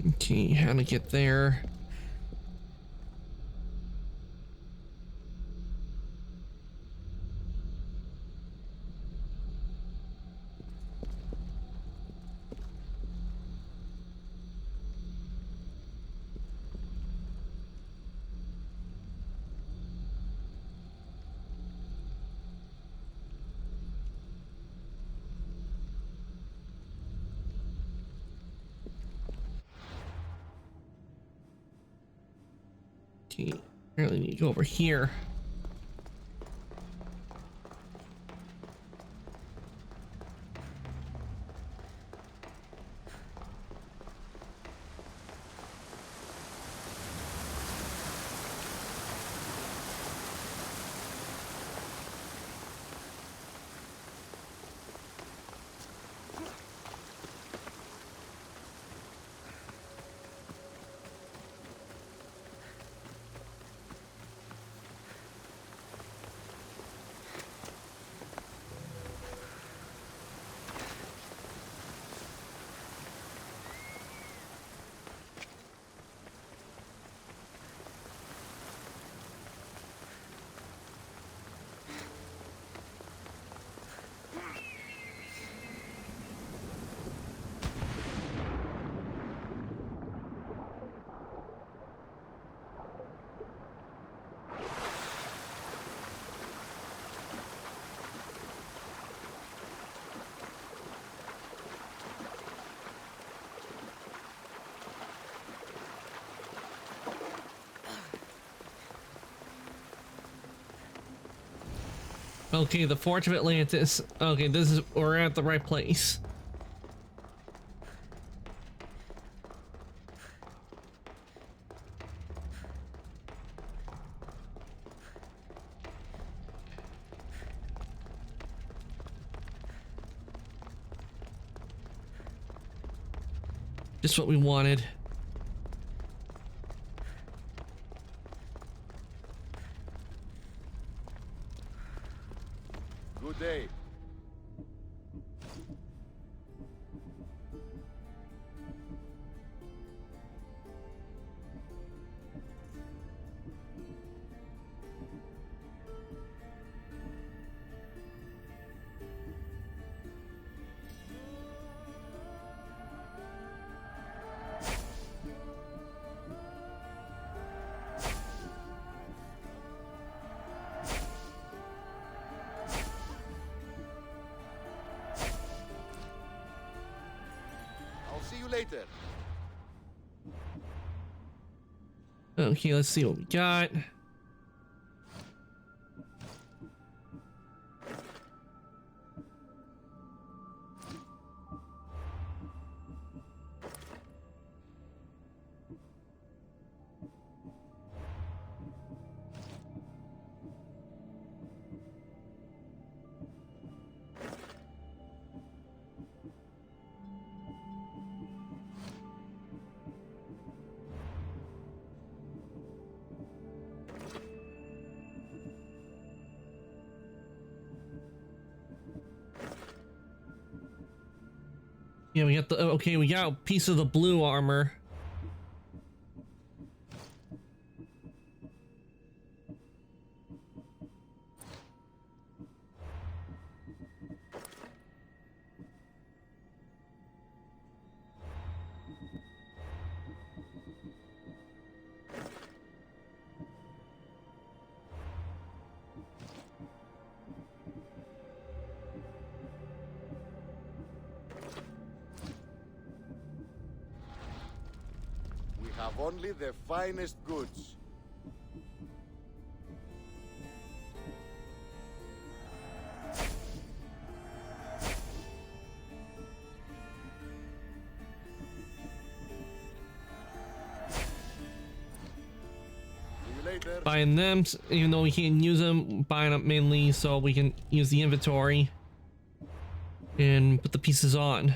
Okay, how to get there? Okay, apparently need to go over here. Okay, the Forge of Atlantis. Okay, we're at the right place. Just what we wanted. Good day. I'll see you later. Okay, let's see what we got. Yeah, we got the okay, we got a piece of the blue armor. We have only the finest goods. Buying them, even though we can't use them, buying them mainly so we can use the inventory and put the pieces on.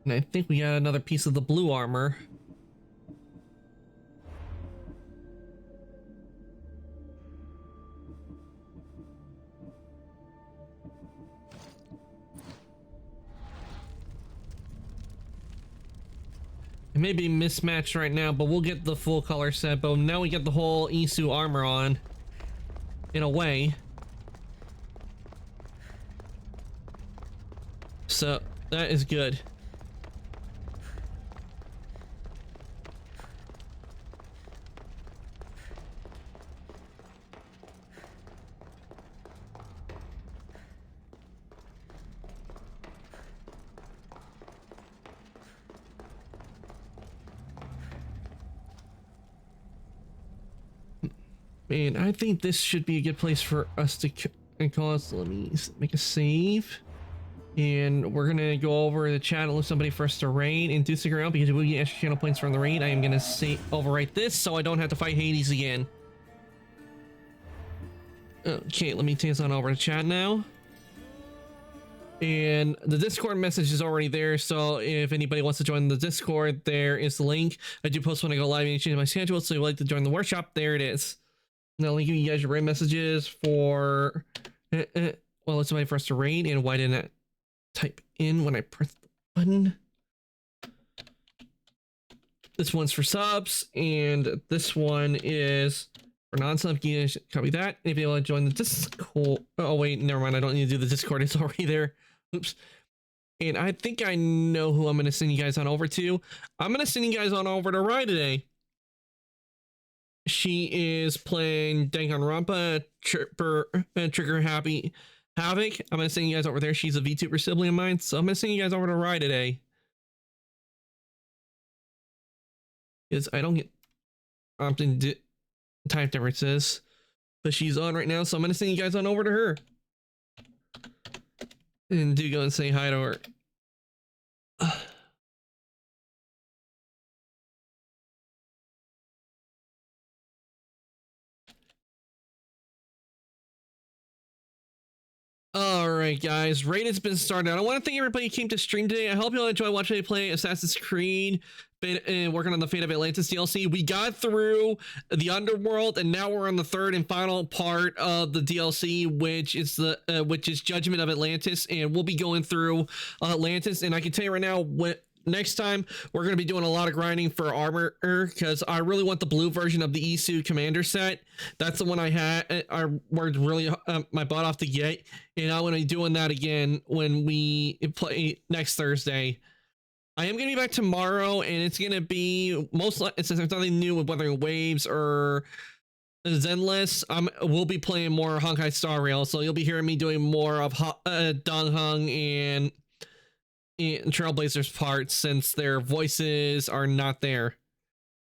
And I think we got another piece of the blue armor. It may be mismatched right now, but we'll get the full color set. But now we get the whole Isu armor on, in a way. So that is good. And I think this should be a good place for us to call us. Let me make a save. And we're gonna go over the chat and look somebody for us to raid, and do stick around because we will get extra channel points from the raid. I am gonna overwrite this so I don't have to fight Hades again. Okay, let me take this on over to chat now. And the Discord message is already there, so if anybody wants to join the Discord, there is the link. I do post when I go live and change my schedule, so if you'd like to join the workshop, there it is. Now let me give you guys your raid messages for well, let's wait for us to raid. And why didn't I type in when I pressed the button? This one's for subs, and this one is for non-sub. You guys copy that. If you want to join the Discord, oh wait, never mind, I don't need to do the Discord, it's already there. Oops. And I think I know who I'm going to send you guys on over to. I'm going to send you guys on over to Rye today. She is playing Danganronpa, Trigger Happy, Havoc, I'm gonna send you guys over there. She's a VTuber sibling of mine, so I'm gonna send you guys over to Rye today. Because I don't get often time differences, but she's on right now, so I'm gonna send you guys on over to her. And do go and say hi to her. Alright guys, raid has been started. I want to thank everybody who came to stream today. I hope you all enjoy watching me play Assassin's Creed and working on the Fate of Atlantis DLC. We got through the Underworld, and now we're on the third and final part of the DLC, which is Judgment of Atlantis, and we'll be going through Atlantis. And I can tell you right now, next time we're going to be doing a lot of grinding for armor, because I really want the blue version of the Isu commander set. That's the one I worked really my butt off to get, and I'm going to be doing that again when we play next Thursday. I am going to be back tomorrow, and it's going to be since there's nothing new with Weathering Waves or Zenless, we'll be playing more Honkai Star Rail, so you'll be hearing me doing more of Dong Hung and Trailblazers parts, since their voices are not there.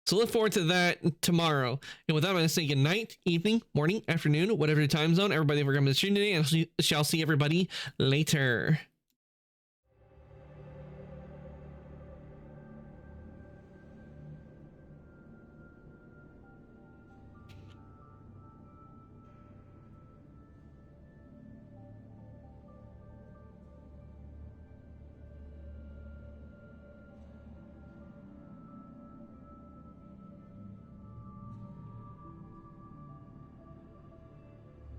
So look forward to that tomorrow. And with that, I'm going to say good night, evening, morning, afternoon, whatever your time zone. Everybody for coming to stream today, and I shall see everybody later.